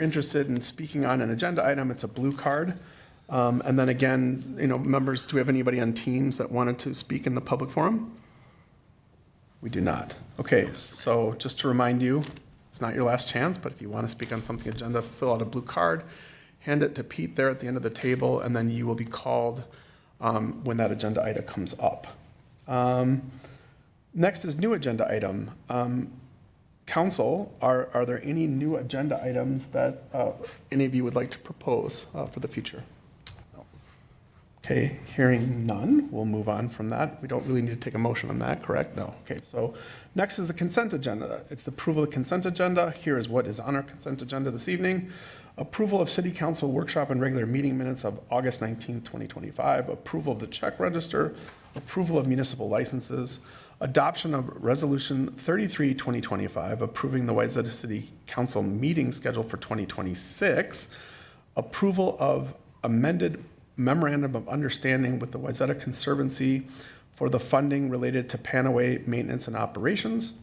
interested in speaking on an agenda item, it's a blue card. And then again, members, do we have anybody on Teams that wanted to speak in the public forum? We do not. Okay, so just to remind you, it's not your last chance, but if you want to speak on something agenda, fill out a blue card, hand it to Pete there at the end of the table, and then you will be called when that agenda item comes up. Next is new agenda item. Council, are there any new agenda items that any of you would like to propose for the future? No. Okay, hearing none, we'll move on from that. We don't really need to take a motion on that, correct? No. Okay, so next is the consent agenda. It's the approval of the consent agenda. Here is what is on our consent agenda this evening. Approval of City Council workshop and regular meeting minutes of August 19th, 2025. Approval of the check register. Approval of municipal licenses. Adoption of Resolution 33, 2025, approving the Wayzata City Council meeting schedule for 2026. Approval of amended memorandum of understanding with the Wayzata Conservancy for the funding related to Panaway maintenance and operations.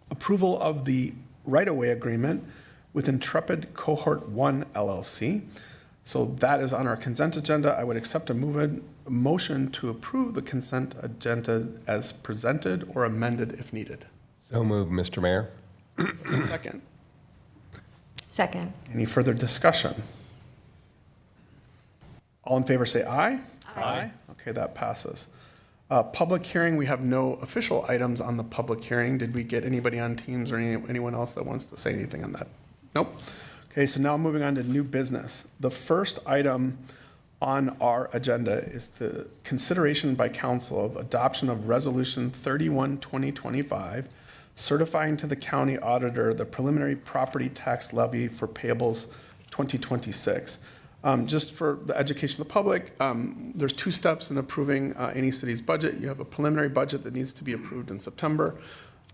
Approval of the right-of-way agreement with Intrepid Cohort 1 LLC. So that is on our consent agenda. I would accept a motion to approve the consent agenda as presented or amended if needed. So moved, Mr. Mayor. Second. Second. Any further discussion? All in favor say aye. Aye. Okay, that passes. Public hearing, we have no official items on the public hearing. Did we get anybody on Teams or anyone else that wants to say anything on that? Nope. Okay, so now moving on to new business. The first item on our agenda is the consideration by council of adoption of Resolution 31, 2025, certifying to the county auditor the preliminary property tax levy for payables 2026. Just for the education of the public, there's two steps in approving any city's budget. You have a preliminary budget that needs to be approved in September.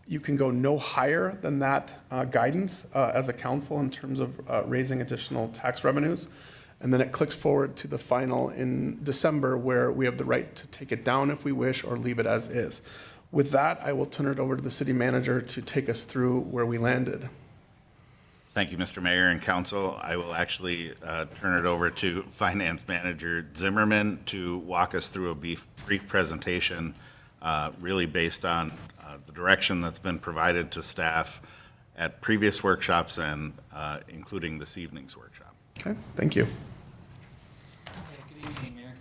You can go no higher than that guidance as a council in terms of raising additional tax revenues. And then it clicks forward to the final in December where we have the right to take it down if we wish or leave it as is. With that, I will turn it over to the city manager to take us through where we landed. Thank you, Mr. Mayor and Council. I will actually turn it over to Finance Manager Zimmerman to walk us through a brief presentation really based on the direction that's been provided to staff at previous workshops and including this evening's workshop. Okay, thank you. Good evening, Mayor and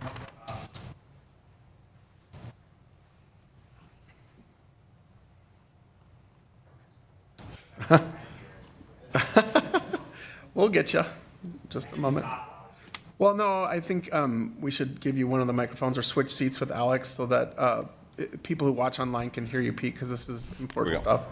Council. We'll get you. Just a moment. Well, no, I think we should give you one of the microphones or switch seats with Alex so that people who watch online can hear you, Pete, because this is important stuff.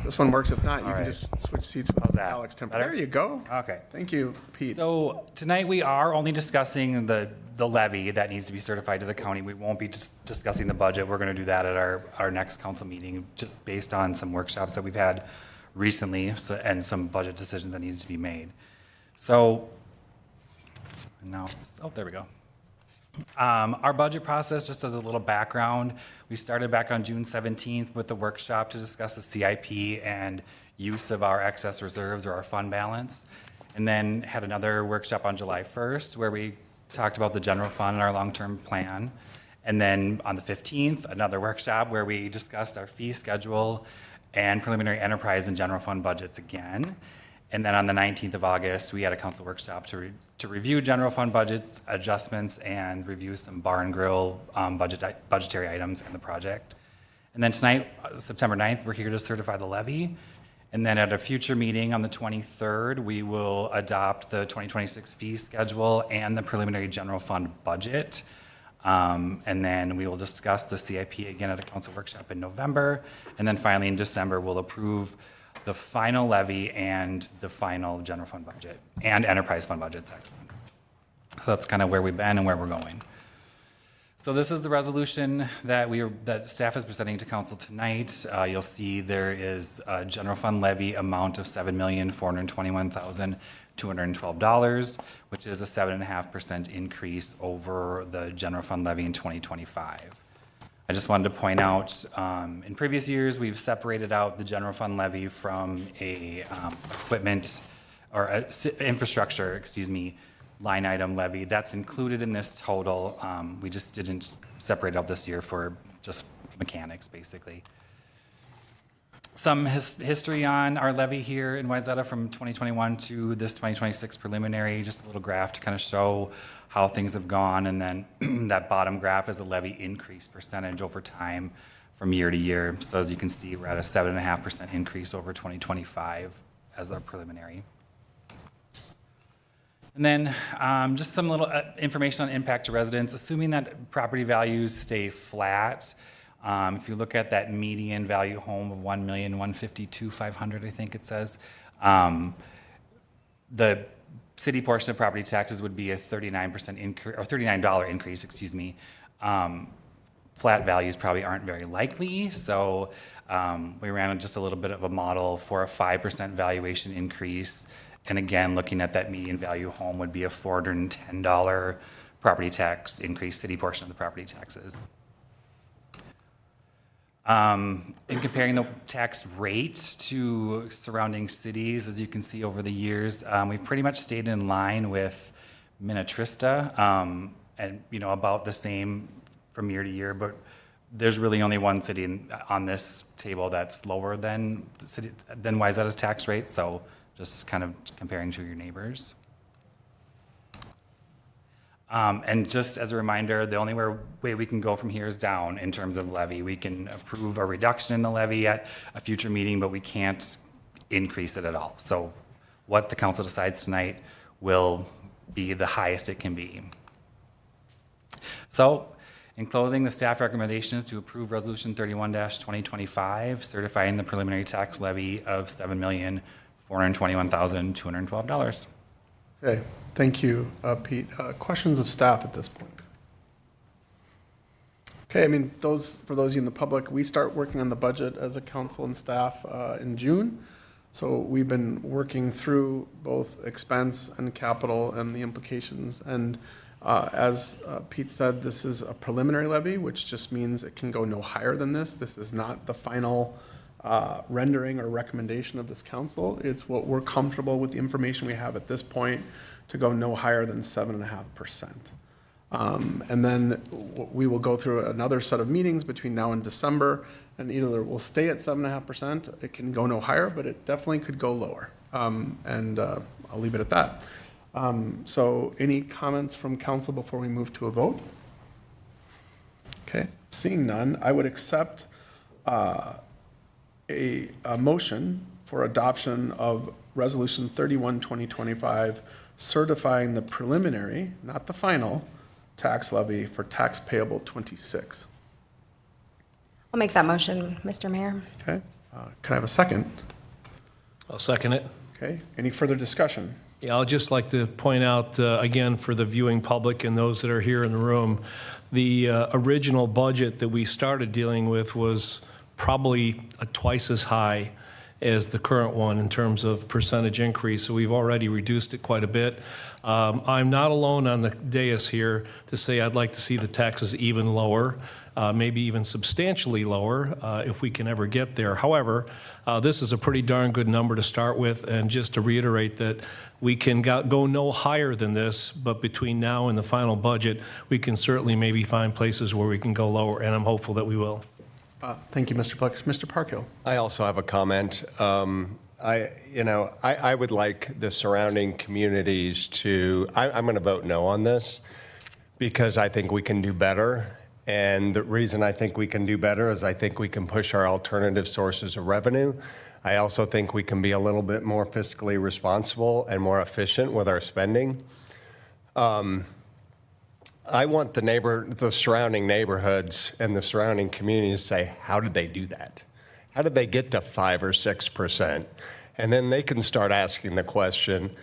This one works. If not, you can just switch seats with Alex. There you go. Okay. Thank you, Pete. So tonight we are only discussing the levy that needs to be certified to the county. We won't be discussing the budget. We're going to do that at our next council meeting, just based on some workshops that we've had recently and some budget decisions that needed to be made. So now, there we go. Our budget process, just as a little background, we started back on June 17th with the workshop to discuss the CIP and use of our excess reserves or our fund balance. And then had another workshop on July 1st where we talked about the general fund and our long-term plan. And then on the 15th, another workshop where we discussed our fee schedule and preliminary enterprise and general fund budgets again. And then on the 19th of August, we had a council workshop to review general fund budgets, adjustments, and review some bar and grill budgetary items in the project. And then tonight, September 9th, we're here to certify the levy. And then at a future meeting on the 23rd, we will adopt the 2026 fee schedule and the preliminary general fund budget. And then we will discuss the CIP again at a council workshop in November. And then finally in December, we'll approve the final levy and the final general fund budget and enterprise fund budget section. So that's kind of where we've been and where we're going. So this is the resolution that staff is presenting to council tonight. You'll see there is a general fund levy amount of $7,421,212, which is a 7.5% increase over the general fund levy in 2025. I just wanted to point out, in previous years, we've separated out the general fund levy from a equipment or infrastructure, line item levy. That's included in this total. We just didn't separate out this year for just mechanics, basically. Some history on our levy here in Wayzata from 2021 to this 2026 preliminary, just a little graph to kind of show how things have gone. And then that bottom graph is a levy increase percentage over time from year to year. So as you can see, we're at a 7.5% increase over 2025 as our preliminary. And then just some little information on impact to residents. Assuming that property values stay flat, if you look at that median value home of $1,152,500, I think it says, the city portion of property taxes would be a 39% increase, or $39 increase, Flat values probably aren't very likely, so we ran just a little bit of a model for a 5% valuation increase. And again, looking at that median value home would be a $410 property tax increase, city portion of the property taxes. In comparing the tax rate to surrounding cities, as you can see over the years, we've pretty much stayed in line with Minnetrista, and about the same from year to year. But there's really only one city on this table that's lower than Wayzata's tax rate. So just kind of comparing to your neighbors. And just as a reminder, the only way we can go from here is down in terms of levy. We can approve a reduction in the levy at a future meeting, but we can't increase it at all. So what the council decides tonight will be the highest it can be. So in closing, the staff recommendation is to approve Resolution 31-2025, certifying the preliminary tax levy of $7,421,212. Okay, thank you, Pete. Questions of staff at this point? Okay, for those of you in the public, we start working on the budget as a council and staff in June. So we've been working through both expense and capital and the implications. And as Pete said, this is a preliminary levy, which just means it can go no higher than this. This is not the final rendering or recommendation of this council. It's what we're comfortable with the information we have at this point to go no higher than 7.5%. And then we will go through another set of meetings between now and December, and either we'll stay at 7.5%, it can go no higher, but it definitely could go lower. And I'll leave it at that. So any comments from council before we move to a vote? Okay, seeing none, I would accept a motion for adoption of Resolution 31-2025, certifying the preliminary, not the final, tax levy for tax payable 26. I'll make that motion, Mr. Mayor. Okay, can I have a second? I'll second it. Okay, any further discussion? Yeah, I'll just like to point out, again, for the viewing public and those that are here in the room, the original budget that we started dealing with was probably twice as high as the current one in terms of percentage increase. So we've already reduced it quite a bit. I'm not alone on the dais here to say I'd like to see the taxes even lower, maybe even substantially lower if we can ever get there. However, this is a pretty darn good number to start with. And just to reiterate that we can go no higher than this, but between now and the final budget, we can certainly maybe find places where we can go lower, and I'm hopeful that we will. Thank you, Mr. Plex. Mr. Parkhill. I also have a comment. I would like the surrounding communities to, I'm going to vote no on this because I think we can do better. And the reason I think we can do better is I think we can push our alternative sources of revenue. I also think we can be a little bit more fiscally responsible and more efficient with our spending. I want the surrounding neighborhoods and the surrounding communities to say, how did they do that? How did they get to 5 or 6%? And then they can start asking the question,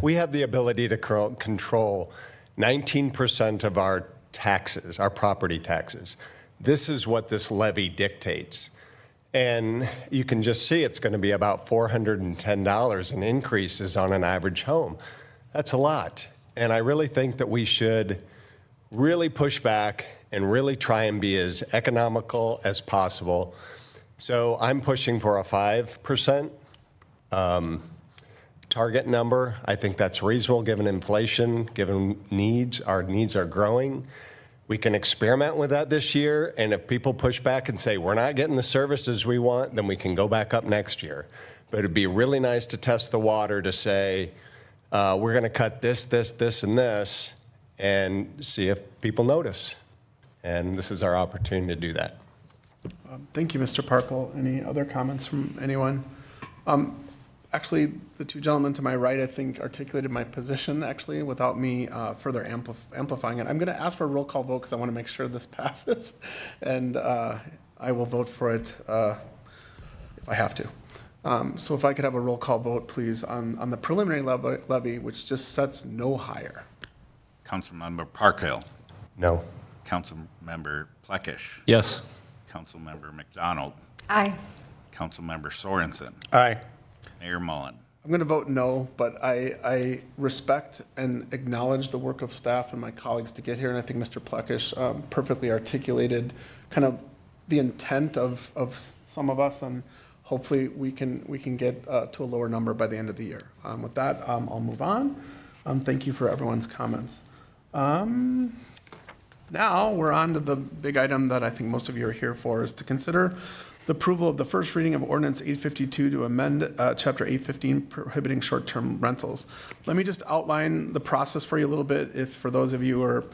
we have the ability to control 19% of our taxes, our property taxes. This is what this levy dictates. And you can just see it's going to be about $410 in increases on an average home. That's a lot. And I really think that we should really push back and really try and be as economical as possible. So I'm pushing for a 5% target number. I think that's reasonable given inflation, given needs. Our needs are growing. We can experiment with that this year, and if people push back and say we're not getting the services we want, then we can go back up next year. But it'd be really nice to test the water to say we're going to cut this, this, this, and this, and see if people notice. And this is our opportunity to do that. Thank you, Mr. Parkle. Any other comments from anyone? Actually, the two gentlemen to my right, I think, articulated my position, actually, without me further amplifying it. I'm going to ask for a roll call vote because I want to make sure this passes, and I will vote for it if I have to. So if I could have a roll call vote, please, on the preliminary levy, which just sets no higher. Councilmember Parkhill. No. Councilmember Plekish. Yes. Councilmember McDonald. Aye. Councilmember Sorensen. Aye. Mayor Mullen. I'm going to vote no, but I respect and acknowledge the work of staff and my colleagues to get here, and I think Mr. Plekish perfectly articulated kind of the intent of some of us, and hopefully we can get to a lower number by the end of the year. With that, I'll move on. Thank you for everyone's comments. Now we're on to the big item that I think most of you are here for, is to consider the approval of the first reading of Ordinance 852 to amend Chapter 815 prohibiting short-term rentals. Let me just outline the process for you a little bit. If for those of you who are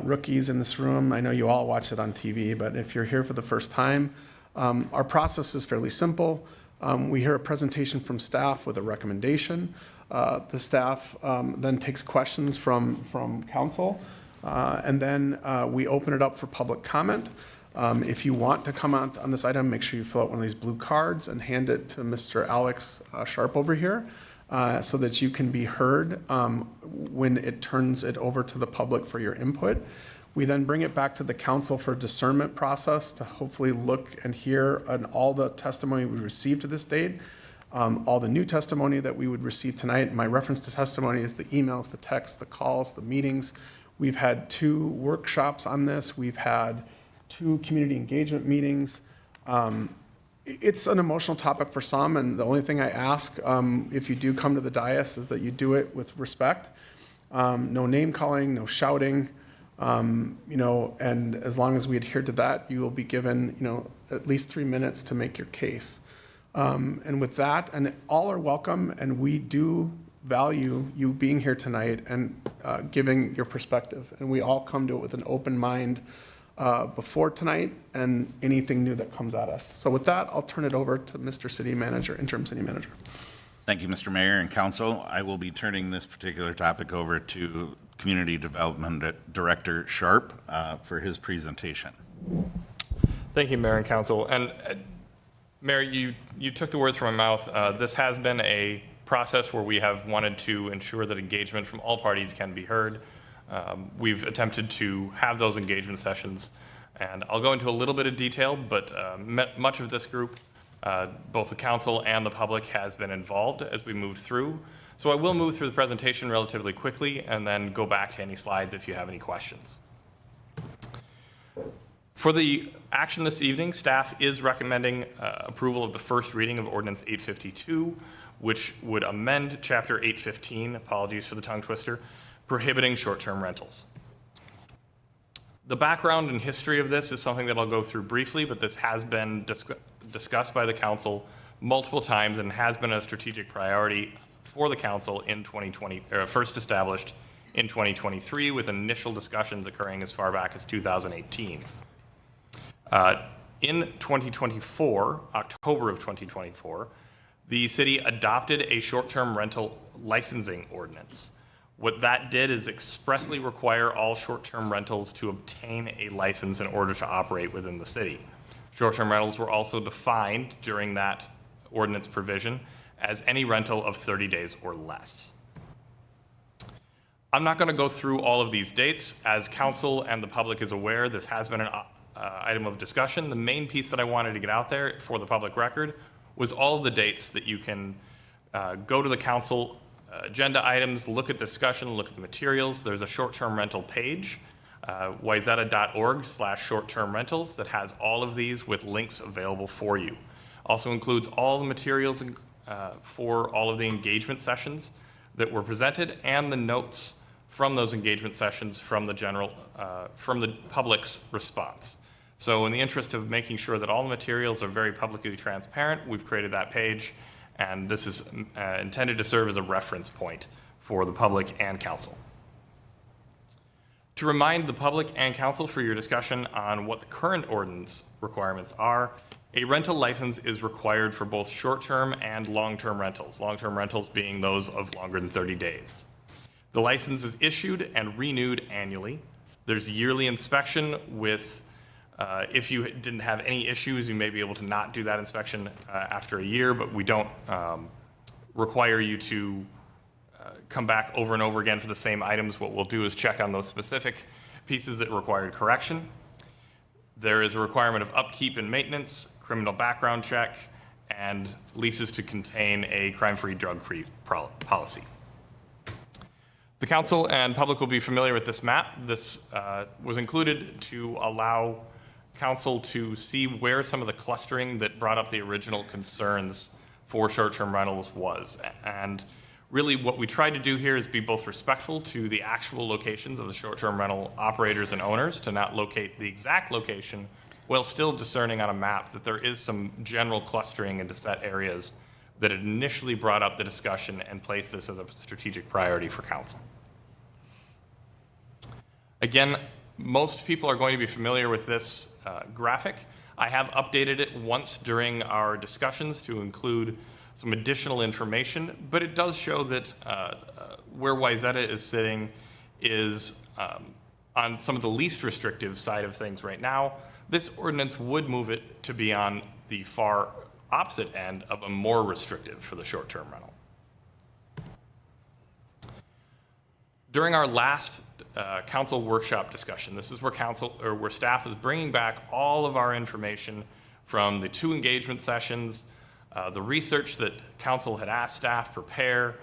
rookies in this room, I know you all watch it on TV, but if you're here for the first time, our process is fairly simple. We hear a presentation from staff with a recommendation. The staff then takes questions from council, and then we open it up for public comment. If you want to comment on this item, make sure you fill out one of these blue cards and hand it to Mr. Alex Sharp over here so that you can be heard when it turns it over to the public for your input. We then bring it back to the council for discernment process to hopefully look and hear on all the testimony we received to this date, all the new testimony that we would receive tonight. My reference to testimony is the emails, the texts, the calls, the meetings. We've had 2 workshops on this. We've had 2 community engagement meetings. It's an emotional topic for some, and the only thing I ask, if you do come to the dais, is that you do it with respect. No name calling, no shouting, and as long as we adhere to that, you will be given, at least 3 minutes to make your case. And with that, and all are welcome, and we do value you being here tonight and giving your perspective. And we all come to it with an open mind before tonight and anything new that comes at us. So with that, I'll turn it over to Mr. City Manager, Interim City Manager. Thank you, Mr. Mayor and Council. I will be turning this particular topic over to Community Development Director Sharp for his presentation. Thank you, Mayor and Council. And Mayor, you took the words from my mouth. This has been a process where we have wanted to ensure that engagement from all parties can be heard. We've attempted to have those engagement sessions, and I'll go into a little bit of detail, but much of this group, both the council and the public, has been involved as we moved through. So I will move through the presentation relatively quickly and then go back to any slides if you have any questions. For the action this evening, staff is recommending approval of the first reading of Ordinance 852, which would amend Chapter 815, apologies for the tongue twister, prohibiting short-term rentals. The background and history of this is something that I'll go through briefly, but this has been discussed by the council multiple times and has been a strategic priority for the council in 2020, first established in 2023, with initial discussions occurring as far back as 2018. In 2024, October of 2024, the city adopted a short-term rental licensing ordinance. What that did is expressly require all short-term rentals to obtain a license in order to operate within the city. Short-term rentals were also defined during that ordinance provision as any rental of 30 days or less. I'm not going to go through all of these dates. As council and the public is aware, this has been an item of discussion. The main piece that I wanted to get out there for the public record was all of the dates that you can go to the council agenda items, look at discussion, look at the materials. There's a short-term rental page. Wayzata.org/short-term rentals that has all of these with links available for you. Also includes all the materials for all of the engagement sessions that were presented and the notes from those engagement sessions from the public's response. So in the interest of making sure that all the materials are very publicly transparent, we've created that page, and this is intended to serve as a reference point for the public and council. To remind the public and council for your discussion on what the current ordinance requirements are, a rental license is required for both short-term and long-term rentals being those of longer than 30 days. The license is issued and renewed annually. There's yearly inspection with, if you didn't have any issues, you may be able to not do that inspection after a year, but we don't require you to come back over and over again for the same items. What we'll do is check on those specific pieces that required correction. There is a requirement of upkeep and maintenance, criminal background check, and leases to contain a crime-free, drug-free policy. The council and public will be familiar with this map. This was included to allow council to see where some of the clustering that brought up the original concerns for short-term rentals was. And really what we tried to do here is be both respectful to the actual locations of the short-term rental operators and owners, to not locate the exact location, while still discerning on a map that there is some general clustering into set areas that had initially brought up the discussion and placed this as a strategic priority for council. Again, most people are going to be familiar with this graphic. I have updated it once during our discussions to include some additional information, but it does show that where Wayzata is sitting is on some of the least restrictive side of things right now. This ordinance would move it to be on the far opposite end of a more restrictive for the short-term rental. During our last council workshop discussion, this is where where staff is bringing back all of our information from the 2 engagement sessions, the research that council had asked staff prepare,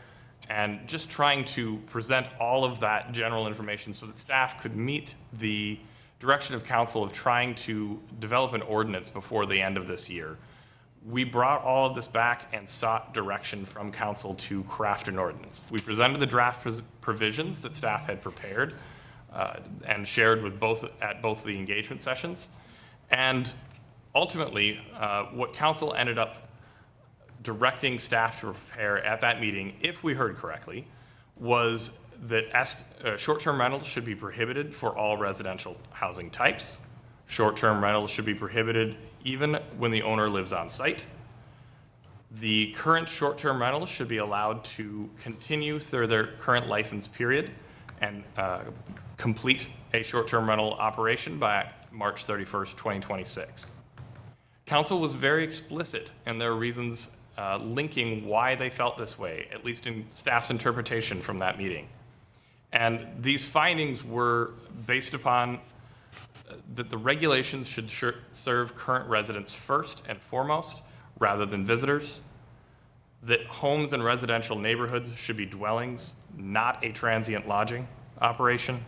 and just trying to present all of that general information so that staff could meet the direction of council of trying to develop an ordinance before the end of this year. We brought all of this back and sought direction from council to craft an ordinance. We presented the draft provisions that staff had prepared and shared with at both the engagement sessions. And ultimately, what council ended up directing staff to prepare at that meeting, if we heard correctly, was that short-term rentals should be prohibited for all residential housing types. Short-term rentals should be prohibited even when the owner lives on site. The current short-term rentals should be allowed to continue through their current license period and complete a short-term rental operation by March 31st, 2026. Council was very explicit in their reasons linking why they felt this way, at least in staff's interpretation from that meeting. And these findings were based upon that the regulations should serve current residents first and foremost, rather than visitors, that homes in residential neighborhoods should be dwellings, not a transient lodging operation,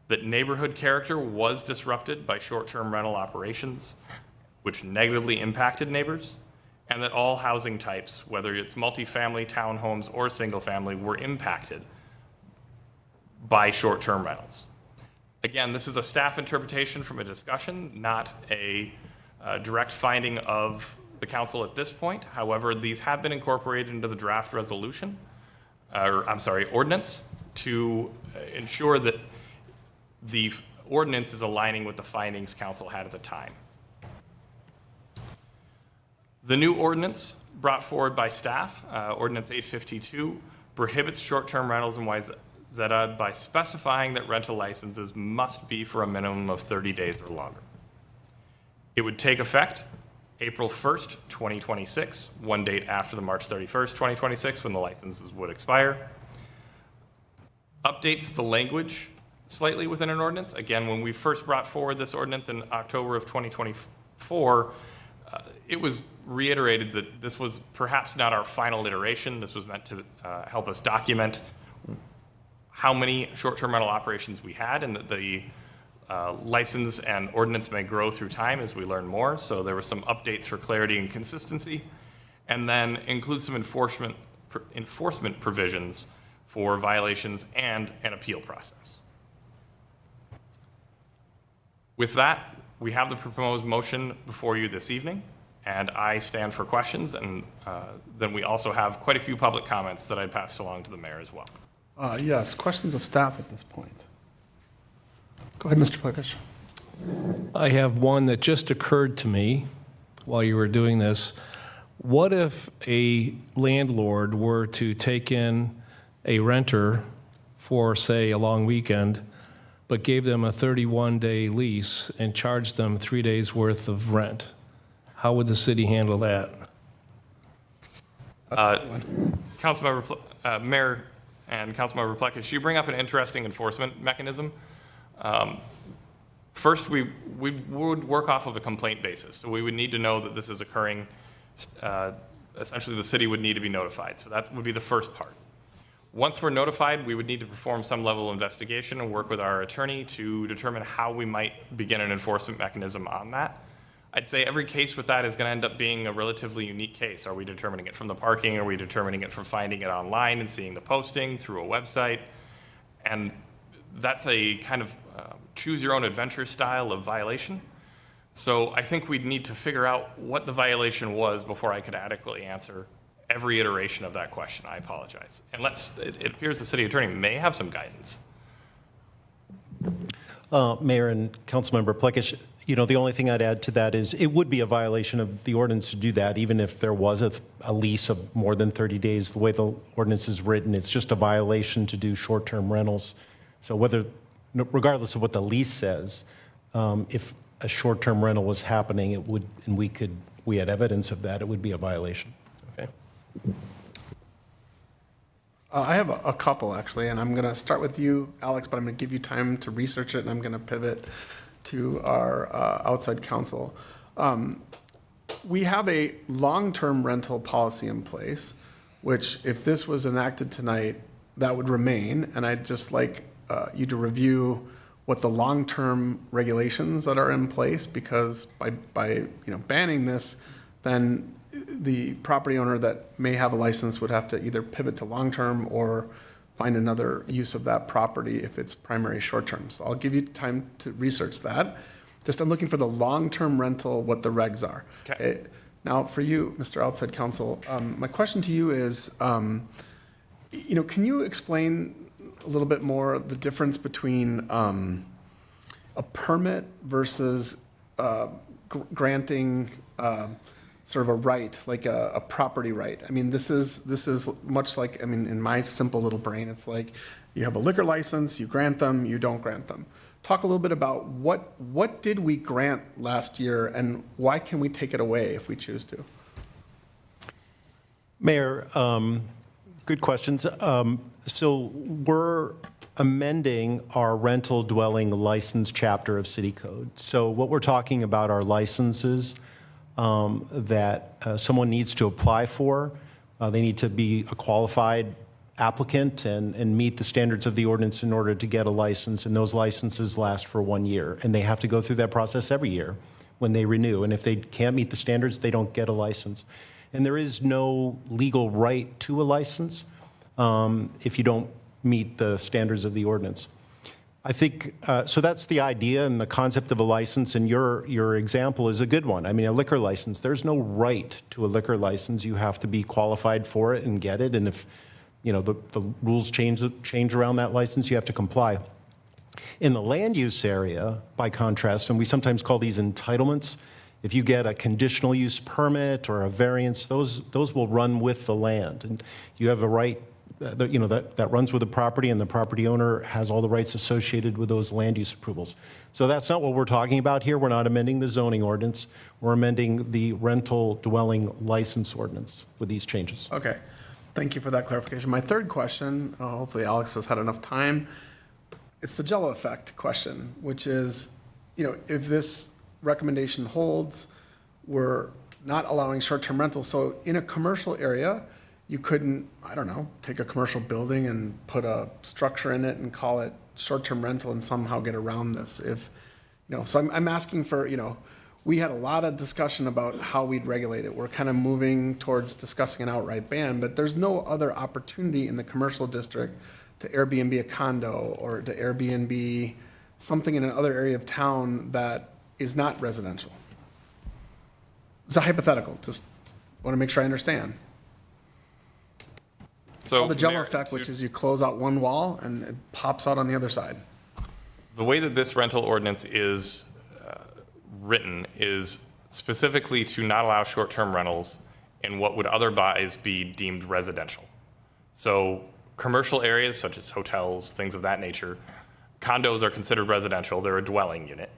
that neighborhood character was disrupted by short-term rental operations, which negatively impacted neighbors, and that all housing types, whether it's multifamily, townhomes, or single-family, were impacted by short-term rentals. Again, this is a staff interpretation from a discussion, not a direct finding of the council at this point. However, these have been incorporated into the draft resolution, ordinance, to ensure that the ordinance is aligning with the findings council had at the time. The new ordinance brought forward by staff, Ordinance 852, prohibits short-term rentals in Wayzata by specifying that rental licenses must be for a minimum of 30 days or longer. It would take effect April 1st, 2026, one date after the March 31st, 2026, when the licenses would expire. Updates the language slightly within an ordinance. Again, when we first brought forward this ordinance in October of 2024, it was reiterated that this was perhaps not our final iteration. This was meant to help us document how many short-term rental operations we had, and that the license and ordinance may grow through time as we learn more. So there were some updates for clarity and consistency, and then include some enforcement provisions for violations and an appeal process. With that, we have the proposed motion before you this evening, and I stand for questions, and then we also have quite a few public comments that I passed along to the mayor as well. Yes, questions of staff at this point. Go ahead, Mr. Plekish. I have one that just occurred to me while you were doing this. What if a landlord were to take in a renter for, say, a long weekend, but gave them a 31-day lease and charged them 3 days' worth of rent? How would the city handle that? Mayor and Councilmember Plekish, you bring up an interesting enforcement mechanism. First, we would work off of a complaint basis. So we would need to know that this is occurring. Essentially, the city would need to be notified. So that would be the first part. Once we're notified, we would need to perform some level of investigation and work with our attorney to determine how we might begin an enforcement mechanism on that. I'd say every case with that is going to end up being a relatively unique case. Are we determining it from the parking? Are we determining it from finding it online and seeing the posting through a website? And that's a kind of choose your own adventure style of violation. So I think we'd need to figure out what the violation was before I could adequately answer every iteration of that question. I apologize. Unless it appears the city attorney may have some guidance. Mayor and Councilmember Plekish, the only thing I'd add to that is it would be a violation of the ordinance to do that, even if there was a lease of more than 30 days. The way the ordinance is written, it's just a violation to do short-term rentals. So regardless of what the lease says, if a short-term rental was happening, it would, and we had evidence of that, it would be a violation. Okay. I have a couple, actually, and I'm going to start with you, Alex, but I'm going to give you time to research it, and I'm going to pivot to our outside counsel. We have a long-term rental policy in place, which if this was enacted tonight, that would remain, and I'd just like you to review what the long-term regulations that are in place, because by banning this, then the property owner that may have a license would have to either pivot to long-term or find another use of that property if it's primary short-term. So I'll give you time to research that. Just I'm looking for the long-term rental, what the regs are. Okay. Now, for you, Mr. Outside Counsel, my question to you is, can you explain a little bit more the difference between a permit versus granting sort of a right, like a property right? I mean, this is much like, in my simple little brain, it's like you have a liquor license, you grant them, you don't grant them. Talk a little bit about what did we grant last year and why can we take it away if we choose to? Mayor, good questions. So we're amending our rental dwelling license chapter of City Code. So what we're talking about are licenses that someone needs to apply for. They need to be a qualified applicant and meet the standards of the ordinance in order to get a license, and those licenses last for 1 year. And they have to go through that process every year when they renew. And if they can't meet the standards, they don't get a license. And there is no legal right to a license if you don't meet the standards of the ordinance. I think, so that's the idea and the concept of a license, and your example is a good one. I mean, a liquor license, there's no right to a liquor license. You have to be qualified for it and get it, and if the rules change around that license, you have to comply. In the land use area, by contrast, and we sometimes call these entitlements, if you get a conditional use permit or a variance, those will run with the land, and you have a right that runs with the property, and the property owner has all the rights associated with those land use approvals. So that's not what we're talking about here. We're not amending the zoning ordinance. We're amending the rental dwelling license ordinance with these changes. Okay, thank you for that clarification. My third question, hopefully Alex has had enough time, it's the Jello effect question, which is, if this recommendation holds, we're not allowing short-term rentals. So in a commercial area, you couldn't, I don't know, take a commercial building and put a structure in it and call it short-term rental and somehow get around this if, so I'm asking for, we had a lot of discussion about how we'd regulate it. We're kind of moving towards discussing an outright ban, but there's no other opportunity in the commercial district to Airbnb a condo or to Airbnb something in another area of town that is not residential. It's a hypothetical, just want to make sure I understand. So The Jello Mayor, effect, which is you close out one wall and it pops out on the other side. the way that this rental ordinance is written is specifically to not allow short-term rentals in what would otherwise be deemed residential. So commercial areas such as hotels, things of that nature, condos are considered residential, they're a dwelling unit.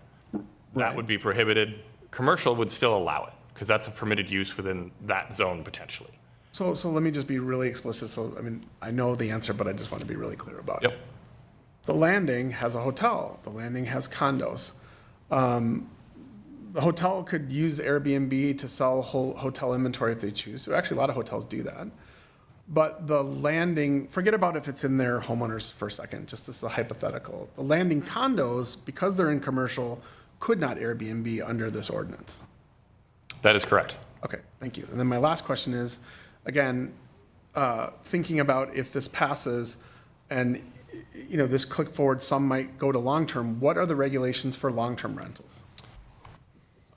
That would be prohibited. Commercial would still allow it, because that's a permitted use within that zone potentially. So let me just be really explicit. So, I know the answer, but I just want to be really clear about it. Yep. The Landing has a hotel. The Landing has condos. The hotel could use Airbnb to sell whole hotel inventory if they choose to. Actually, a lot of hotels do that. But the Landing, forget about if it's in their homeowners for a second, just as a hypothetical. The Landing condos, because they're in commercial, could not Airbnb under this ordinance. That is correct. Okay, thank you. And then my last question is, again, thinking about if this passes and, this click forward, some might go to long-term, what are the regulations for long-term rentals?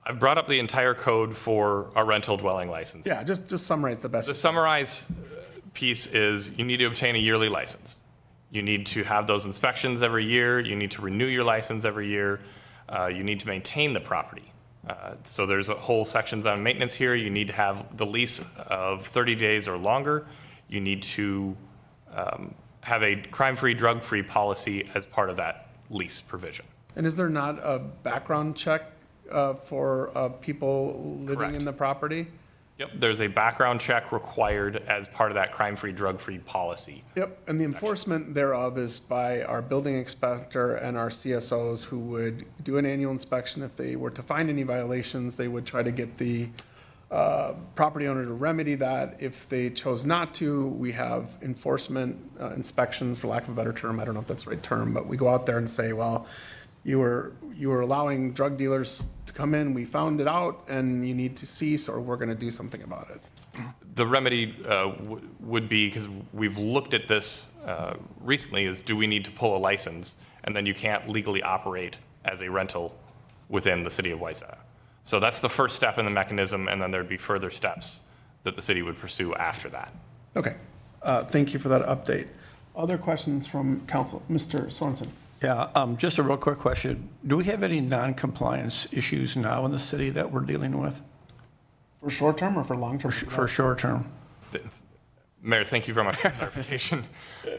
I've brought up the entire code for a rental dwelling license. Yeah, just summarize the best. The summarized piece is you need to obtain a yearly license. You need to have those inspections every year. You need to renew your license every year. You need to maintain the property. So there's a whole sections on maintenance here. You need to have the lease of 30 days or longer. You need to have a crime-free, drug-free policy as part of that lease provision. And is there not a background check for people living Correct. in the property? Yep, there's a background check required as part of that crime-free, drug-free policy. Yep, and the enforcement thereof is by our building inspector and our CSOs who would do an annual inspection. If they were to find any violations, they would try to get the property owner to remedy that. If they chose not to, we have enforcement inspections, for lack of a better term. I don't know if that's the right term, but we go out there and say, well, you were allowing drug dealers to come in, we found it out, and you need to cease, or we're going to do something about it. The remedy would be, because we've looked at this recently, is do we need to pull a license? And then you can't legally operate as a rental within the city of Wayzata. So that's the first step in the mechanism, and then there'd be further steps that the city would pursue after that. Okay, thank you for that update. Other questions from council? Mr. Sorensen? Yeah, just a real quick question. Do we have any non-compliance issues now in the city that we're dealing with For short term or for long term? for short term? Mayor, thank you very much for the clarification.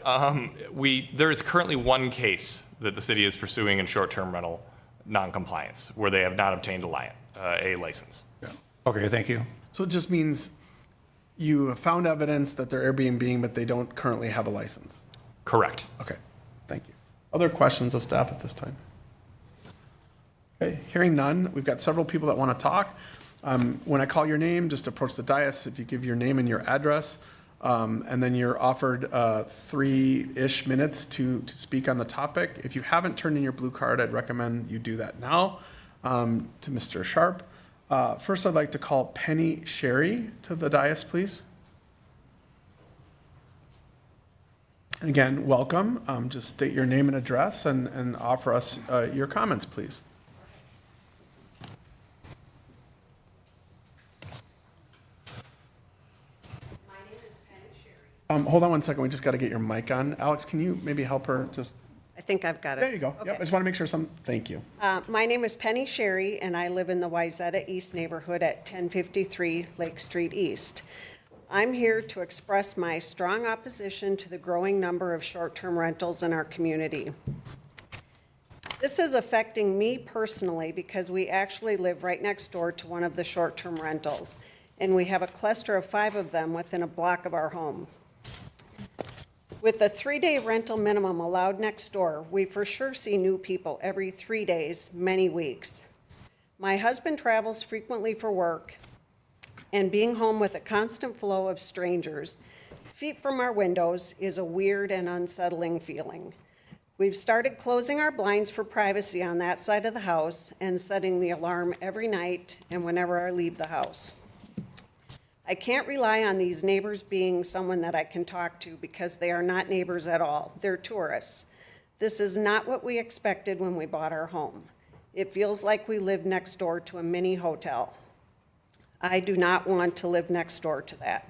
There is currently one case that the city is pursuing in short-term rental non-compliance, where they have not obtained a license. Okay, thank you. So it just means you have found evidence that they're Airbnb, but they don't currently have a license. Correct. Okay, thank you. Other questions of staff at this time? Okay, hearing none, we've got several people that want to talk. When I call your name, just approach the dais. If you give your name and your address, and then you're offered 3-ish minutes to speak on the topic. If you haven't turned in your blue card, I'd recommend you do that now. To Mr. Sharp. First, I'd like to call Penny Sherry to the dais, please. And again, welcome. Just state your name and address and offer us your comments, please. My name is Penny Sherry. Hold on one second. We just got to get your mic on. Alex, can you maybe help her just? I think I've got it. There you go. Yep, I Okay. just want to make sure thank you. My name is Penny Sherry, and I live in the Wayzata East neighborhood at 1053 Lake Street East. I'm here to express my strong opposition to the growing number of short-term rentals in our community. This is affecting me personally because we actually live right next door to one of the short-term rentals, and we have a cluster of 5 of them within a block of our home. With the 3-day rental minimum allowed next door, we for sure see new people every 3 days, many weeks. My husband travels frequently for work, and being home with a constant flow of strangers feet from our windows is a weird and unsettling feeling. We've started closing our blinds for privacy on that side of the house and setting the alarm every night and whenever I leave the house. I can't rely on these neighbors being someone that I can talk to because they are not neighbors at all. They're tourists. This is not what we expected when we bought our home. It feels like we live next door to a mini hotel. I do not want to live next door to that.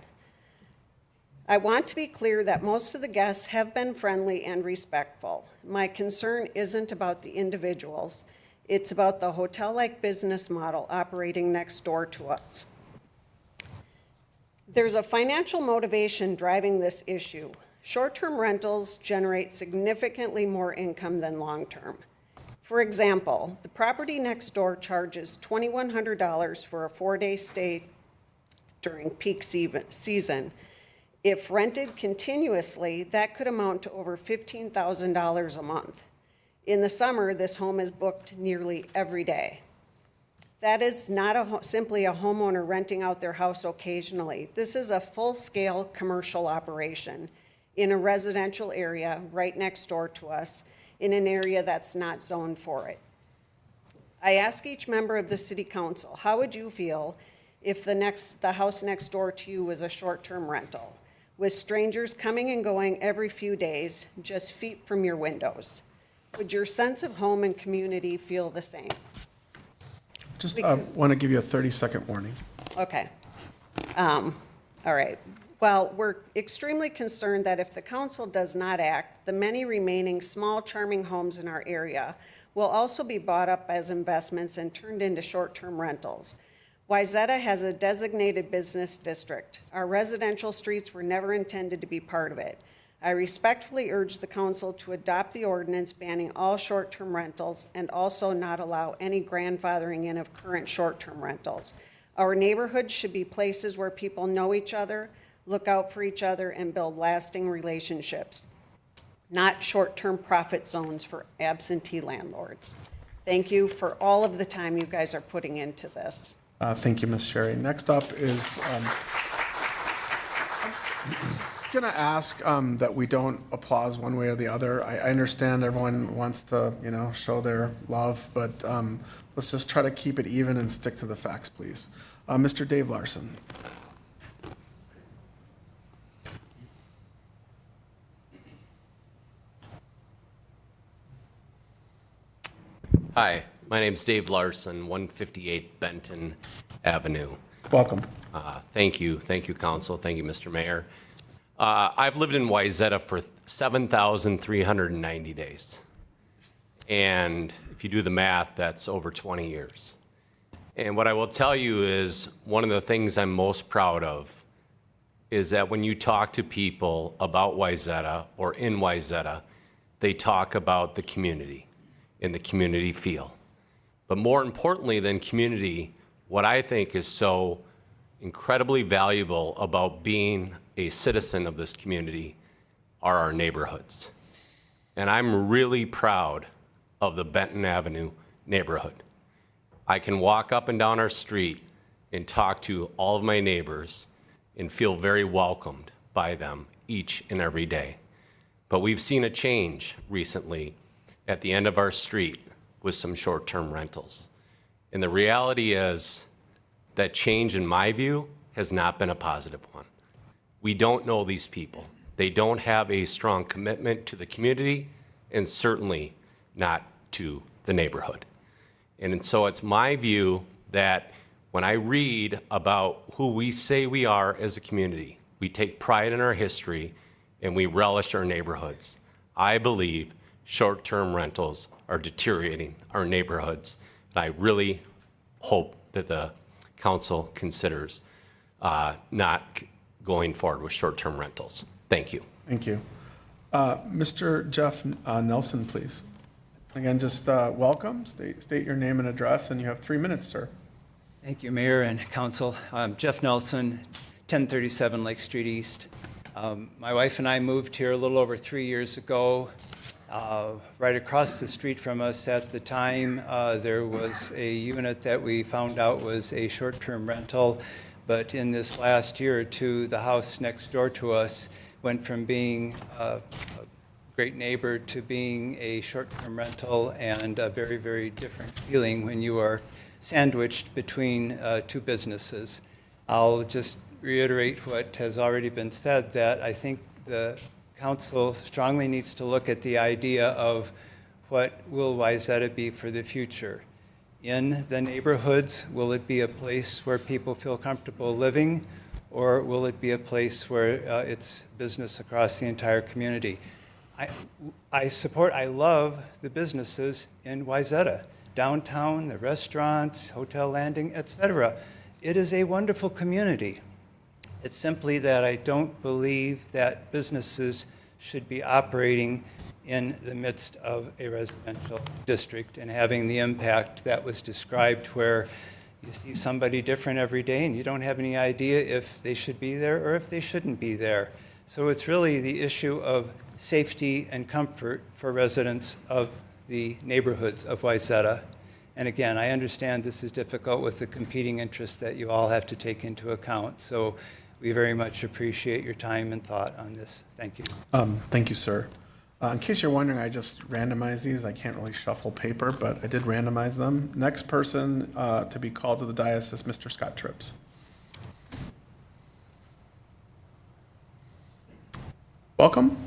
I want to be clear that most of the guests have been friendly and respectful. My concern isn't about the individuals. It's about the hotel-like business model operating next door to us. There's a financial motivation driving this issue. Short-term rentals generate significantly more income than long-term. For example, the property next door charges $2,100 for a 4-day stay during peak season. If rented continuously, that could amount to over $15,000 a month. In the summer, this home is booked nearly every day. That is not simply a homeowner renting out their house occasionally. This is a full-scale commercial operation in a residential area right next door to us, in an area that's not zoned for it. I ask each member of the city council, how would you feel if the house next door to you was a short-term rental, with strangers coming and going every few days, just feet from your windows? Would your sense of home and community feel the same? Just want to give you a 30-second warning. Okay. All right. Well, we're extremely concerned that if the council does not act, the many remaining small charming homes in our area will also be bought up as investments and turned into short-term rentals. Wayzata has a designated business district. Our residential streets were never intended to be part of it. I respectfully urge the council to adopt the ordinance banning all short-term rentals and also not allow any grandfathering in of current short-term rentals. Our neighborhoods should be places where people know each other, look out for each other, and build lasting relationships, not short-term profit zones for absentee landlords. Thank you for all of the time you guys are putting into this. Thank you, Ms. Sherry. Next up is, going to ask that we don't applause one way or the other. I understand everyone wants to, show their love, but let's just try to keep it even and stick to the facts, please. Mr. Dave Larson. Hi, my name's Dave Larson, 158 Benton Avenue. Welcome. Thank you, Council. Thank you, Mr. Mayor. I've lived in Wayzata for 7,390 days. And if you do the math, that's over 20 years. And what I will tell you is one of the things I'm most proud of is that when you talk to people about Wayzata or in Wayzata, they talk about the community and the community feel. But more importantly than community, what I think is so incredibly valuable about being a citizen of this community are our neighborhoods. And I'm really proud of the Benton Avenue neighborhood. I can walk up and down our street and talk to all of my neighbors and feel very welcomed by them each and every day. But we've seen a change recently at the end of our street with some short-term rentals. And the reality is that change, in my view, has not been a positive one. We don't know these people. They don't have a strong commitment to the community and certainly not to the neighborhood. And so it's my view that when I read about who we say we are as a community, we take pride in our history and we relish our neighborhoods. I believe short-term rentals are deteriorating our neighborhoods. And I really hope that the council considers not going forward with short-term rentals. Thank you. Thank you. Mr. Jeff Nelson, please. Again, just welcome, state your name and address, and you have 3 minutes, sir. Thank you, Mayor and Council. I'm Jeff Nelson, 1037 Lake Street East. My wife and I moved here a little over 3 years ago. Right across the street from us at the time, there was a unit that we found out was a short-term rental. But in this last year or two, the house next door to us went from being a great neighbor to being a short-term rental, and a very, very different feeling when you are sandwiched between two businesses. I'll just reiterate what has already been said, that I think the council strongly needs to look at the idea of what will Wayzata be for the future. In the neighborhoods, will it be a place where people feel comfortable living, or will it be a place where it's business across the entire community? I love the businesses in Wayzata, downtown, the restaurants, hotel landing, etc. It is a wonderful community. It's simply that I don't believe that businesses should be operating in the midst of a residential district and having the impact that was described, where you see somebody different every day and you don't have any idea if they should be there or if they shouldn't be there. So it's really the issue of safety and comfort for residents of the neighborhoods of Wayzata. And again, I understand this is difficult with the competing interests that you all have to take into account. So we very much appreciate your time and thought on this. Thank you. Thank you, sir. In case you're wondering, I just randomized these. I can't really shuffle paper, but I did randomize them. Next person to be called to the dais is Mr. Scott Trips. Welcome.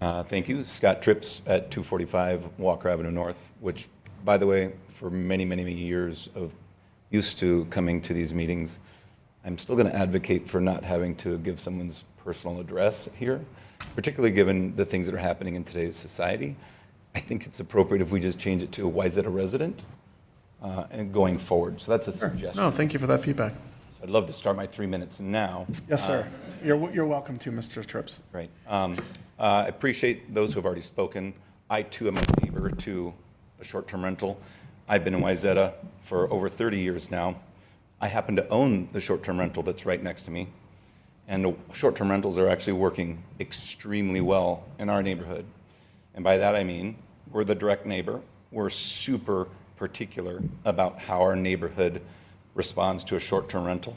Thank you. Scott Trips at 245 Walker Avenue North, which, by the way, for many, many, many years of used to coming to these meetings, I'm still going to advocate for not having to give someone's personal address here, particularly given the things that are happening in today's society. I think it's appropriate if we just change it to Wayzata resident and going forward. So that's a suggestion. No, thank you for that feedback. I'd love to start my 3 minutes now. Yes, sir. You're welcome to, Mr. Trips. Right. I appreciate those who have already spoken. I, too, am a neighbor to a short-term rental. I've been in Wayzata for over 30 years now. I happen to own the short-term rental that's right next to me. And the short-term rentals are actually working extremely well in our neighborhood. And by that I mean, we're the direct neighbor. We're super particular about how our neighborhood responds to a short-term rental.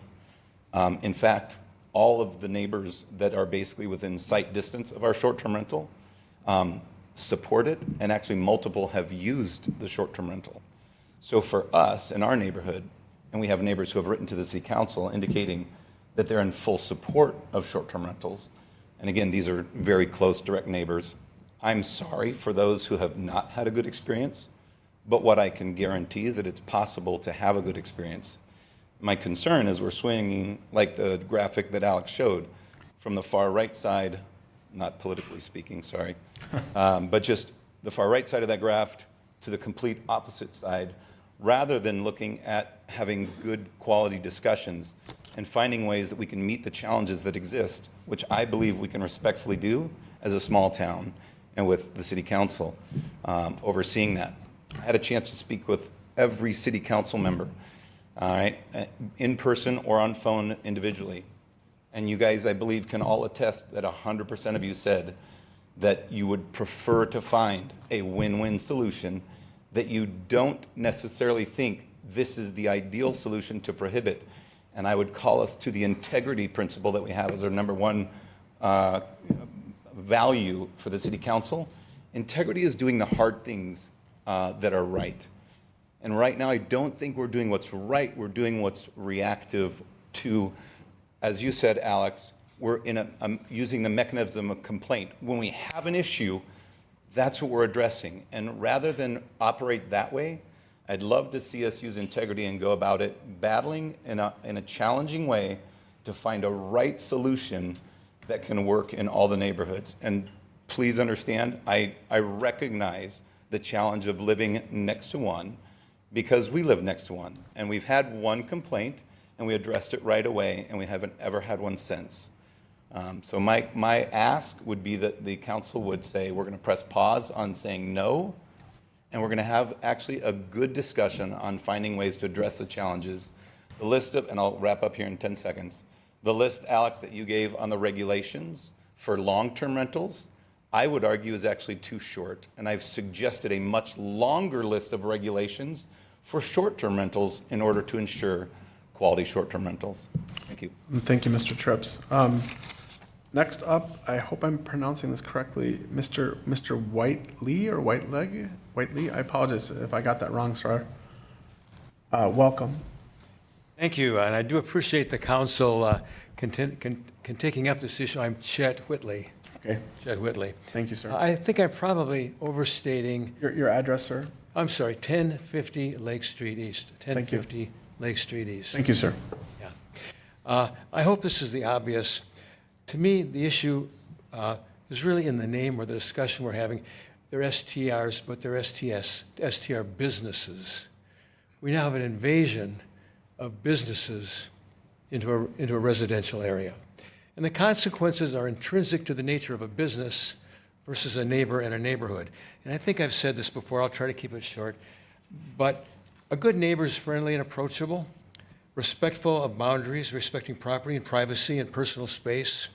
In fact, all of the neighbors that are basically within sight distance of our short-term rental support it, and actually multiple have used the short-term rental. So for us in our neighborhood, and we have neighbors who have written to the city council indicating that they're in full support of short-term rentals, and again, these are very close direct neighbors. I'm sorry for those who have not had a good experience, but what I can guarantee is that it's possible to have a good experience. My concern is we're swinging, like the graphic that Alex showed, from the far right side, not politically speaking, sorry, but just the far right side of that graph to the complete opposite side, rather than looking at having good quality discussions and finding ways that we can meet the challenges that exist, which I believe we can respectfully do as a small town and with the city council overseeing that. I had a chance to speak with every city council member, all right, in person or on phone individually. And you guys, I believe, can all attest that 100% of you said that you would prefer to find a win-win solution, that you don't necessarily think this is the ideal solution to prohibit. And I would call us to the integrity principle that we have as our number one value for the city council. Integrity is doing the hard things that are right. And right now, I don't think we're doing what's right. We're doing what's reactive to, as you said, Alex, we're in using the mechanism of complaint. When we have an issue, that's what we're addressing. And rather than operate that way, I'd love to see us use integrity and go about it battling in a challenging way to find a right solution that can work in all the neighborhoods. And please understand, I recognize the challenge of living next to one, because we live next to one. And we've had one complaint, and we addressed it right away, and we haven't ever had one since. So my ask would be that the council would say, we're going to press pause on saying no, and we're going to have actually a good discussion on finding ways to address the challenges. The list of, and I'll wrap up here in 10 seconds, the list, Alex, that you gave on the regulations for long-term rentals, I would argue is actually too short. And I've suggested a much longer list of regulations for short-term rentals in order to ensure quality short-term rentals. Thank you. Thank you, Mr. Trips. Next up, I hope I'm pronouncing this correctly, Mr. Whiteley or Whiteleg? Whiteley, I apologize if I got that wrong, sir. Welcome. Thank you, and I do appreciate the council taking up this issue. I'm Chet Whitley. Okay. Chet Whitley. Thank you, sir. I think I'm probably overstating. Your address, sir? I'm sorry, 1050 Lake Street East. Thank you. 1050 Lake Street East. Thank you, sir. Yeah. I hope this is the obvious. To me, the issue is really in the name or the discussion we're having. They're STRs, but they're STR businesses. We now have an invasion of businesses into a residential area. And the consequences are intrinsic to the nature of a business versus a neighbor and a neighborhood. And I think I've said this before, I'll try to keep it short, but a good neighbor is friendly and approachable, respectful of boundaries, respecting property and privacy and personal space,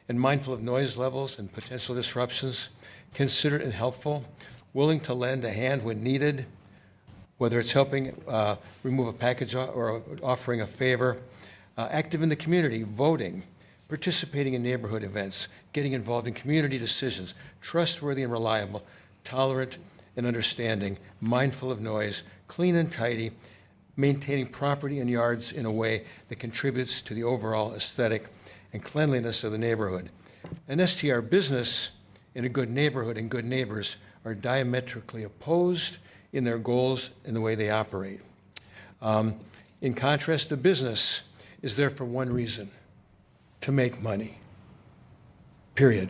and mindful of noise levels and potential disruptions, considerate and helpful, willing to lend a hand when needed, whether it's helping remove a package or offering a favor, active in the community, voting, participating in neighborhood events, getting involved in community decisions, trustworthy and reliable, tolerant and understanding, mindful of noise, clean and tidy, maintaining property and yards in a way that contributes to the overall aesthetic and cleanliness of the neighborhood. An STR business in a good neighborhood and good neighbors are diametrically opposed in their goals and the way they operate. In contrast, the business is there for one reason: to make money, period.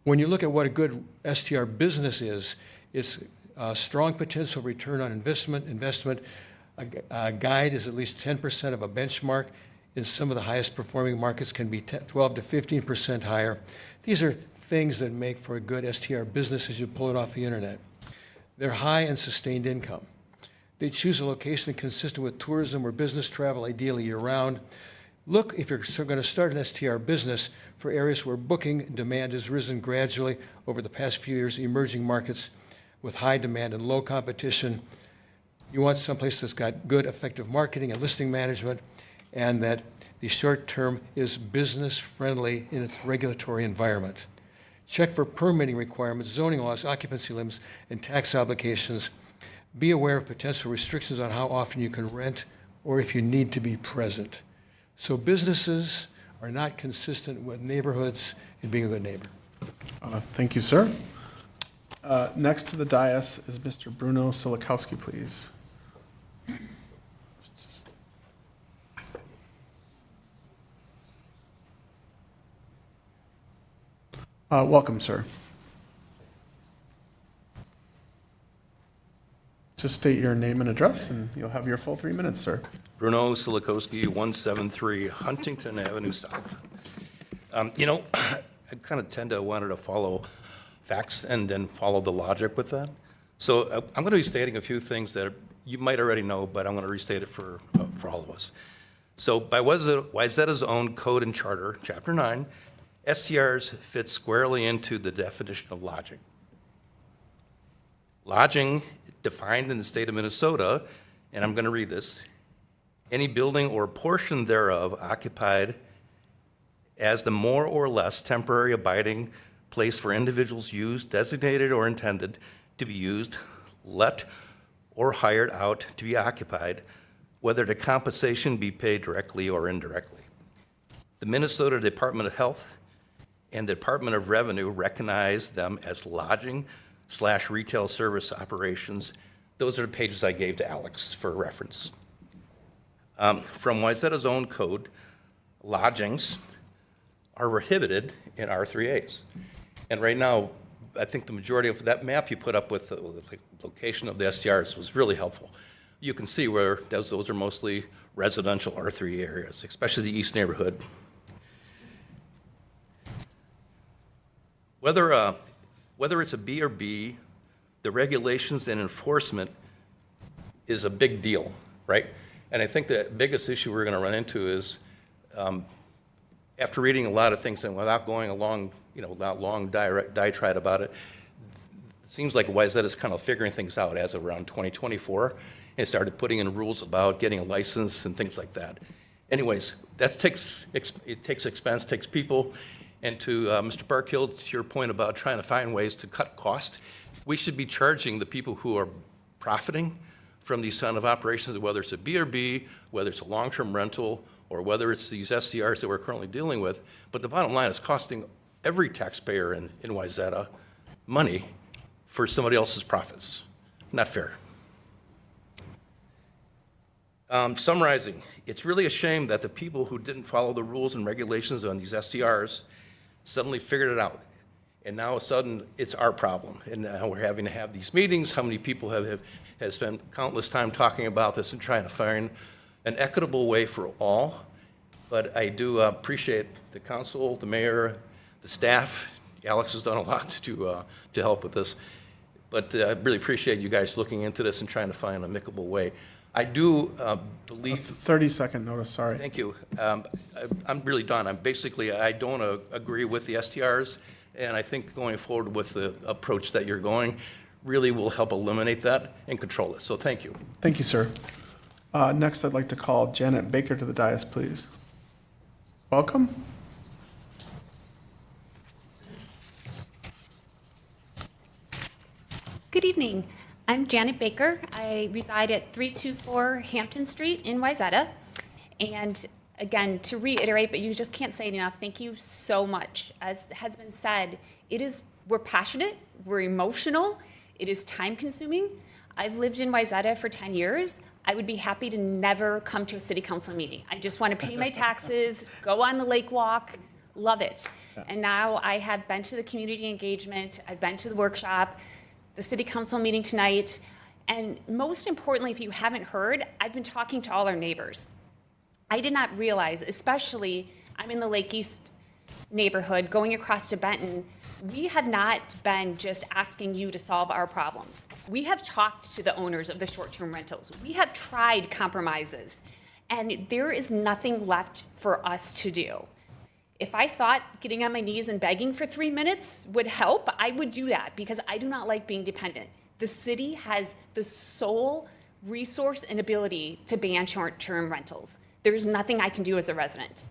When you look at what a good STR business is, it's a strong potential return on investment. A guide is at least 10% of a benchmark. In some of the highest performing markets can be 12 to 15% higher. These are things that make for a good STR business as you pull it off the internet. They're high and sustained income. They choose a location consistent with tourism or business travel, ideally year-round. Look, if you're going to start an STR business, for areas where booking demand has risen gradually over the past few years, emerging markets with high demand and low competition. You want someplace that's got good, effective marketing and listing management, and that the short term is business-friendly in its regulatory environment. Check for permitting requirements, zoning laws, occupancy limits, and tax obligations. Be aware of potential restrictions on how often you can rent or if you need to be present. So businesses are not consistent with neighborhoods and being a good neighbor. Thank you, sir. Next to the dais is Mr. Bruno Silikowski, please. Welcome, sir. Just state your name and address, and you'll have your full 3 minutes, sir. Bruno Silikowski, 173 Huntington Avenue South. I kind of tend to want to follow facts and then follow the logic with that. So I'm going to be stating a few things that you might already know, but I'm going to restate it for all of us. So by Wayzata's own code and charter, Chapter 9, STRs fit squarely into the definition of lodging. Lodging, defined in the state of Minnesota, and I'm going to read this, any building or portion thereof occupied as the more or less temporary abiding place for individuals used, designated or intended to be used, let, or hired out to be occupied, whether the compensation be paid directly or indirectly. The Minnesota Department of Health and the Department of Revenue recognize them as lodging/retail service operations. Those are the pages I gave to Alex for reference. From Wayzata's own code, lodgings are prohibited in R3As. And right now, I think the majority of that map you put up with the location of the STRs was really helpful. You can see where those are mostly residential R3 areas, especially the east neighborhood. Whether it's a B or B, the regulations and enforcement is a big deal, right? And I think the biggest issue we're going to run into is, after reading a lot of things and without going along, without long diatribe about it, seems like Wayzata is kind of figuring things out as of around 2024 and started putting in rules about getting a license and things like that. Anyways, it takes expense, takes people. And to Mr. Barkhill, to your point about trying to find ways to cut costs, we should be charging the people who are profiting from these kind of operations, whether it's a B&B, whether it's a long-term rental, or whether it's these SDRs that we're currently dealing with. But the bottom line is costing every taxpayer in Wayzata money for somebody else's profits. Not fair. Summarizing, it's really a shame that the people who didn't follow the rules and regulations on these SDRs suddenly figured it out. And now all of a sudden, it's our problem. And now we're having to have these meetings. How many people have spent countless time talking about this and trying to find an equitable way for all. But I do appreciate the council, the mayor, the staff. Alex has done a lot to help with this. But I really appreciate you guys looking into this and trying to find an amicable way. I do believe. 30-second notice, sorry. Thank you. I'm really done. I don't agree with the STRs, and I think going forward with the approach that you're going really will help eliminate that and control it. So thank you. Thank you, sir. Next, I'd like to call Janet Baker to the dais, please. Welcome. Good evening. I'm Janet Baker. I reside at 324 Hampton Street in Wayzata. And again, to reiterate, but you just can't say it enough, thank you so much. As has been said, we're passionate, we're emotional, it is time consuming. I've lived in Wayzata for 10 years. I would be happy to never come to a city council meeting. I just want to pay my taxes, go on the lake walk, love it. And now I have been to the community engagement, I've been to the workshop, the city council meeting tonight, and most importantly, if you haven't heard, I've been talking to all our neighbors. I did not realize, especially, I'm in the Lake East neighborhood, going across to Benton, we have not been just asking you to solve our problems. We have talked to the owners of the short-term rentals. We have tried compromises, and there is nothing left for us to do. If I thought getting on my knees and begging for 3 minutes would help, I would do that because I do not like being dependent. The city has the sole resource and ability to ban short-term rentals. There's nothing I can do as a resident.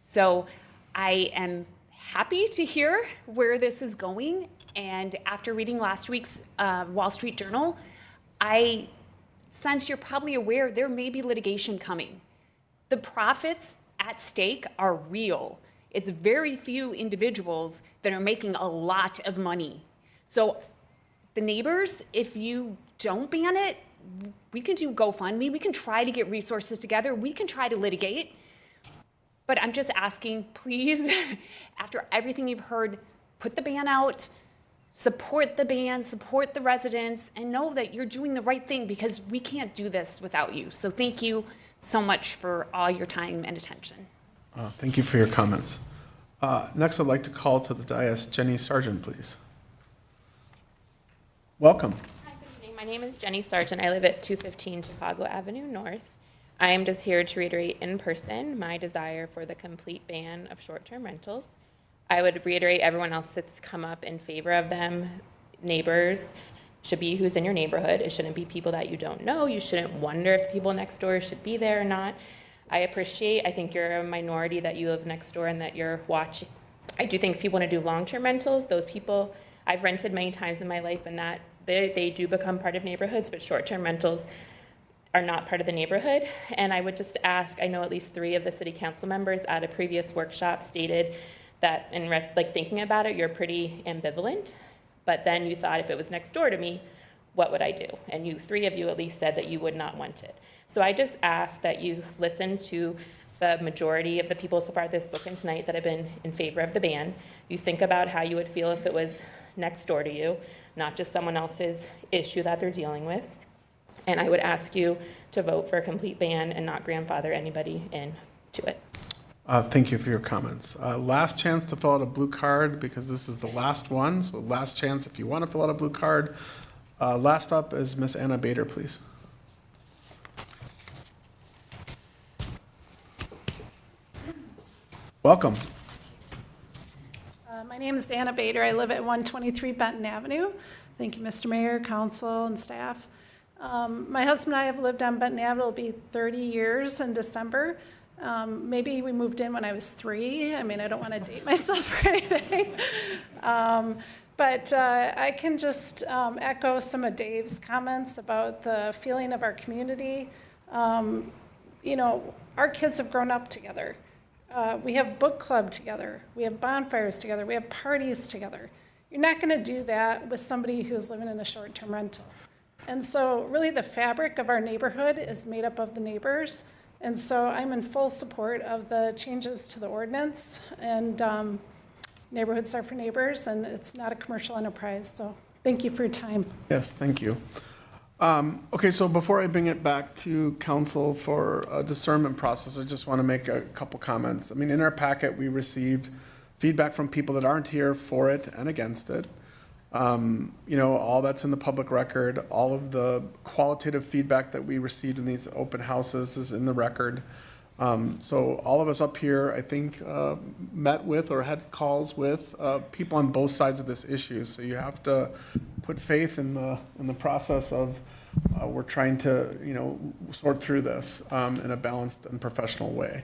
So I am happy to hear where this is going. And after reading last week's Wall Street Journal, I sense you're probably aware there may be litigation coming. The profits at stake are real. It's very few individuals that are making a lot of money. So the neighbors, if you don't ban it, we can do GoFundMe, we can try to get resources together, we can try to litigate. But I'm just asking, please, after everything you've heard, put the ban out, support the ban, support the residents, and know that you're doing the right thing because we can't do this without you. So thank you so much for all your time and attention. Thank you for your comments. Next, I'd like to call to the dais Jenny Sargent, please. Welcome. Hi, good evening. My name is Jenny Sargent. I live at 215 Chicago Avenue North. I am just here to reiterate in person my desire for the complete ban of short-term rentals. I would reiterate everyone else that's come up in favor of them. Neighbors should be who's in your neighborhood. It shouldn't be people that you don't know. You shouldn't wonder if the people next door should be there or not. I think you're a minority that you live next door and that you're watching. I do think if you want to do long-term rentals, those people, I've rented many times in my life and that they do become part of neighborhoods, but short-term rentals are not part of the neighborhood. And I would just ask, I know at least 3 of the city council members at a previous workshop stated that in thinking about it, you're pretty ambivalent, but then you thought if it was next door to me, what would I do? And 3 of you at least said that you would not want it. So I just ask that you listen to the majority of the people so far that have spoken tonight that have been in favor of the ban. You think about how you would feel if it was next door to you, not just someone else's issue that they're dealing with. And I would ask you to vote for a complete ban and not grandfather anybody into it. Thank you for your comments. Last chance to fill out a blue card because this is the last one. So last chance if you want to fill out a blue card. Last up is Miss Anna Bader, please. Welcome. My name is Anna Bader. I live at 123 Benton Avenue. Thank you, Mr. Mayor, council, and staff. My husband and I have lived on Benton Avenue. It'll be 30 years in December. Maybe we moved in when I was 3. I mean, I don't want to date myself or anything. But I can just echo some of Dave's comments about the feeling of our community. You know, our kids have grown up together. We have book club together. We have bonfires together. We have parties together. You're not going to do that with somebody who's living in a short-term rental. And so really the fabric of our neighborhood is made up of the neighbors. And so I'm in full support of the changes to the ordinance, and neighborhoods are for neighbors, and it's not a commercial enterprise. So thank you for your time. Yes, thank you. Okay, so before I bring it back to council for a discernment process, I just want to make a couple comments. I mean, in our packet, we received feedback from people that aren't here for it and against it. You know, all that's in the public record. All of the qualitative feedback that we received in these open houses is in the record. So all of us up here, I think, met with or had calls with people on both sides of this issue. So you have to put faith in the process of we're trying to, you know, sort through this in a balanced and professional way.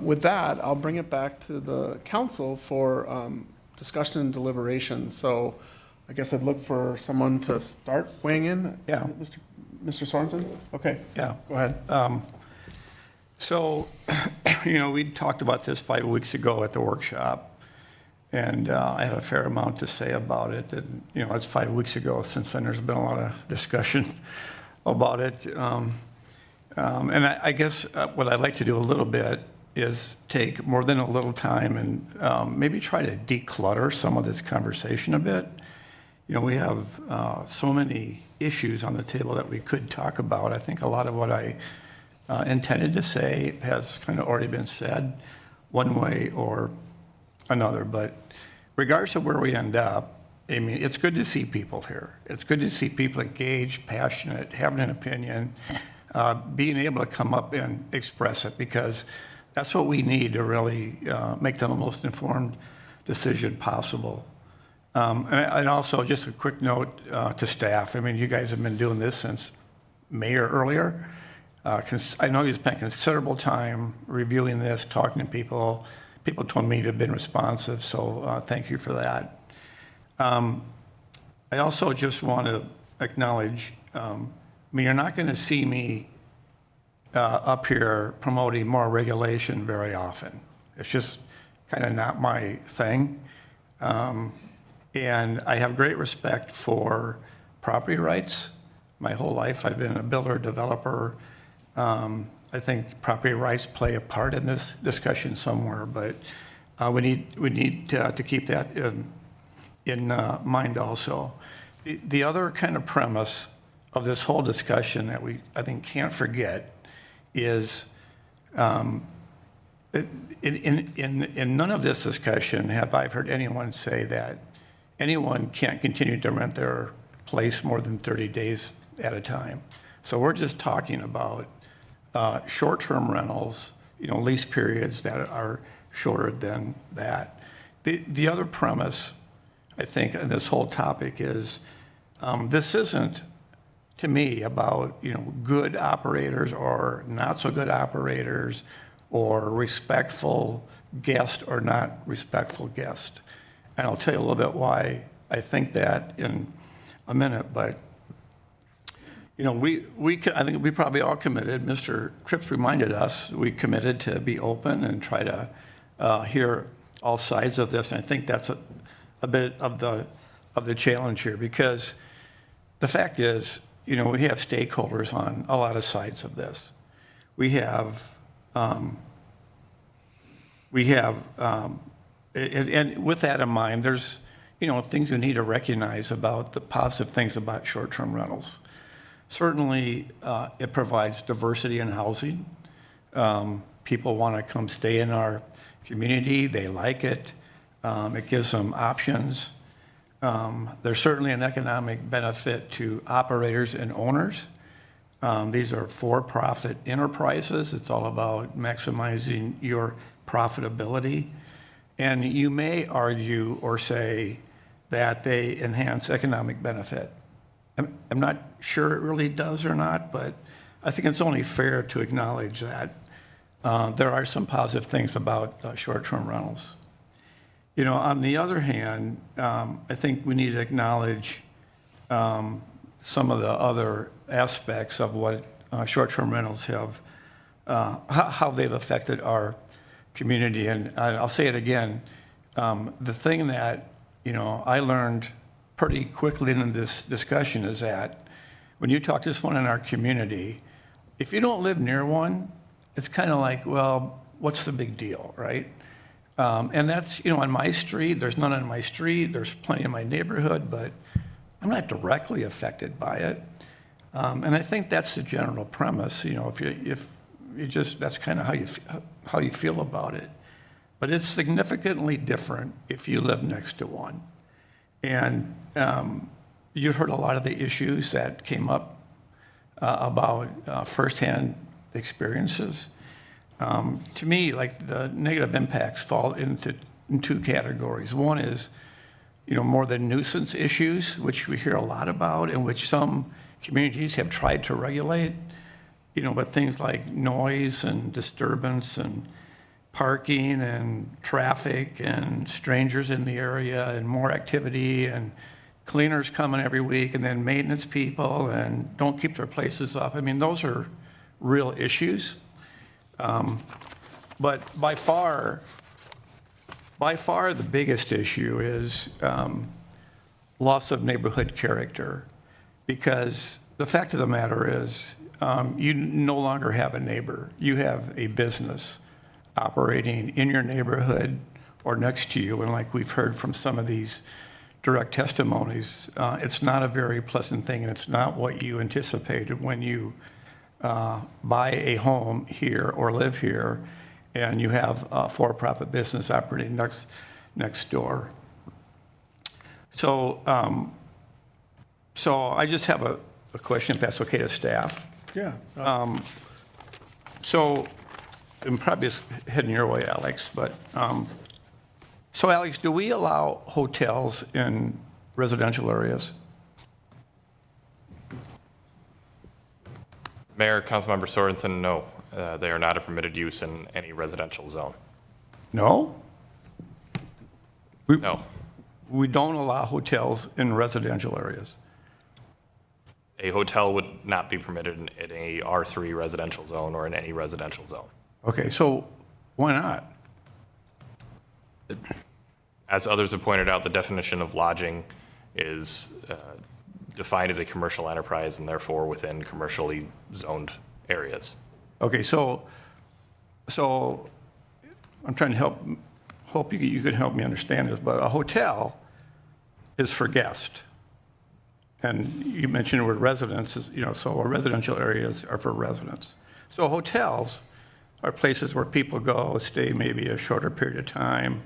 With that, I'll bring it back to the council for discussion and deliberation. So I guess I'd look for someone to start weighing in. Yeah. Mr. Sorensen? Okay. Yeah. Go ahead. So, you know, we talked about this 5 weeks ago at the workshop, and I had a fair amount to say about it. And, you know, it's 5 weeks ago. Since then, there's been a lot of discussion about it. And I guess what I'd like to do a little bit is take more than a little time and maybe try to declutter some of this conversation a bit. You know, we have so many issues on the table that we could talk about. I think a lot of what I intended to say has kind of already been said one way or another. But regardless of where we end up, I mean, it's good to see people here. It's good to see people engaged, passionate, having an opinion, being able to come up and express it, because that's what we need to really make the most informed decision possible. And also, just a quick note to staff. I mean, you guys have been doing this since May or earlier. I know you spent considerable time reviewing this, talking to people. People told me you've been responsive, so thank you for that. I also just want to acknowledge, I mean, you're not going to see me up here promoting more regulation very often. It's just kind of not my thing. And I have great respect for property rights. My whole life, I've been a builder, developer. I think property rights play a part in this discussion somewhere, but we need to keep that in mind also. The other kind of premise of this whole discussion that I think can't forget is in none of this discussion have I heard anyone say that anyone can't continue to rent their place more than 30 days at a time. So we're just talking about short-term rentals, you know, lease periods that are shorter than that. The other premise, I think, in this whole topic is this isn't, to me, about, you know, good operators or not so good operators, or respectful guest or not respectful guest. And I'll tell you a little bit why I think that in a minute, but you know, I think we probably all committed, Mr. Trips reminded us, we committed to be open and try to hear all sides of this. And I think that's a bit of the challenge here, because the fact is, you know, we have stakeholders on a lot of sides of this. We have, and with that in mind, there's, you know, things we need to recognize about the positive things about short-term rentals. Certainly, it provides diversity in housing. People want to come stay in our community. They like it. It gives them options. There's certainly an economic benefit to operators and owners. These are for-profit enterprises. It's all about maximizing your profitability. And you may argue or say that they enhance economic benefit. I'm not sure it really does or not, but I think it's only fair to acknowledge that there are some positive things about short-term rentals. You know, on the other hand, I think we need to acknowledge some of the other aspects of what short-term rentals have, how they've affected our community. And I'll say it again, the thing that, you know, I learned pretty quickly in this discussion is that when you talk to someone in our community, if you don't live near one, it's kind of like, well, what's the big deal, right? And that's, you know, on my street, there's none on my street, there's plenty in my neighborhood, but I'm not directly affected by it. And I think that's the general premise, you know, if you just, that's kind of how you feel about it. But it's significantly different if you live next to one. And you heard a lot of the issues that came up about firsthand experiences. To me, like the negative impacts fall in two categories. One is, you know, more the nuisance issues, which we hear a lot about and which some communities have tried to regulate, you know, but things like noise and disturbance and parking and traffic and strangers in the area and more activity and cleaners coming every week and then maintenance people and don't keep their places up. I mean, those are real issues. But by far the biggest issue is loss of neighborhood character, because the fact of the matter is you no longer have a neighbor. You have a business operating in your neighborhood or next to you. And like we've heard from some of these direct testimonies, it's not a very pleasant thing, and it's not what you anticipated when you buy a home here or live here and you have a for-profit business operating next door. So I just have a question, if that's okay to staff. Yeah. So, I'm probably just heading your way, Alex, but, so Alex, do we allow hotels in residential areas? Mayor, Councilmember Sorensen, no. They are not a permitted use in any residential zone. No? No. We don't allow hotels in residential areas. A hotel would not be permitted in a R3 residential zone or in any residential zone. Okay, so why not? As others have pointed out, the definition of lodging is defined as a commercial enterprise and therefore within commercially zoned areas. Okay, so I'm trying to hope you could help me understand this, but a hotel is for guests. And you mentioned the word residence, you know, so our residential areas are for residents. So hotels are places where people go, stay maybe a shorter period of time.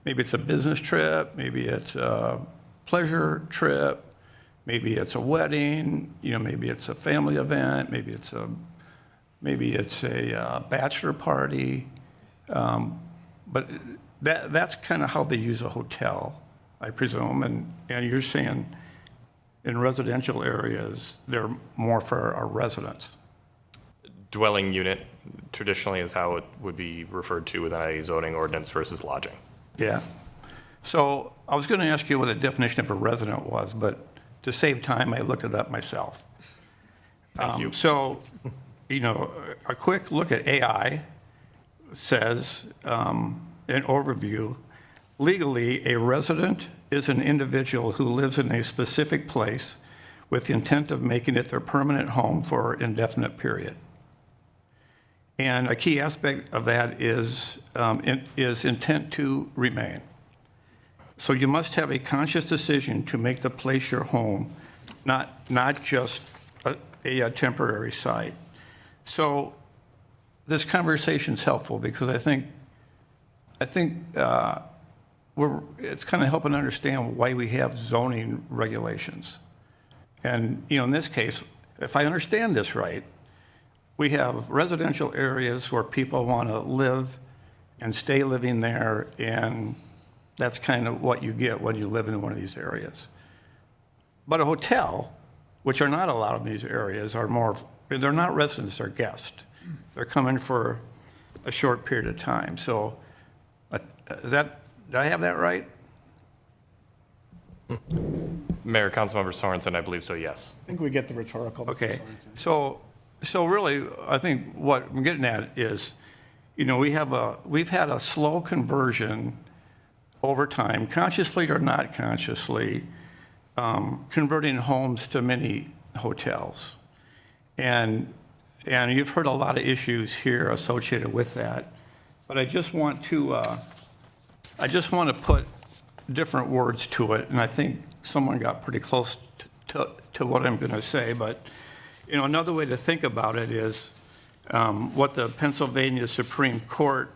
Maybe it's a business trip, maybe it's a pleasure trip, maybe it's a wedding, you know, maybe it's a family event, maybe it's a bachelor party. But that's kind of how they use a hotel, I presume. And you're saying in residential areas, they're more for our residents. Dwelling unit traditionally is how it would be referred to within a zoning ordinance versus lodging. Yeah. So I was going to ask you what the definition of a resident was, but to save time, I looked it up myself. Thank you. So, you know, a quick look at AI says, an overview, legally, a resident is an individual who lives in a specific place with the intent of making it their permanent home for an indefinite period. And a key aspect of that is intent to remain. So you must have a conscious decision to make the place your home, not just a temporary site. So this conversation is helpful because I think it's kind of helping understand why we have zoning regulations. And, you know, in this case, if I understand this right, we have residential areas where people want to live and stay living there, and that's kind of what you get when you live in one of these areas. But a hotel, which are not allowed in these areas, are more, they're not residents, they're guests. They're coming for a short period of time. So did I have that right? Mayor, Councilmember Sorensen, I believe so, yes. I think we get the rhetorical. Mr. Okay, Sorensen. so really, I think what I'm getting at is, you know, we've had a slow conversion over time, consciously or not consciously, converting homes to mini hotels. And you've heard a lot of issues here associated with that. But I just want to put different words to it, and I think someone got pretty close to what I'm going to say. But, you know, another way to think about it is what the Pennsylvania Supreme Court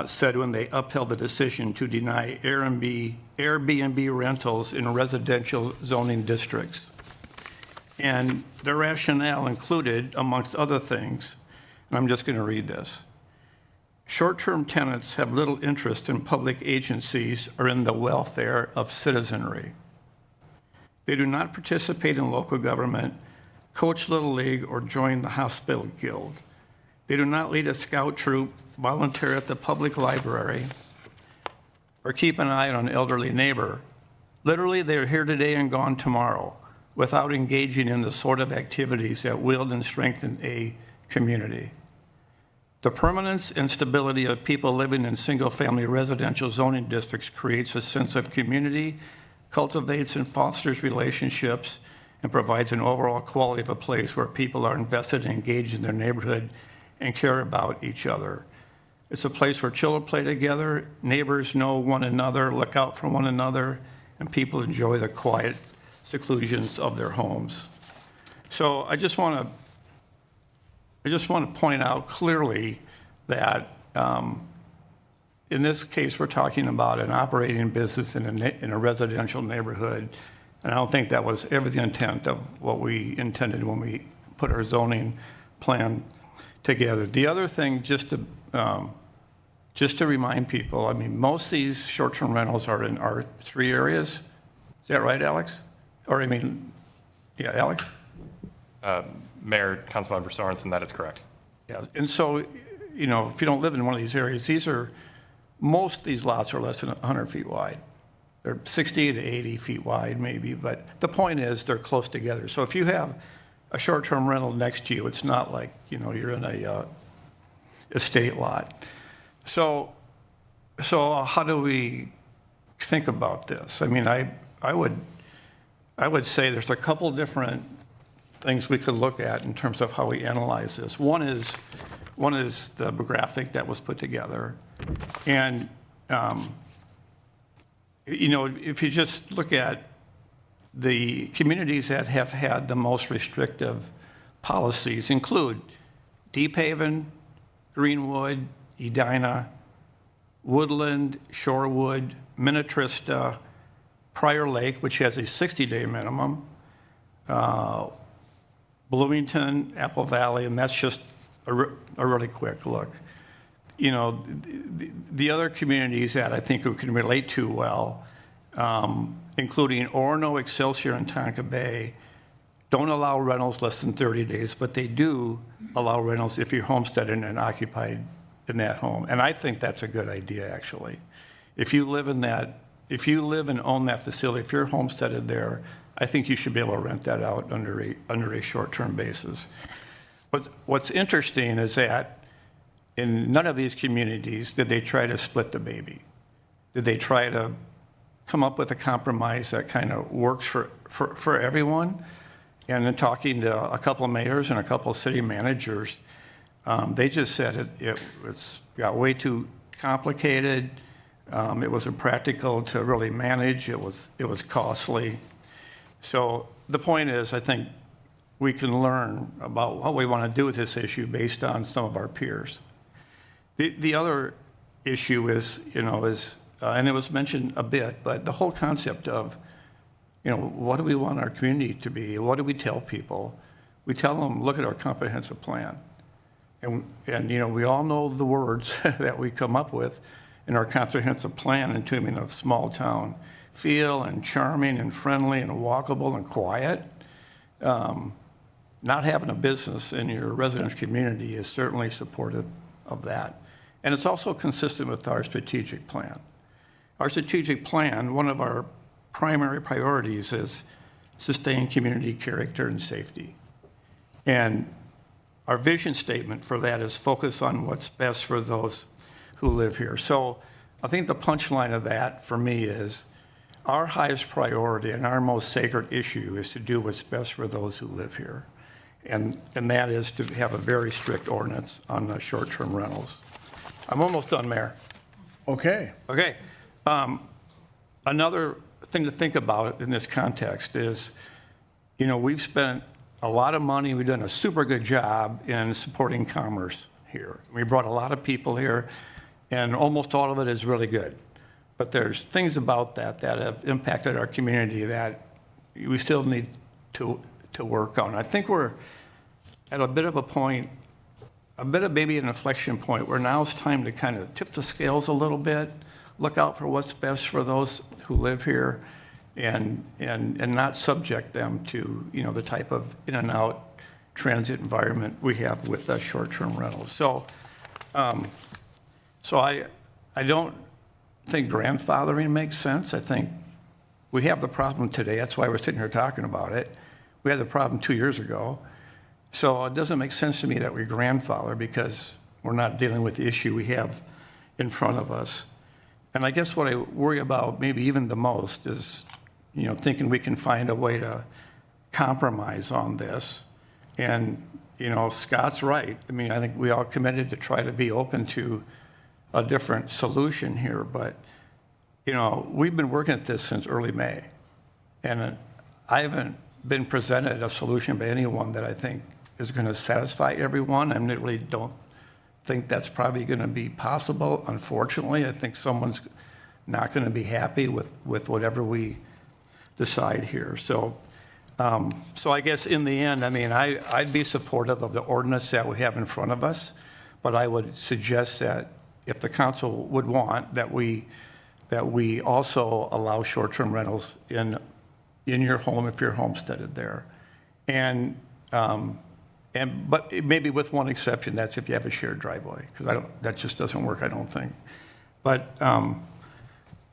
said when they upheld the decision to deny Airbnb rentals in residential zoning districts. And the rationale included, amongst other things, and I'm just going to read this. Short-term tenants have little interest in public agencies or in the welfare of citizenry. They do not participate in local government, coach Little League, or join the Hospital Guild. They do not lead a scout troop, volunteer at the public library, or keep an eye on an elderly neighbor. Literally, they are here today and gone tomorrow without engaging in the sort of activities that wield and strengthen a community. The permanence and stability of people living in single-family residential zoning districts creates a sense of community, cultivates and fosters relationships, and provides an overall quality of a place where people are invested and engaged in their neighborhood and care about each other. It's a place where children play together, neighbors know one another, look out for one another, and people enjoy the quiet seclusions of their homes. So I just want to point out clearly that in this case, we're talking about an operating business in a residential neighborhood, and I don't think that was ever the intent of what we intended when we put our zoning plan together. The other thing, just to remind people, I mean, most of these short-term rentals are in R3 areas. Is that right, Alex? Or I mean, yeah, Alex? Mayor, Councilmember Sorensen, that is correct. Yeah, and so, you know, if you don't live in one of these areas, most of these lots are less than 100 feet wide. They're 60 to 80 feet wide maybe, but the point is they're close together. So if you have a short-term rental next to you, it's not like, you know, you're in a estate lot. So how do we think about this? I mean, I would say there's a couple different things we could look at in terms of how we analyze this. One is the graphic that was put together. And, you know, if you just look at the communities that have had the most restrictive policies include Deep Haven, Greenwood, Edina, Woodland, Shorewood, Minnetrista, Prior Lake, which has a 60-day minimum, Bloomington, Apple Valley, and that's just a really quick look. You know, the other communities that I think we can relate to well, including Orono, Excelsior, and Tonka Bay, don't allow rentals less than 30 days, but they do allow rentals if you're homesteaded and occupied in that home. And I think that's a good idea, actually. If you live and own that facility, if you're homesteaded there, I think you should be able to rent that out under a short-term basis. But what's interesting is that in none of these communities did they try to split the baby. Did they try to come up with a compromise that kind of works for everyone? And in talking to a couple of mayors and a couple of city managers, they just said it got way too complicated. It was impractical to really manage. It was costly. So the point is, I think we can learn about what we want to do with this issue based on some of our peers. The other issue is, and it was mentioned a bit, but the whole concept of, what do we want our community to be? What do we tell people? We tell them, look at our comprehensive plan. And we all know the words that we come up with, in our comprehensive plan into being a small town feel and charming and friendly and walkable and quiet. Not having a business in your residential community is certainly supportive of that. And it's also consistent with our strategic plan. Our strategic plan, one of our primary priorities is sustain community character and safety. And our vision statement for that is focus on what's best for those who live here. So I think the punchline of that for me is our highest priority and our most sacred issue is to do what's best for those who live here. And that is to have a very strict ordinance on the short-term rentals. I'm almost done, Mayor. Okay. Okay. Another thing to think about in this context is, we've spent a lot of money, we've done a super good job in supporting commerce here. We brought a lot of people here, and almost all of it is really good. But there's things about that have impacted our community that we still need to work on. I think we're at a bit of a point, a bit of maybe an inflection point where now it's time to kind of tip the scales a little bit, look out for what's best for those who live here, and not subject them to, the type of in and out transit environment we have with short-term rentals. So I don't think grandfathering makes sense. I think we have the problem today. That's why we're sitting here talking about it. We had the problem 2 years ago. So it doesn't make sense to me that we grandfather because we're not dealing with the issue we have in front of us. And I guess what I worry about maybe even the most is, thinking we can find a way to compromise on this. And, Scott's right. I mean, I think we all committed to try to be open to a different solution here. But, we've been working at this since early May. And I haven't been presented a solution by anyone that I think is going to satisfy everyone. I really don't think that's probably going to be possible. Unfortunately, I think someone's not going to be happy with whatever we decide here. So I guess in the end, I mean, I'd be supportive of the ordinance that we have in front of us, but I would suggest that if the council would want, that we also allow short-term rentals in your home if you're homesteaded there. But maybe with one exception, that's if you have a shared driveway, because that just doesn't work, I don't think. But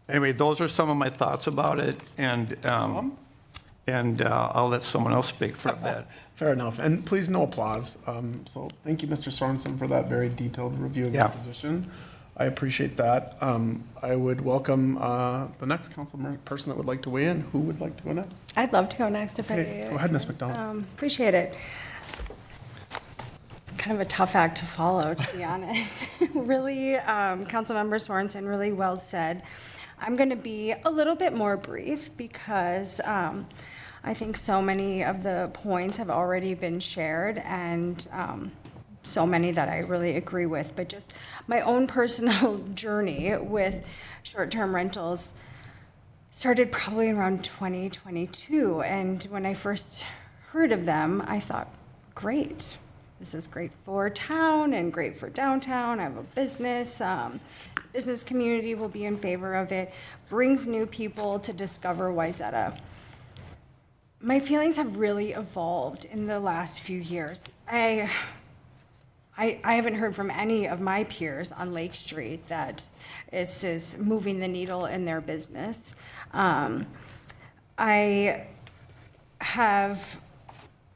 anyway, those are some of my thoughts about it, and I'll let someone else speak for a bit. Fair enough. And please, no applause. So thank you, Mr. Sorensen, for that very detailed review of your position. I appreciate that. I would welcome the next council person that would like to weigh in. Who would like to go next? I'd love to go next if Okay, go ahead, Ms. McDonald. Appreciate it. Kind of a tough act to follow, to be honest. Really, Councilmember Sorensen, really well said. I'm going to be a little bit more brief because I think so many of the points have already been shared, and so many that I really agree with. But just my own personal journey with short-term rentals started probably around 2022. And when I first heard of them, I thought, great. This is great for town and great for downtown. I have a business. Business community will be in favor of it. Brings new people to discover Wayzata. My feelings have really evolved in the last few years. I haven't heard from any of my peers on Lake Street that this is moving the needle in their business. I have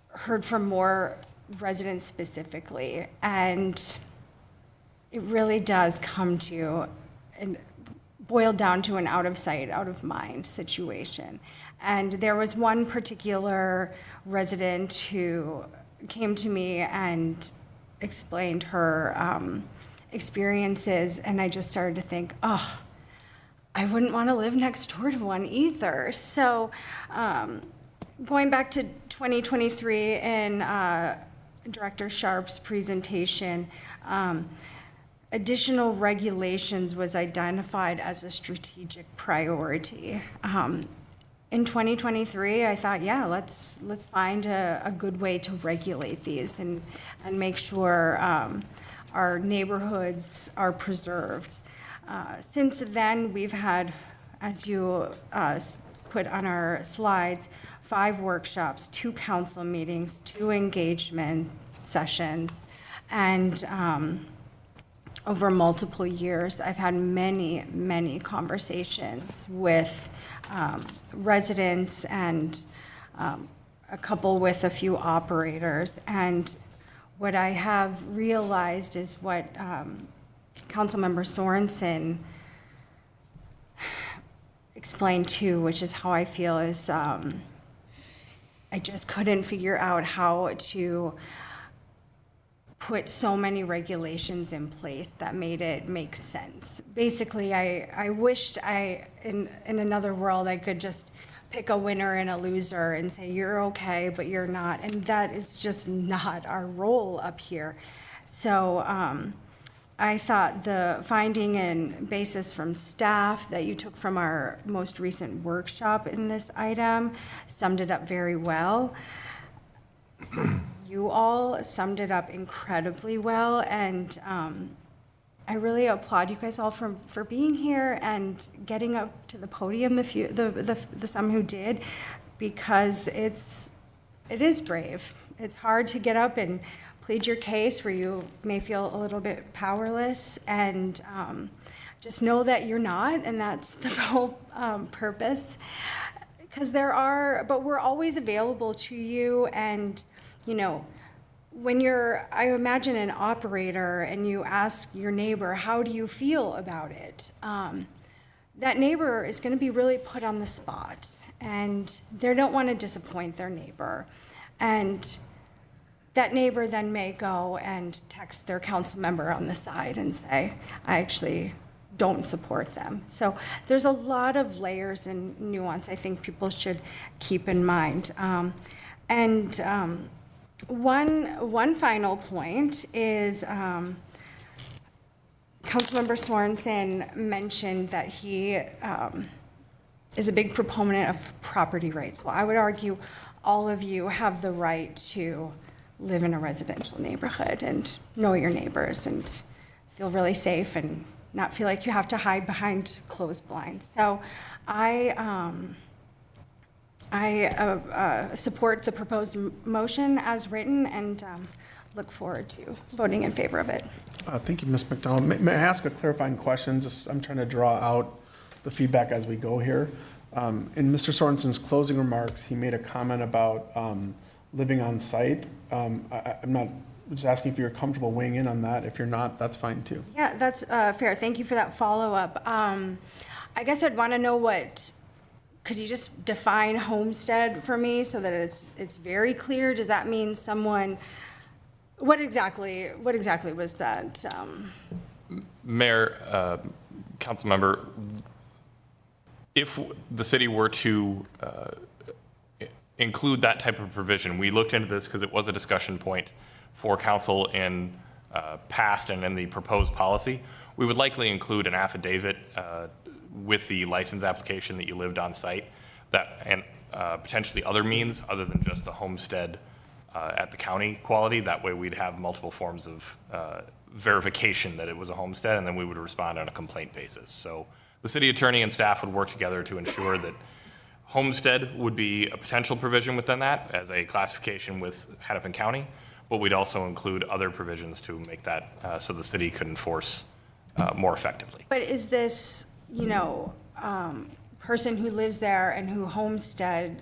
heard from more residents specifically, and it really does come to and boil down to an out of sight, out of mind situation. And there was one particular resident who came to me and explained her experiences, and I just started to think, oh, I wouldn't want to live next door to one either. So going back to 2023 in Director Sharp's presentation, additional regulations was identified as a strategic priority. In 2023, I thought, yeah, let's find a good way to regulate these and make sure our neighborhoods are preserved. Since then, we've had, as you put on our slides, 5 workshops, 2 council meetings, 2 engagement sessions, and over multiple years, I've had many, many conversations with residents and a couple with a few operators. And what I have realized is what Councilmember Sorensen explained too, which is how I feel is I just couldn't figure out how to put so many regulations in place that made it make sense. Basically, I wished in another world, I could just pick a winner and a loser and say, you're okay, but you're not. And that is just not our role up here. So I thought the finding and basis from staff that you took from our most recent workshop in this item summed it up very well. You all summed it up incredibly well, and I really applaud you guys all for being here and getting up to the podium, the some who did, because it is brave. It's hard to get up and plead your case where you may feel a little bit powerless, and just know that you're not, and that's the whole purpose. Because but we're always available to you, and when I imagine an operator and you ask your neighbor, how do you feel about it? That neighbor is going to be really put on the spot, and they don't want to disappoint their neighbor. And that neighbor then may go and text their council member on the side and say, I actually don't support them. So there's a lot of layers and nuance I think people should keep in mind. One final point is Councilmember Sorensen mentioned that he is a big proponent of property rights. Well, I would argue all of you have the right to live in a residential neighborhood and know your neighbors and feel really safe and not feel like you have to hide behind closed blinds. So I support the proposed motion as written and look forward to voting in favor of it. Thank you, Ms. McDonald. May I ask a clarifying question? I'm trying to draw out the feedback as we go here. In Mr. Sorensen's closing remarks, he made a comment about living on site. I'm just asking if you're comfortable weighing in on that. If you're not, that's fine too. Yeah, that's fair. Thank you for that follow-up. I guess I'd want to know could you just define homestead for me so that it's very clear? Does that mean what exactly was that? Mayor, council member, if the city were to include that type of provision, we looked into this because it was a discussion point for council in past and in the proposed policy. We would likely include an affidavit with the license application that you lived on site, and potentially other means other than just the homestead at the county quality. That way we'd have multiple forms of verification that it was a homestead, and then we would respond on a complaint basis. So the city attorney and staff would work together to ensure that homestead would be a potential provision within that as a classification with Hennepin County, but we'd also include other provisions to make that so the city could enforce more effectively. But is this, person who lives there and who homestead,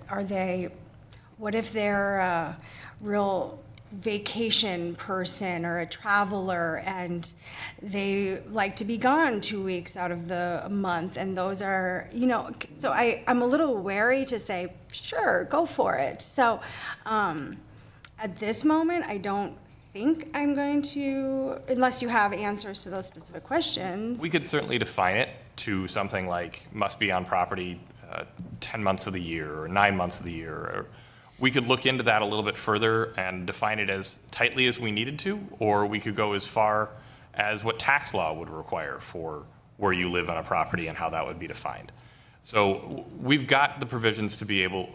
what if they're a real vacation person or a traveler and they like to be gone 2 weeks out of the month, and those are, so I'm a little wary to say, sure, go for it. So at this moment, I don't think I'm going to, unless you have answers to those specific questions. We could certainly define it to something like must be on property 10 months of the year or 9 months of the year. Or we could look into that a little bit further and define it as tightly as we needed to, or we could go as far as what tax law would require for where you live on a property and how that would be defined. So we've got the provisions to be able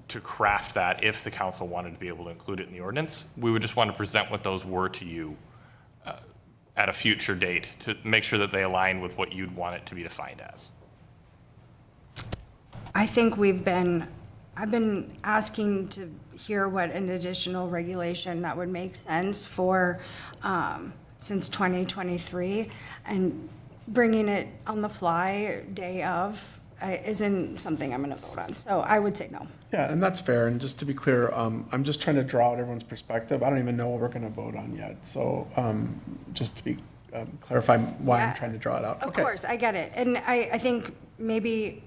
to craft that if the council wanted to be able to include it in the ordinance. We would just want to present what those were to you at a future date to make sure that they align with what you'd want it to be defined as? I think I've been asking to hear what an additional regulation that would make sense for, since 2023, and bringing it on the fly day of isn't something I'm going to vote on. So I would say no. Yeah, and that's fair. And just to be clear, I'm just trying to draw out everyone's perspective. I don't even know what we're going to vote on yet. So just to be clarify why I'm trying to draw it out. Of course, I get it. And I think maybe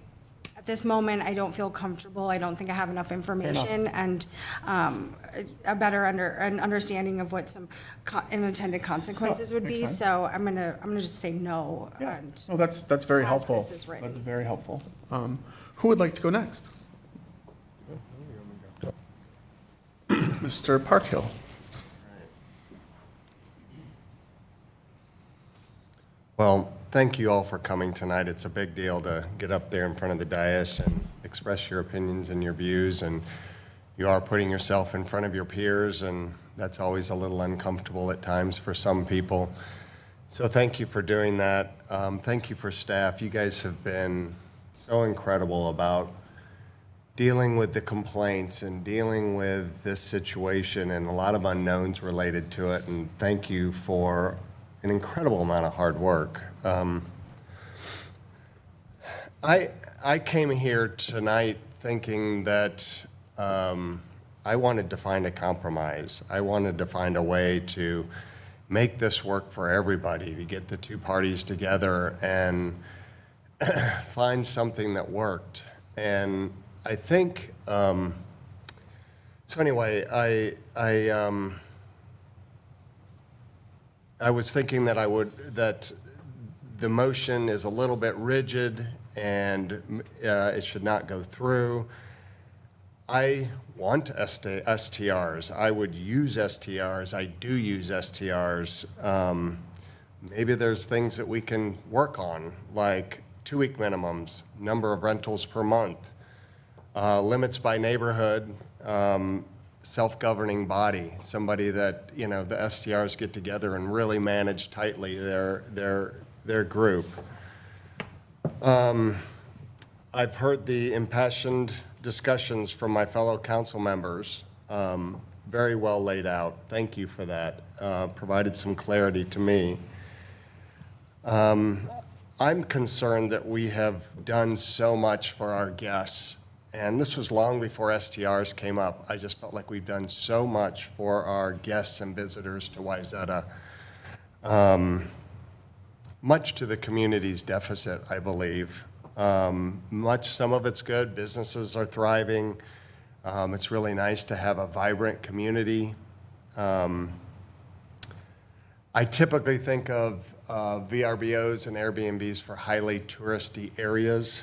at this moment, I don't feel comfortable. I don't think I have enough information and a better understanding of what some unintended consequences would makes be. sense. So I'm gonna just say no. Yeah. And No, that's very as helpful. this is written. That's very helpful. Who would like to go next? Mr. Parkhill. Well, thank you all for coming tonight. It's a big deal to get up there in front of the dais and express your opinions and your views, and you are putting yourself in front of your peers, and that's always a little uncomfortable at times for some people. So thank you for doing that. Thank you for staff. You guys have been so incredible about dealing with the complaints and dealing with this situation and a lot of unknowns related to it, and thank you for an incredible amount of hard work. I came here tonight thinking that I wanted to find a compromise. I wanted to find a way to make this work for everybody, to get the two parties together and find something that worked. And I think, so anyway, I was thinking that the motion is a little bit rigid and it should not go through. I want STRs. I would use STRs. I do use STRs. Maybe there's things that we can work on, like 2-week minimums, number of rentals per month, limits by neighborhood, self-governing body, somebody that, the STRs get together and really manage tightly their group. I've heard the impassioned discussions from my fellow council members, very well laid out. Thank you for that. Provided some clarity to me. I'm concerned that we have done so much for our guests, and this was long before STRs came up. I just felt like we've done so much for our guests and visitors to Wayzata, much to the community's deficit, I believe. Some of it's good. Businesses are thriving. It's really nice to have a vibrant community. I typically think of VRBOs and Airbnbs for highly touristy areas,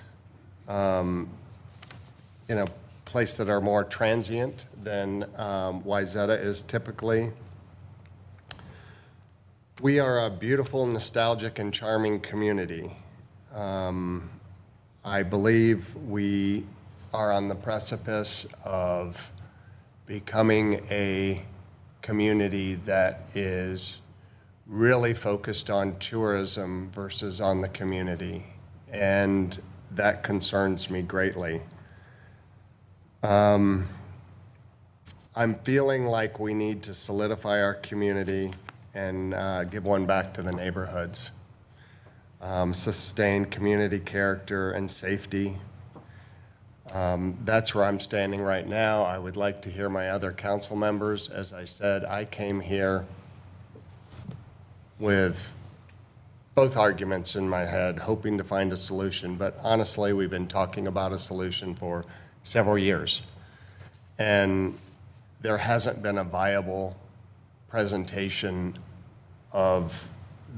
places that are more transient than Wayzata is typically. We are a beautiful, nostalgic, and charming community. I believe we are on the precipice of becoming a community that is really focused on tourism versus on the community, and that concerns me greatly. I'm feeling like we need to solidify our community and give one back to the neighborhoods. Sustain community character and safety. That's where I'm standing right now. I would like to hear my other council members. As I said, I came here with both arguments in my head, hoping to find a solution. But honestly, we've been talking about a solution for several years. And there hasn't been a viable presentation of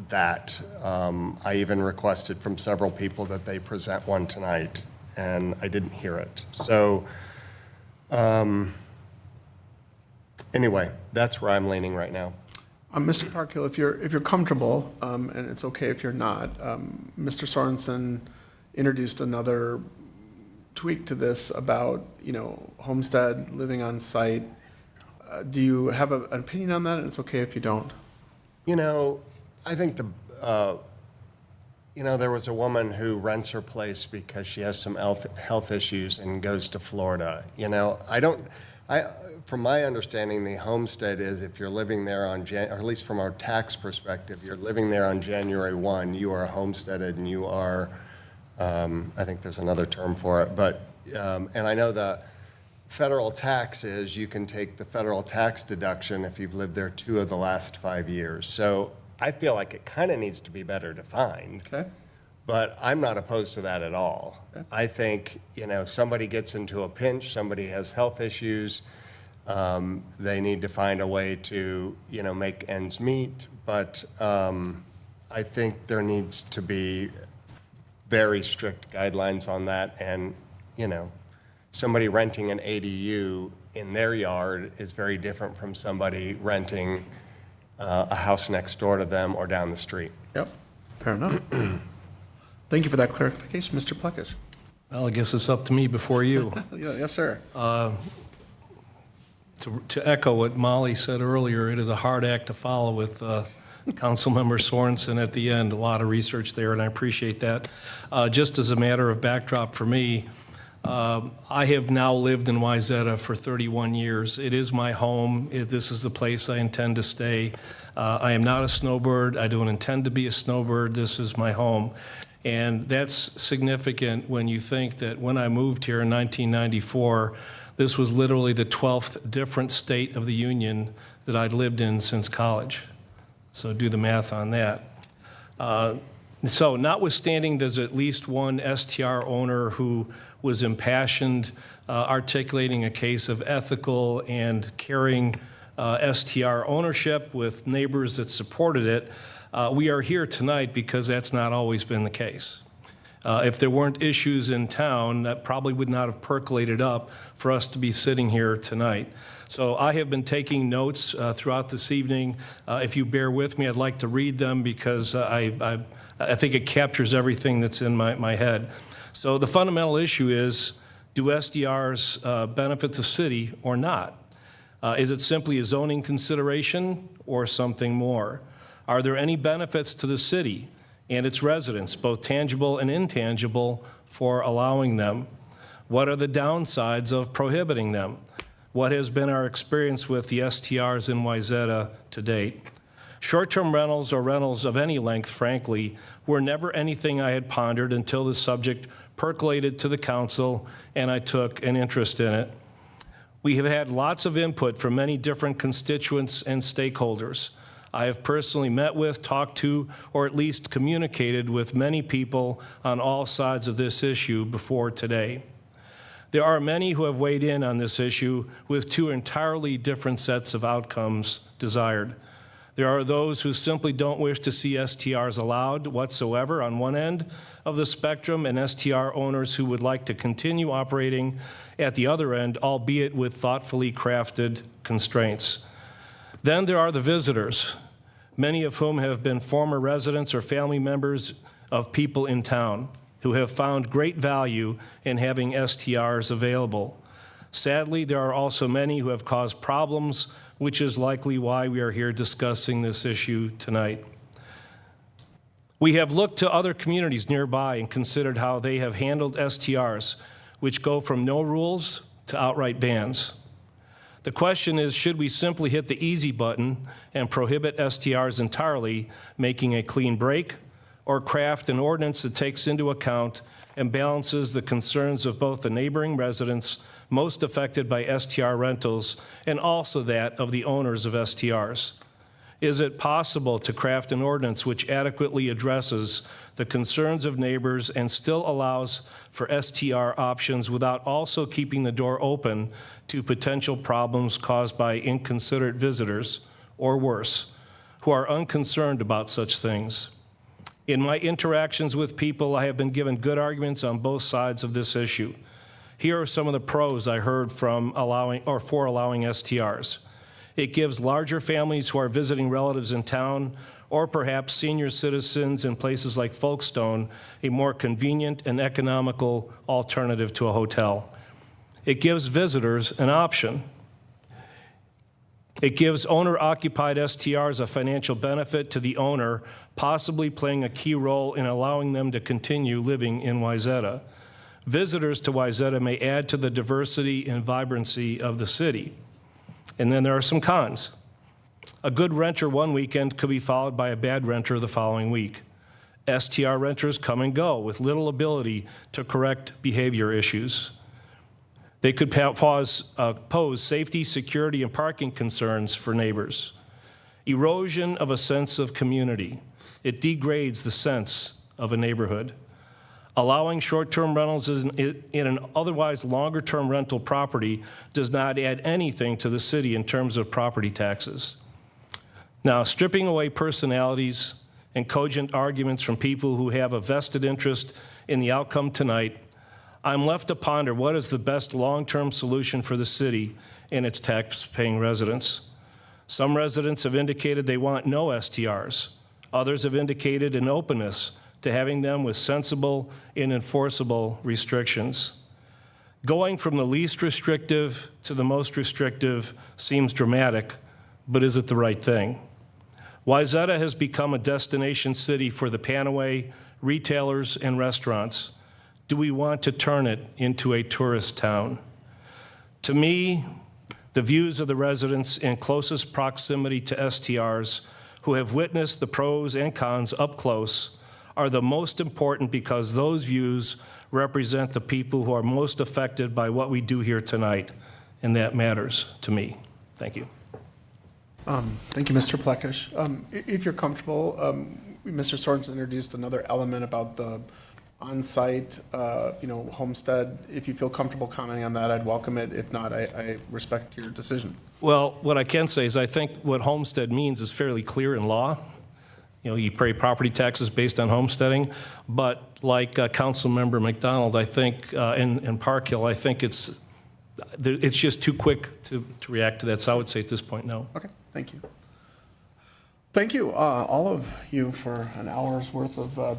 that. I even requested from several people that they present one tonight, and I didn't hear it. So anyway, that's where I'm leaning right now. Mr. Parkhill, if you're comfortable, and it's okay if you're not, Mr. Sorensen introduced another tweak to this about, homestead, living on site. Do you have an opinion on that? And it's okay if you don't. I think there was a woman who rents her place because she has some health issues and goes to Florida. From my understanding, the homestead is if you're living there or at least from our tax perspective, you're living there on January 1, you are homesteaded and you are, I think there's another term for it, but, and I know the federal tax is you can take the federal tax deduction if you've lived there 2 of the last 5 years. So I feel like it kind of needs to be better defined. Okay. But I'm not opposed to that at all. Okay. I think, somebody gets into a pinch, somebody has health issues, they need to find a way to, make ends meet. But I think there needs to be very strict guidelines on that. And, somebody renting an ADU in their yard is very different from somebody renting a house next door to them or down the street. Yep, fair enough. Thank you for that clarification, Mr. Pluckett. Well, I guess it's up to me before you. Yes, sir. To echo what Molly said earlier, it is a hard act to follow with Councilmember Sorensen at the end. A lot of research there, and I appreciate that. Just as a matter of backdrop for me, I have now lived in Wayzata for 31 years. It is my home. This is the place I intend to stay. I am not a snowbird. I don't intend to be a snowbird. This is my home. And that's significant when you think that when I moved here in 1994, this was literally the 12th different state of the union that I'd lived in since college. So do the math on that. So notwithstanding there's at least one STR owner who was impassioned, articulating a case of ethical and caring STR ownership with neighbors that supported it, we are here tonight because that's not always been the case. If there weren't issues in town, that probably would not have percolated up for us to be sitting here tonight. So I have been taking notes throughout this evening. If you bear with me, I'd like to read them because I think it captures everything that's in my head. So the fundamental issue is, do SDRs benefit the city or not? Is it simply a zoning consideration or something more? Are there any benefits to the city and its residents, both tangible and intangible, for allowing them? What are the downsides of prohibiting them? What has been our experience with the STRs in Wayzata to date? Short-term rentals or rentals of any length, frankly, were never anything I had pondered until the subject percolated to the council and I took an interest in it. We have had lots of input from many different constituents and stakeholders. I have personally met with, talked to, or at least communicated with many people on all sides of this issue before today. There are many who have weighed in on this issue with 2 entirely different sets of outcomes desired. There are those who simply don't wish to see STRs allowed whatsoever on one end of the spectrum, and STR owners who would like to continue operating at the other end, albeit with thoughtfully crafted constraints. Then there are the visitors, many of whom have been former residents or family members of people in town who have found great value in having STRs available. Sadly, there are also many who have caused problems, which is likely why we are here discussing this issue tonight. We have looked to other communities nearby and considered how they have handled STRs, which go from no rules to outright bans. The question is, should we simply hit the easy button and prohibit STRs entirely, making a clean break, or craft an ordinance that takes into account and balances the concerns of both the neighboring residents most affected by STR rentals and also that of the owners of STRs? Is it possible to craft an ordinance which adequately addresses the concerns of neighbors and still allows for STR options without also keeping the door open to potential problems caused by inconsiderate visitors, or worse, who are unconcerned about such things? In my interactions with people, I have been given good arguments on both sides of this issue. Here are some of the pros I heard from allowing STRs. It gives larger families who are visiting relatives in town, or perhaps senior citizens in places like Folkestone, a more convenient and economical alternative to a hotel. It gives visitors an option. It gives owner-occupied STRs a financial benefit to the owner, possibly playing a key role in allowing them to continue living in Wayzata. Visitors to Wayzata may add to the diversity and vibrancy of the city. And then there are some cons. A good renter one weekend could be followed by a bad renter the following week. STR renters come and go with little ability to correct behavior issues. They could pose safety, security, and parking concerns for neighbors. Erosion of a sense of community. It degrades the sense of a neighborhood. Allowing short-term rentals in an otherwise longer-term rental property does not add anything to the city in terms of property taxes. Now, stripping away personalities and cogent arguments from people who have a vested interest in the outcome tonight, I'm left to ponder what is the best long-term solution for the city and its tax-paying residents. Some residents have indicated they want no STRs. Others have indicated an openness to having them with sensible and enforceable restrictions. Going from the least restrictive to the most restrictive seems dramatic, but is it the right thing? Wayzata has become a destination city for the Panaway, retailers, and restaurants. Do we want to turn it into a tourist town? To me, the views of the residents in closest proximity to STRs who have witnessed the pros and cons up close are the most important because those views represent the people who are most affected by what we do here tonight, and that matters to me. Thank you. Thank you, Mr. Plekish. If you're comfortable, Mr. Sorensen introduced another element about the on-site, homestead. If you feel comfortable commenting on that, I'd welcome it. If not, I respect your decision. Well, what I can say is I think what homestead means is fairly clear in law. You pay property taxes based on homesteading, but like Councilmember McDonald, I think, and Park Hill, I think it's just too quick to react to that. So I would say at this point, no. Okay, thank you. Thank you, all of you, for an hour's worth of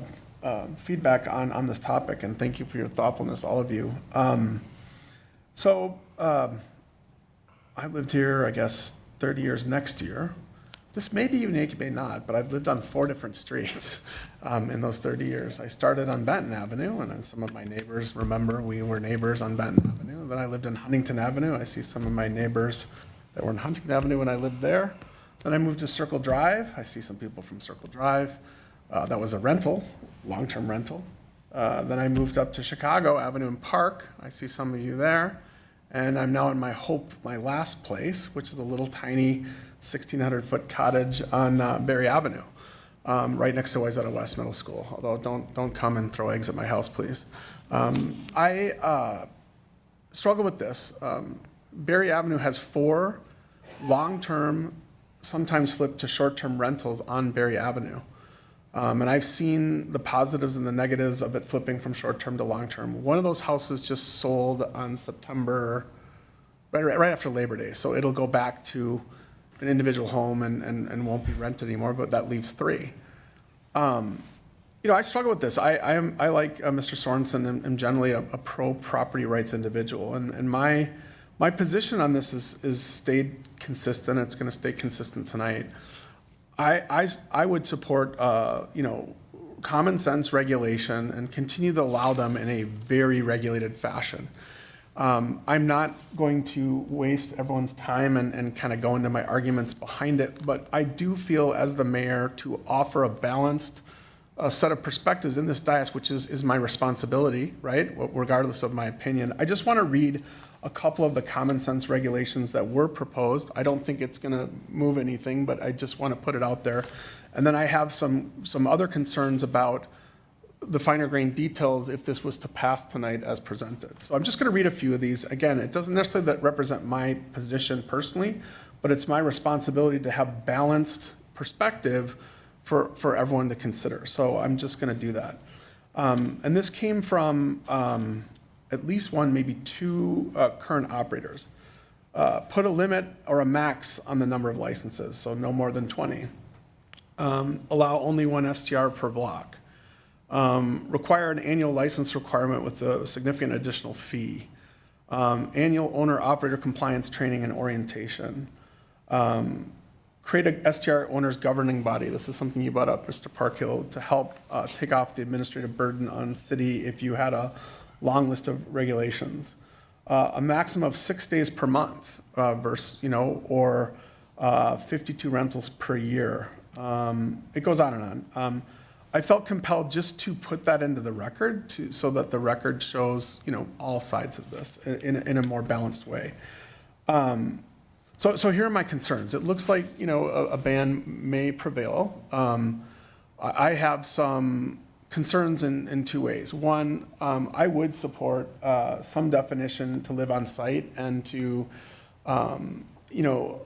feedback on this topic, and thank you for your thoughtfulness, all of you. I lived here, I guess, 30 years next year. This may be unique, may not, but I've lived on 4 different streets in those 30 years. I started on Benton Avenue, and then some of my neighbors remember we were neighbors on Benton Avenue. Then I lived in Huntington Avenue. I see some of my neighbors that were in Huntington Avenue when I lived there. Then I moved to Circle Drive. I see some people from Circle Drive. That was a rental, long-term rental. Then I moved up to Chicago Avenue and Park. I see some of you there. And I'm now in my last place, which is a little tiny 1,600-foot cottage on Berry Avenue, right next to Wayzata West Middle School. Although don't come and throw eggs at my house, please. I struggle with this. Berry Avenue has 4 long-term, sometimes flipped to short-term rentals on Berry Avenue. And I've seen the positives and the negatives of it flipping from short-term to long-term. One of those houses just sold on September, right after Labor Day. So it'll go back to an individual home and won't be rented anymore, but that leaves 3. I struggle with this. I like Mr. Sorensen and generally a pro-property rights individual. And my position on this is stayed consistent. It's going to stay consistent tonight. I would support, common sense regulation and continue to allow them in a very regulated fashion. I'm not going to waste everyone's time and kind of go into my arguments behind it, but I do feel as the mayor to offer a balanced set of perspectives in this dais, which is my responsibility, right? Regardless of my opinion. I just want to read a couple of the common sense regulations that were proposed. I don't think it's going to move anything, but I just want to put it out there. And then I have some other concerns about the finer grained details if this was to pass tonight as presented. So I'm just going to read a few of these. Again, it doesn't necessarily represent my position personally, but it's my responsibility to have balanced perspective for everyone to consider. So I'm just going to do that. And this came from at least 1, maybe 2 current operators. Put a limit or a max on the number of licenses, so no more than 20. Allow only 1 STR per block. Require an annual license requirement with a significant additional fee. Annual owner-operator compliance training and orientation. create a STR owners governing body. This is something you brought up, Mr. Parkhill, to help take off the administrative burden on city if you had a long list of regulations. A maximum of 6 days per month versus, or 52 rentals per year. It goes on and on. I felt compelled just to put that into the record so that the record shows, all sides of this in a more balanced way. So here are my concerns. It looks like, a ban may prevail. I have some concerns in two ways. One, I would support some definition to live on site and to,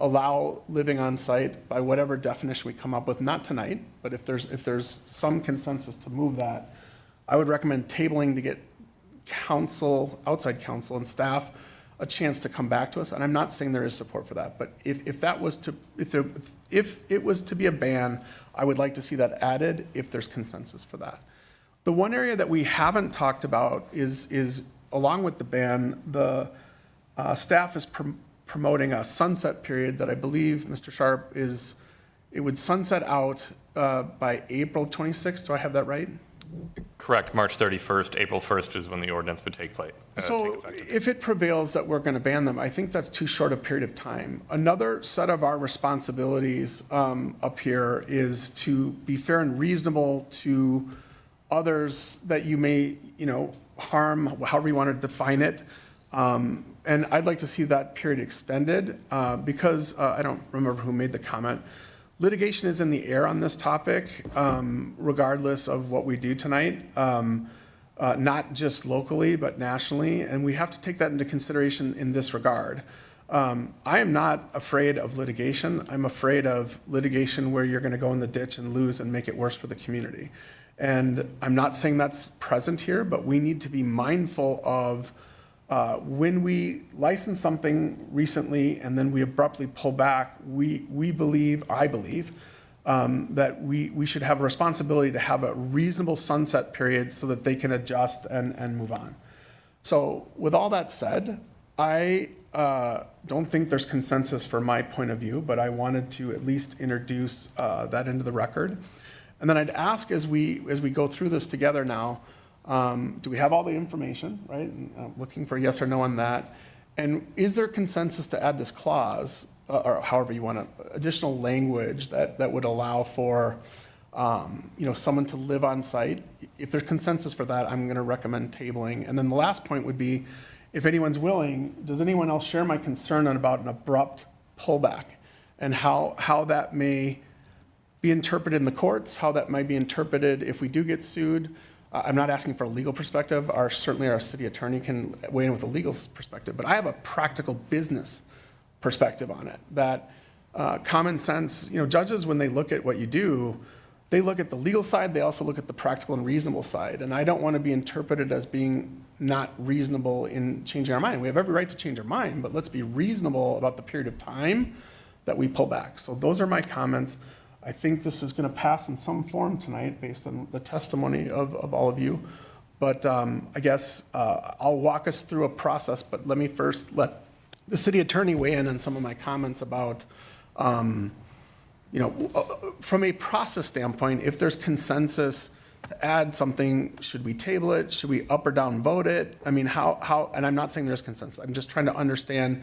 allow living on site by whatever definition we come up with, not tonight, but if there's some consensus to move that, I would recommend tabling to get outside counsel and staff a chance to come back to us. And I'm not saying there is support for that, but if it was to be a ban, I would like to see that added if there's consensus for that. The one area that we haven't talked about is along with the ban, the staff is promoting a sunset period that I believe, Mr. Sharp, it would sunset out by April 26th. Do I have that right? Correct, March 31st, April 1st is when the ordinance would take place. So if it prevails that we're going to ban them, I think that's too short a period of time. Another set of our responsibilities up here is to be fair and reasonable to others that you may, harm, however you want to define it. And I'd like to see that period extended because I don't remember who made the comment. Litigation is in the air on this topic, regardless of what we do tonight, not just locally, but nationally. And we have to take that into consideration in this regard. I am not afraid of litigation. I'm afraid of litigation where you're going to go in the ditch and lose and make it worse for the community. And I'm not saying that's present here, but we need to be mindful of when we license something recently and then we abruptly pull back, I believe, that we should have a responsibility to have a reasonable sunset period so that they can adjust and move on. So with all that said, I don't think there's consensus for my point of view, but I wanted to at least introduce that into the record. And then I'd ask as we go through this together now, do we have all the information, right? And, looking for a yes or no on that. And is there consensus to add this clause, or however you want to, additional language that would allow for, someone to live on site? If there's consensus for that, I'm going to recommend tabling. And then the last point would be, if anyone's willing, does anyone else share my concern about an abrupt pullback and how that may be interpreted in the courts, how that might be interpreted if we do get sued? I'm not asking for a legal perspective. Certainly our city attorney can weigh in with a legal perspective, but I have a practical business perspective on it. That common sense, judges, when they look at what you do, they look at the legal side, they also look at the practical and reasonable side. And I don't want to be interpreted as being not reasonable in changing our mind. We have every right to change our mind, but let's be reasonable about the period of time that we pull back. So those are my comments. I think this is going to pass in some form tonight based on the testimony of all of you. But I guess I'll walk us through a process, but let me first let the city attorney weigh in on some of my comments about, from a process standpoint, if there's consensus to add something, should we table it? Should we up or down vote it? I mean, how, and I'm not saying there's consensus. I'm just trying to understand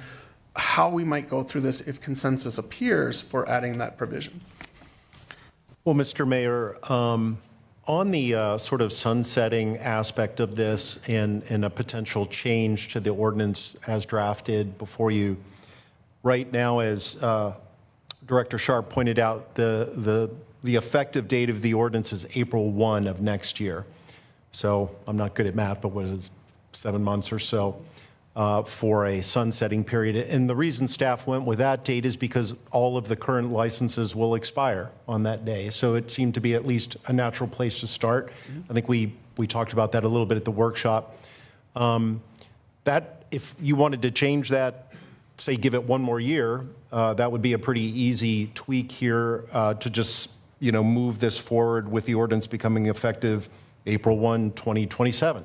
how we might go through this if consensus appears for adding that provision. Well, Mr. Mayor, on the sort of sunsetting aspect of this and a potential change to the ordinance as drafted before you, right now, as Director Sharp pointed out, the effective date of the ordinance is April 1 of next year. So I'm not good at math, but what is it, 7 months or so for a sunsetting period. And the reason staff went with that date is because all of the current licenses will expire on that day. So it seemed to be at least a natural place to start. Mm-hmm. I think we talked about that a little bit at the workshop. That if you wanted to change that, say give it one more year, that would be a pretty easy tweak here to just move this forward with the ordinance becoming effective April 1, 2027.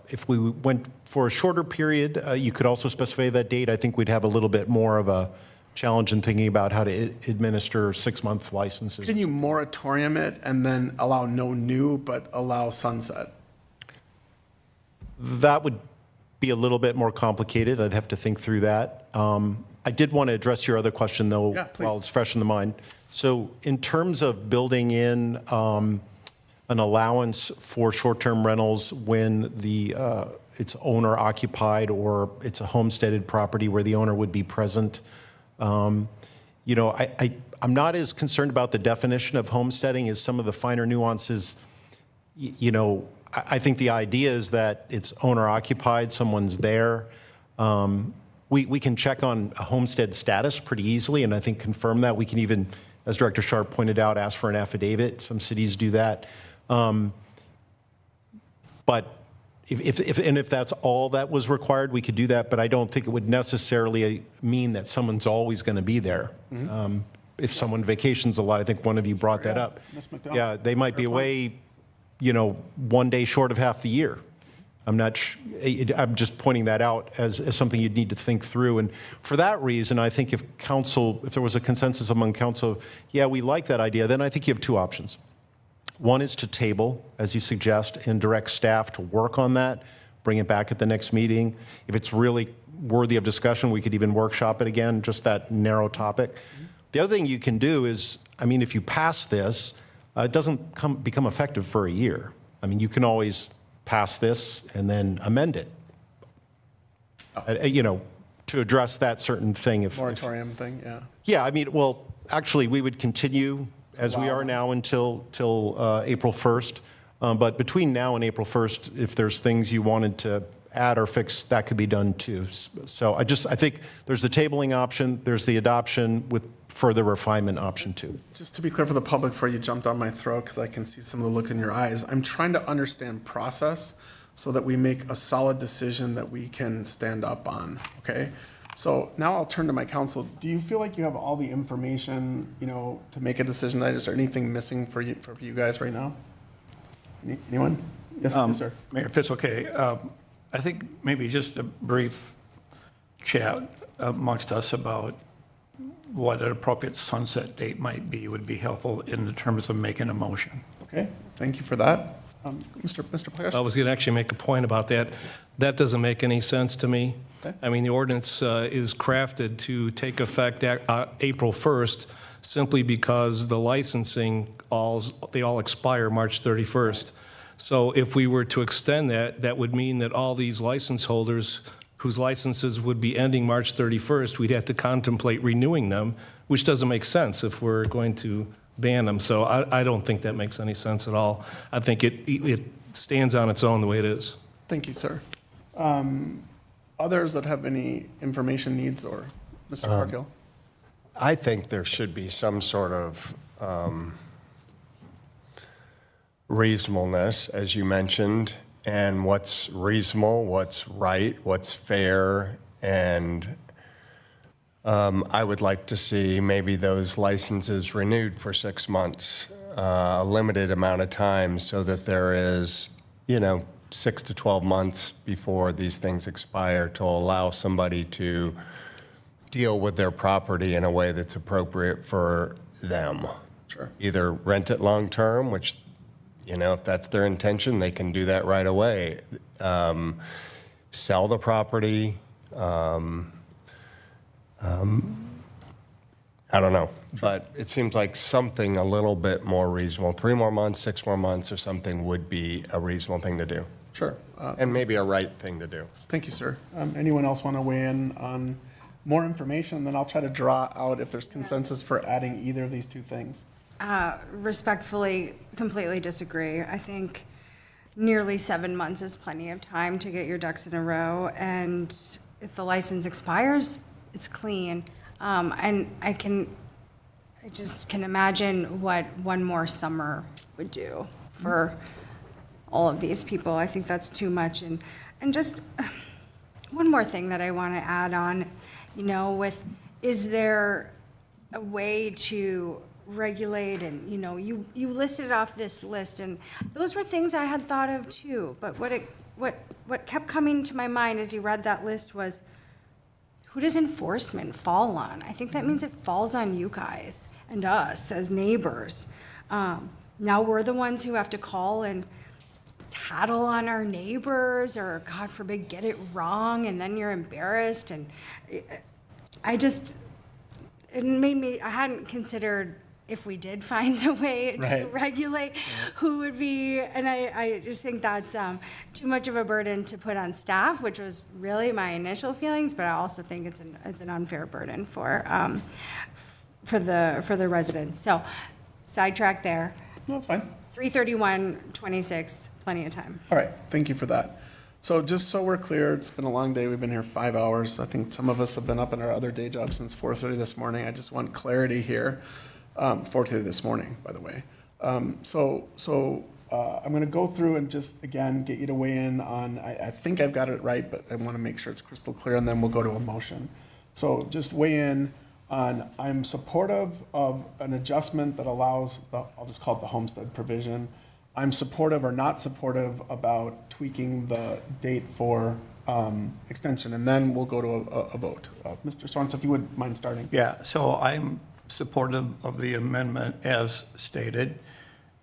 If we went for a shorter period, you could also specify that date. I think we'd have a little bit more of a challenge in thinking about how to administer 6-month licenses. Can you moratorium it and then allow no new, but allow sunset? That would be a little bit more complicated. I'd have to think through that. I did want to address your other question, though, Yeah, please. while it's fresh in the mind. So in terms of building in an allowance for short-term rentals when it's owner occupied or it's a homesteaded property where the owner would be present, I'm not as concerned about the definition of homesteading as some of the finer nuances. I think the idea is that it's owner occupied, someone's there. We can check on a homestead status pretty easily, and I think confirm that. We can even, as Director Sharp pointed out, ask for an affidavit. Some cities do that. But if that's all that was required, we could do that, but I don't think it would necessarily mean that someone's always going to be there. If someone vacations a lot, I think one of you brought that up. Ms. McDonald. Yeah, they might be away, 1 day short of half the year. I'm just pointing that out as something you'd need to think through. And for that reason, I think if there was a consensus among council, yeah, we like that idea, then I think you have two options. One is to table, as you suggest, and direct staff to work on that, bring it back at the next meeting. If it's really worthy of discussion, we could even workshop it again, just that narrow topic. The other thing you can do is, if you pass this, it doesn't become effective for a year. You can always pass this and then amend it, to address that certain thing. Moratorium thing, yeah. Yeah, well, actually, we would continue as we are now until April 1st. But between now and April 1st, if there's things you wanted to add or fix, that could be done too. So I think there's the tabling option, there's the adoption with further refinement option too. Just to be clear for the public, before you jumped on my throat, because I can see some of the look in your eyes, I'm trying to understand process so that we make a solid decision that we can stand up on, okay? So now I'll turn to my council. Do you feel like you have all the information, to make a decision? Is there anything missing for you guys right now? Anyone? Yes, yes, sir. Mayor, if it's okay, I think maybe just a brief chat amongst us about what an appropriate sunset date might be would be helpful in the terms of making a motion. Okay, thank you for that. Mr. Prakash? I was going to actually make a point about that. That doesn't make any sense to me. Okay. The ordinance is crafted to take effect April 1st simply because the licensing, they all expire March 31st. So if we were to extend that, that would mean that all these license holders whose licenses would be ending March 31st, we'd have to contemplate renewing them, which doesn't make sense if we're going to ban them. So I don't think that makes any sense at all. I think it stands on its own the way it is. Thank you, sir. Others that have any information needs, or Mr. Parkhill? I think there should be some sort of reasonableness, as you mentioned, and what's reasonable, what's right, what's fair, and I would like to see maybe those licenses renewed for 6 months, a limited amount of time, so that there is, 6 to 12 months before these things expire to allow somebody to deal with their property in a way that's appropriate for them. Sure. Either rent it long-term, which, if that's their intention, they can do that right away. Sell the property. I don't know, but it seems like something a little bit more reasonable. 3 more months, 6 more months or something would be a reasonable thing to do. Sure. And maybe a right thing to do. Thank you, sir. Anyone else want to weigh in on more information? Then I'll try to draw out if there's consensus for adding either of these two things. Respectfully, completely disagree. I think nearly 7 months is plenty of time to get your ducks in a row, and if the license expires, it's clean. And I just can imagine what one more summer would do for all of these people. I think that's too much. And just one more thing that I want to add on, is there a way to regulate, and, you listed off this list, and those were things I had thought of too, but what kept coming to my mind as you read that list was, who does enforcement fall on? I think that means it falls on you guys and us as neighbors. Now we're the ones who have to call and tattle on our neighbors, or God forbid, get it wrong, and then you're embarrassed. And it made me, I hadn't considered if we did find a way to regulate, who would be, and I just think that's too much of a burden to put on staff, which was really my initial feelings, but I also think it's an unfair burden for the residents. So, sidetrack there. No, it's fine. 3/31/26, plenty of time. All right, thank you for that. So just so we're clear, it's been a long day. We've been here 5 hours. I think some of us have been up in our other day jobs since 4:30 this morning. I just want clarity here. 4:30 this morning, by the way. I'm going to go through and just, again, get you to weigh in on, I think I've got it right, but I want to make sure it's crystal clear, and then we'll go to a motion. So just weigh in on, I'm supportive of an adjustment that allows, I'll just call it the homestead provision. I'm supportive or not supportive about tweaking the date for extension, and then we'll go to a vote. Mr. Sorensen, if you would mind starting. Yeah, so I'm supportive of the amendment as stated,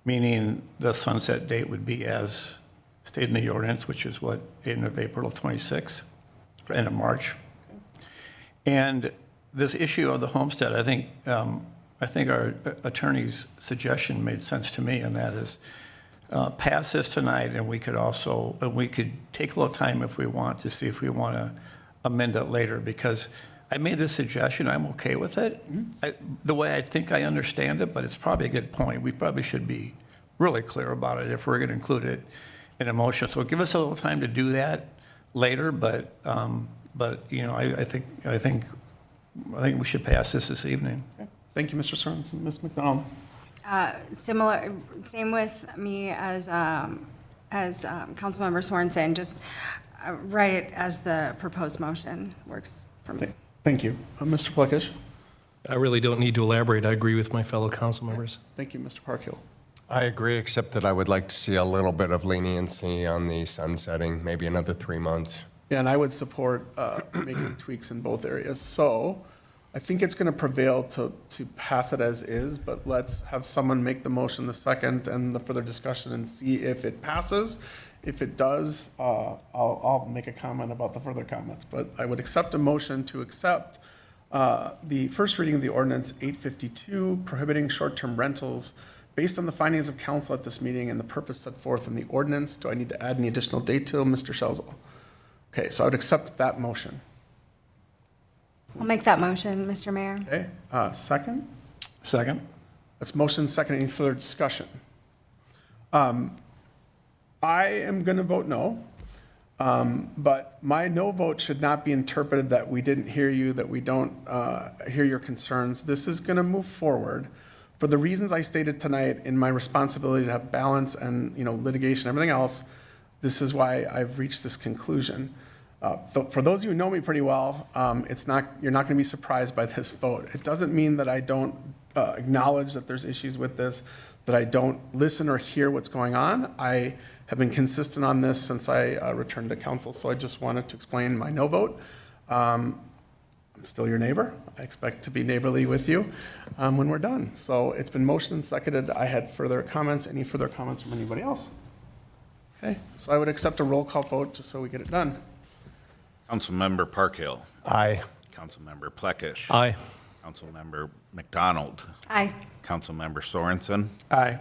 meaning the sunset date would be as stated in the ordinance, which is what, end of April 26th, end of March. And this issue of the homestead, I think our attorney's suggestion made sense to me, and that is pass this tonight, and we could take a little time if we want to see if we want to amend it later, because I made this suggestion, I'm okay with it, the way I think I understand it, but it's probably a good point. We probably should be really clear about it if we're going to include it in a motion. So give us a little time to do that later, but I think we should pass this evening. Okay. Thank you, Mr. Sorensen. Ms. McDonald? Similar, same with me as Councilmember Sorensen, just write it as the proposed motion works for me. Thank you. Mr. Plekish? I really don't need to elaborate. I agree with my fellow council members. Thank you, Mr. Parkhill. I agree, except that I would like to see a little bit of leniency on the sunsetting, maybe another 3 months. Yeah, and I would support making tweaks in both areas. So I think it's going to prevail to pass it as is, but let's have someone make the motion, the second, and the further discussion, and see if it passes. If it does, I'll make a comment about the further comments. But I would accept a motion to accept the first reading of the ordinance 852 prohibiting short-term rentals based on the findings of council at this meeting and the purpose set forth in the ordinance. Do I need to add any additional detail, Mr. Schelzel? Okay, so I would accept that motion. I'll make that motion, Mr. Mayor. Okay, second? Second. That's motion second. Any further discussion? I am going to vote no, but my no vote should not be interpreted that we didn't hear you, that we don't hear your concerns. This is going to move forward for the reasons I stated tonight in my responsibility to have balance and litigation, everything else. This is why I've reached this conclusion. For those of you who know me pretty well, you're not going to be surprised by this vote. It doesn't mean that I don't acknowledge that there's issues with this, that I don't listen or hear what's going on. I have been consistent on this since I returned to council, so I just wanted to explain my no vote. I'm still your neighbor. I expect to be neighborly with you when we're done. So it's been motioned and seconded. I had further comments. Any further comments from anybody else? Okay, so I would accept a roll call vote just so we get it done. Councilmember Parkhill. Aye. Councilmember Plekish. Aye. Councilmember McDonald. Aye. Councilmember Sorensen. Aye.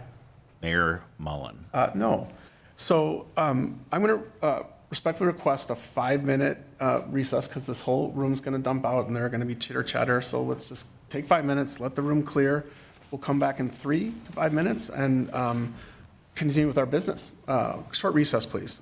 Mayor Mullen. No. So I'm going to respectfully request a 5-minute recess because this whole room's going to dump out and there are going to be chitter chatter. So let's just take 5 minutes, let the room clear. We'll come back in 3 to 5 minutes and continue with our business. Short recess, please.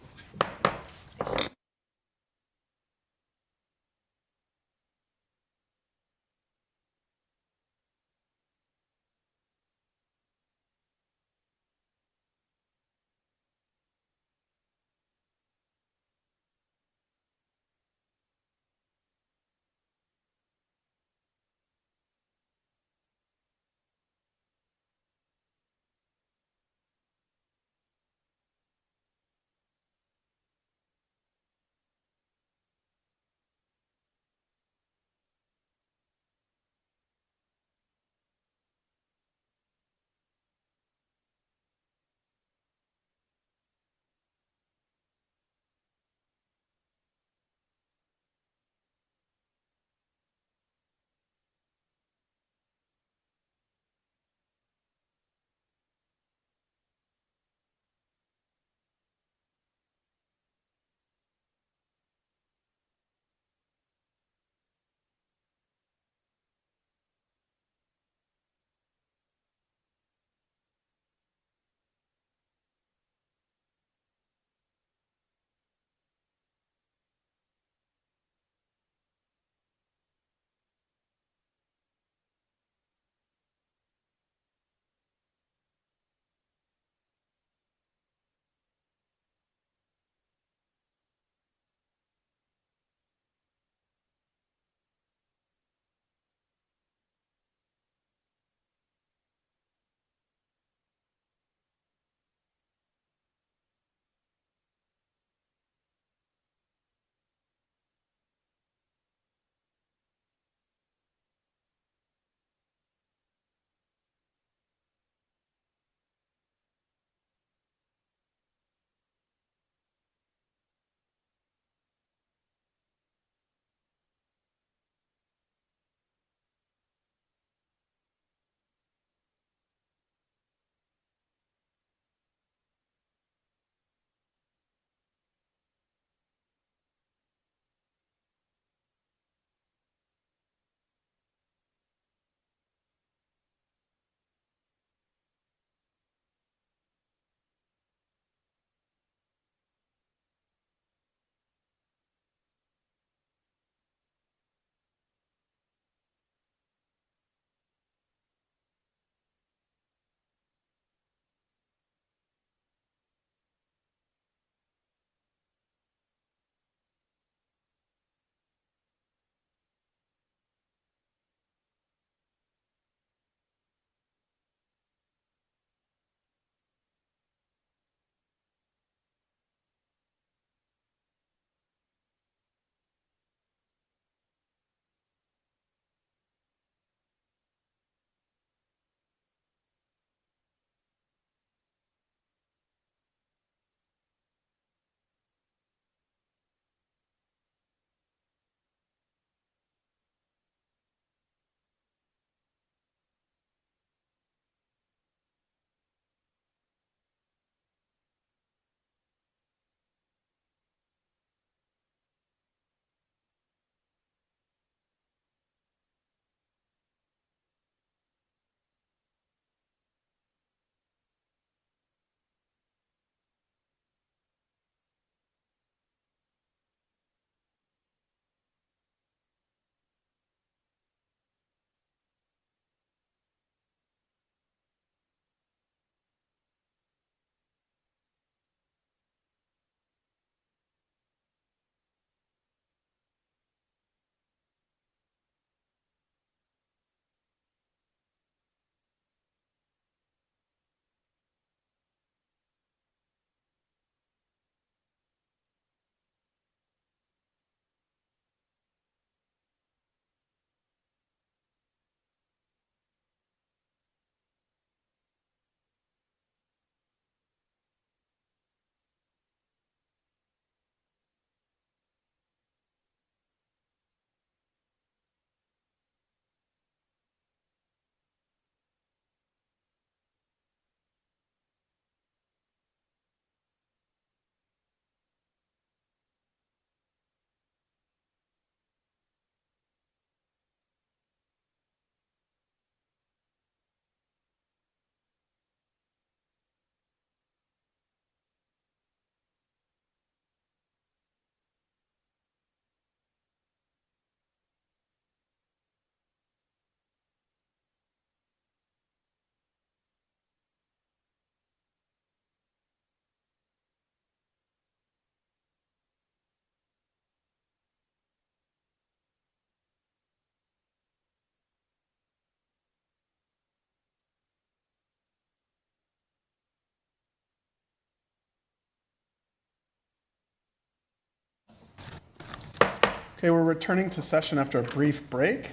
Okay, we're returning to session after a brief break.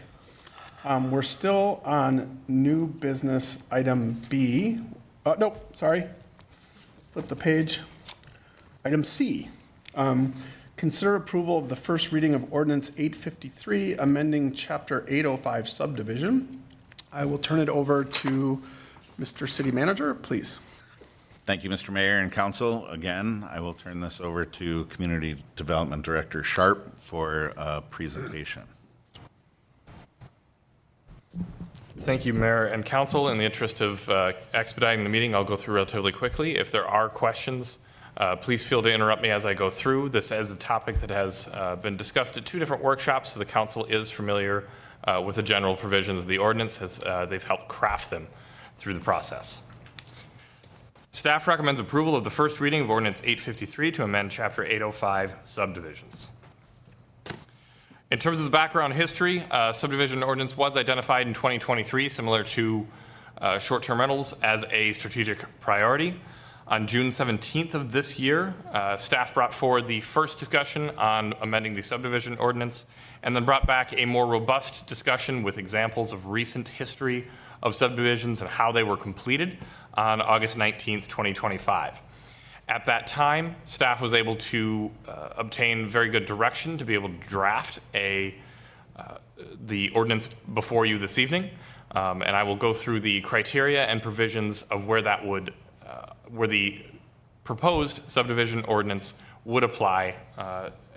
We're still on new business item B. Nope, sorry. Flip the page. Item C. Consider approval of the first reading of ordinance 853, amending chapter 805 subdivision. I will turn it over to Mr. City Manager, please. Thank you, Mr. Mayor and Council. Again, I will turn this over to Community Development Director Sharp for a presentation. Thank you, Mayor and Council. In the interest of expediting the meeting, I'll go through relatively quickly. If there are questions, please feel to interrupt me as I go through. This is a topic that has been discussed at 2 different workshops, so the Council is familiar with the general provisions of the ordinance as they've helped craft them through the process. Staff recommends approval of the first reading of ordinance 853 to amend chapter 805 subdivisions. In terms of the background history, subdivision ordinance was identified in 2023, similar to short-term rentals, as a strategic priority. On June 17th of this year, staff brought forward the first discussion on amending the subdivision ordinance, and then brought back a more robust discussion with examples of recent history of subdivisions and how they were completed on August 19th, 2025. At that time, staff was able to obtain very good direction to be able to draft the ordinance before you this evening, and I will go through the criteria and provisions of where that would, where the proposed subdivision ordinance would apply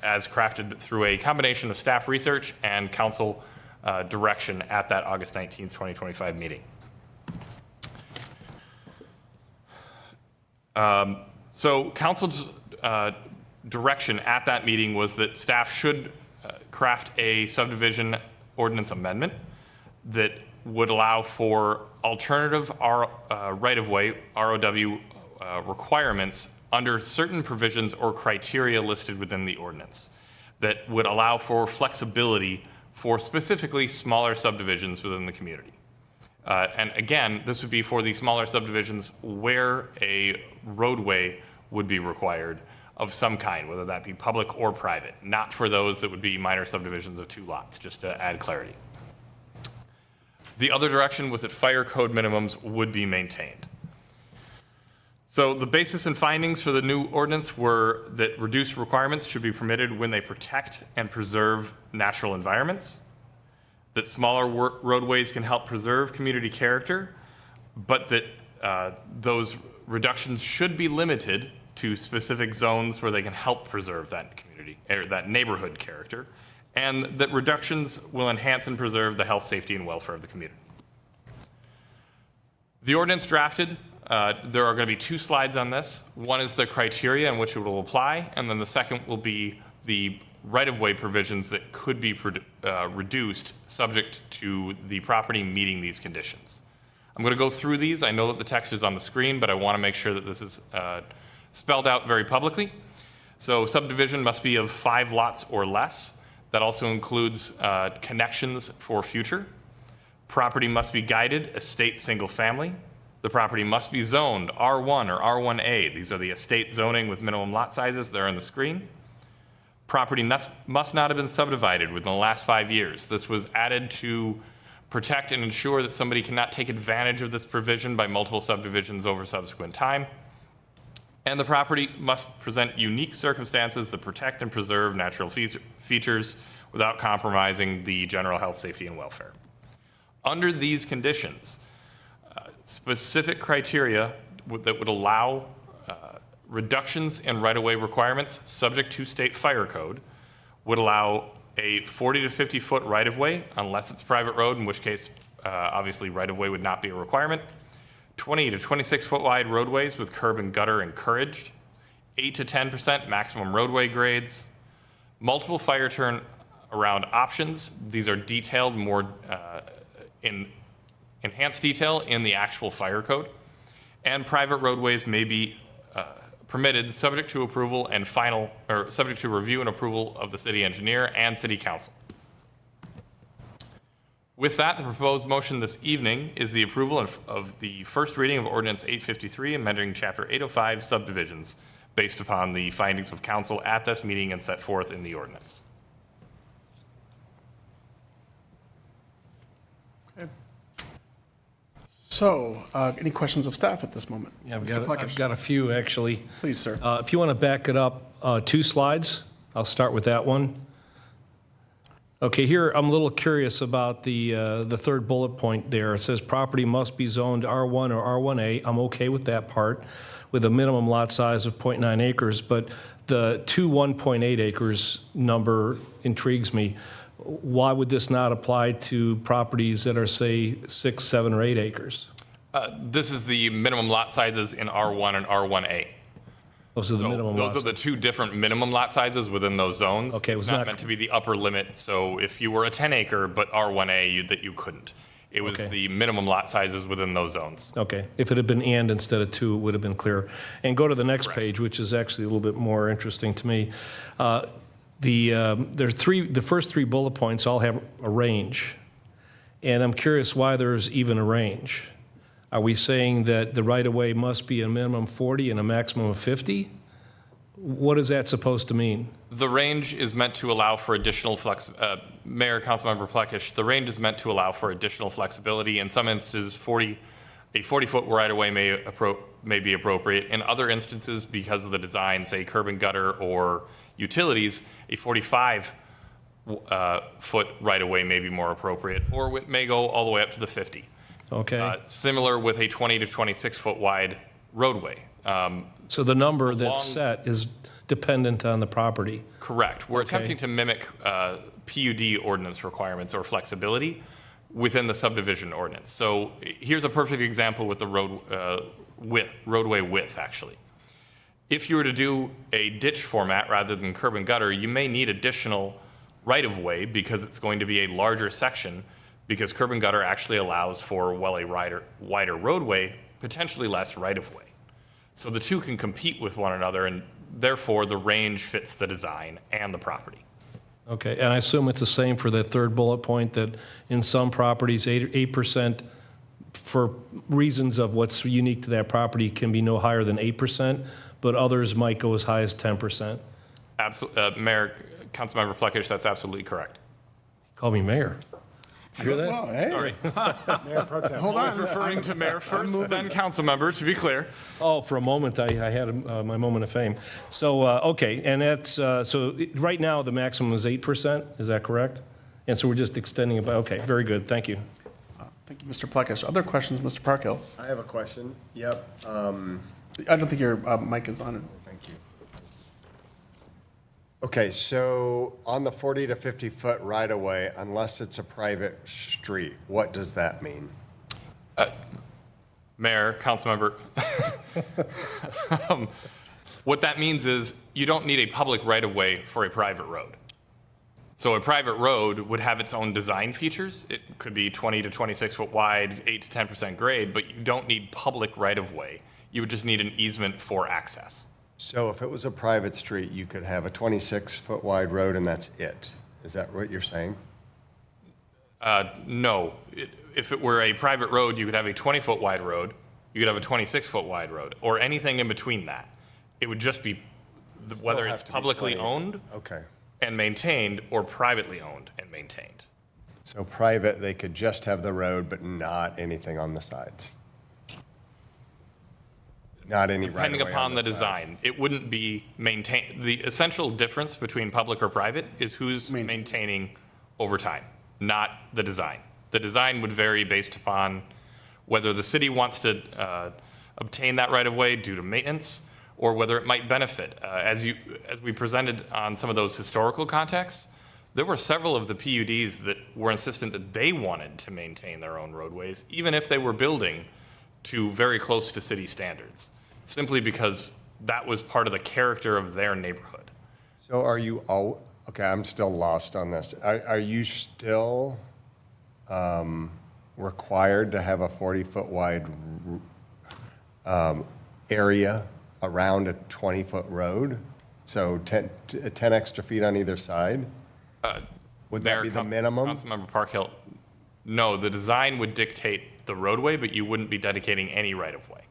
as crafted through a combination of staff research and council direction at that August 19th, 2025 meeting. So council's direction at that meeting was that staff should craft a subdivision ordinance amendment that would allow for alternative right-of-way, ROW requirements under certain provisions or criteria listed within the ordinance that would allow for flexibility for specifically smaller subdivisions within the community. And again, this would be for the smaller subdivisions where a roadway would be required of some kind, whether that be public or private, not for those that would be minor subdivisions of 2 lots, just to add clarity. The other direction was that fire code minimums would be maintained. So the basis and findings for the new ordinance were that reduced requirements should be permitted when they protect and preserve natural environments, that smaller roadways can help preserve community character, but that those reductions should be limited to specific zones where they can help preserve that community or that neighborhood character, and that reductions will enhance and preserve the health, safety, and welfare of the community. The ordinance drafted, there are going to be 2 slides on this. One is the criteria in which it will apply, and then the second will be the right-of-way provisions that could be reduced subject to the property meeting these conditions. I'm going to go through these. I know that the text is on the screen, but I want to make sure that this is spelled out very publicly. So subdivision must be of 5 lots or less. That also includes connections for future. Property must be guided, estate single family. The property must be zoned R1 or R1A. These are the estate zoning with minimum lot sizes. They're on the screen. Property must not have been subdivided within the last 5 years. This was added to protect and ensure that somebody cannot take advantage of this provision by multiple subdivisions over subsequent time. And the property must present unique circumstances that protect and preserve natural features without compromising the general health, safety, and welfare. Under these conditions, specific criteria that would allow reductions in right-of-way requirements subject to state fire code would allow a 40 to 50 foot right-of-way, unless it's a private road, in which case obviously right-of-way would not be a requirement. 20 to 26 foot wide roadways with curb and gutter encouraged. 8 to 10% maximum roadway grades. Multiple fire turn around options. These are detailed more in enhanced detail in the actual fire code. And private roadways may be permitted subject to approval and subject to review and approval of the city engineer and city council. With that, the proposed motion this evening is the approval of the first reading of ordinance 853, amending chapter 805 subdivisions based upon the findings of council at this meeting and set forth in the ordinance. So, any questions of staff at this moment? Yeah, Mr. Plekish. I've got a few, actually. Please, sir. If you want to back it up 2 slides, I'll start with that one. Okay, here, I'm a little curious about the third bullet point there. It says property must be zoned R1 or R1A. I'm okay with that part, with a minimum lot size of 0.9 acres, but the 1.8 acres number intrigues me. Why would this not apply to properties that are, say, 6, 7, or 8 acres? This is the minimum lot sizes in R1 and R1A. Those are the minimum Those lots. are the 2 different minimum lot sizes within those zones. Okay, it was It's not not- meant to be the upper limit, so if you were a 10 acre but R1A, that you couldn't. It was Okay. the minimum lot sizes within those zones. Okay, if it had been and instead of 2, it would have been clear. And go to the next Correct. page, which is actually a little bit more interesting to me. The first 3 bullet points all have a range, and I'm curious why there's even a range. Are we saying that the right-of-way must be a minimum 40 and a maximum of 50? What is that supposed to mean? The range is meant to allow for additional Mayor, Councilmember Plekish, the range is meant to allow for additional flexibility. In some instances, a 40-foot right-of-way may be appropriate. In other instances, because of the design, say curb and gutter or utilities, a 45-foot right-of-way may be more appropriate, or it may go all the way up to the 50. Okay, Similar with a 20 to 26-foot wide roadway. so the number that's long- set is dependent on the property. Correct. We're Okay. attempting to mimic PUD ordinance requirements or flexibility within the subdivision ordinance. So here's a perfect example with the roadway width, actually. If you were to do a ditch format rather than curb and gutter, you may need additional right-of-way because it's going to be a larger section, because curb and gutter actually allows for, well, a wider roadway, potentially less right-of-way. So the 2 can compete with one another, and therefore the range fits the design and the property. Okay, and I assume it's the same for that third bullet point, that in some properties, 8% for reasons of what's unique to that property can be no higher than 8%, but others might go as high as 10%. Mayor, Councilmember Plekish, that's absolutely correct. Call me mayor. You hear that? Well, hey. Sorry. Hold I on. was referring to mayor first, then council member, to be clear. Oh, for a moment, I had my moment of fame. So, okay, and that's, right now, the maximum is 8%, is that correct? And so we're just extending it, okay, very good, thank you. Thank you, Mr. Plekish. Other questions, Mr. Parkhill? I have a question. Yep. I don't think your mic is on. Thank you. Okay, so on the 40 to 50 foot right of way, unless it's a private street, what does that mean? Mayor, councilmember, what that means is you don't need a public right-of-way for a private road. So a private road would have its own design features. It could be 20 to 26 foot wide, 8 to 10% grade, but you don't need public right-of-way. You would just need an easement for access. So if it was a private street, you could have a 26-foot wide road and that's it. Is that what you're saying? No. If it were a private road, you could have a 20-foot wide road, you could have a 26-foot wide road, or anything in between that. It would just be whether have it's to be publicly 20. owned Okay. and maintained or privately owned and maintained. So private, they could just have the road, but not anything on the sides? Not any right Depending of way on upon the sides. design, it wouldn't be maintained. The essential difference between public or private is who's maintaining over time, not the design. The design would vary based upon whether the city wants to obtain that right of way due to maintenance, or whether it might benefit. As we presented on some of those historical contexts, there were several of the PUDs that were insistent that they wanted to maintain their own roadways, even if they were building to very close to city standards, simply because that was part of the character of their neighborhood. So are you all, okay, I'm still lost on this. Are you still required to have a 40-foot wide area around a 20-foot road? So 10 extra feet on either side? Would that be the minimum? Councilmember Parkhill, no, the design would dictate the roadway, but you wouldn't be dedicating any right-of-way.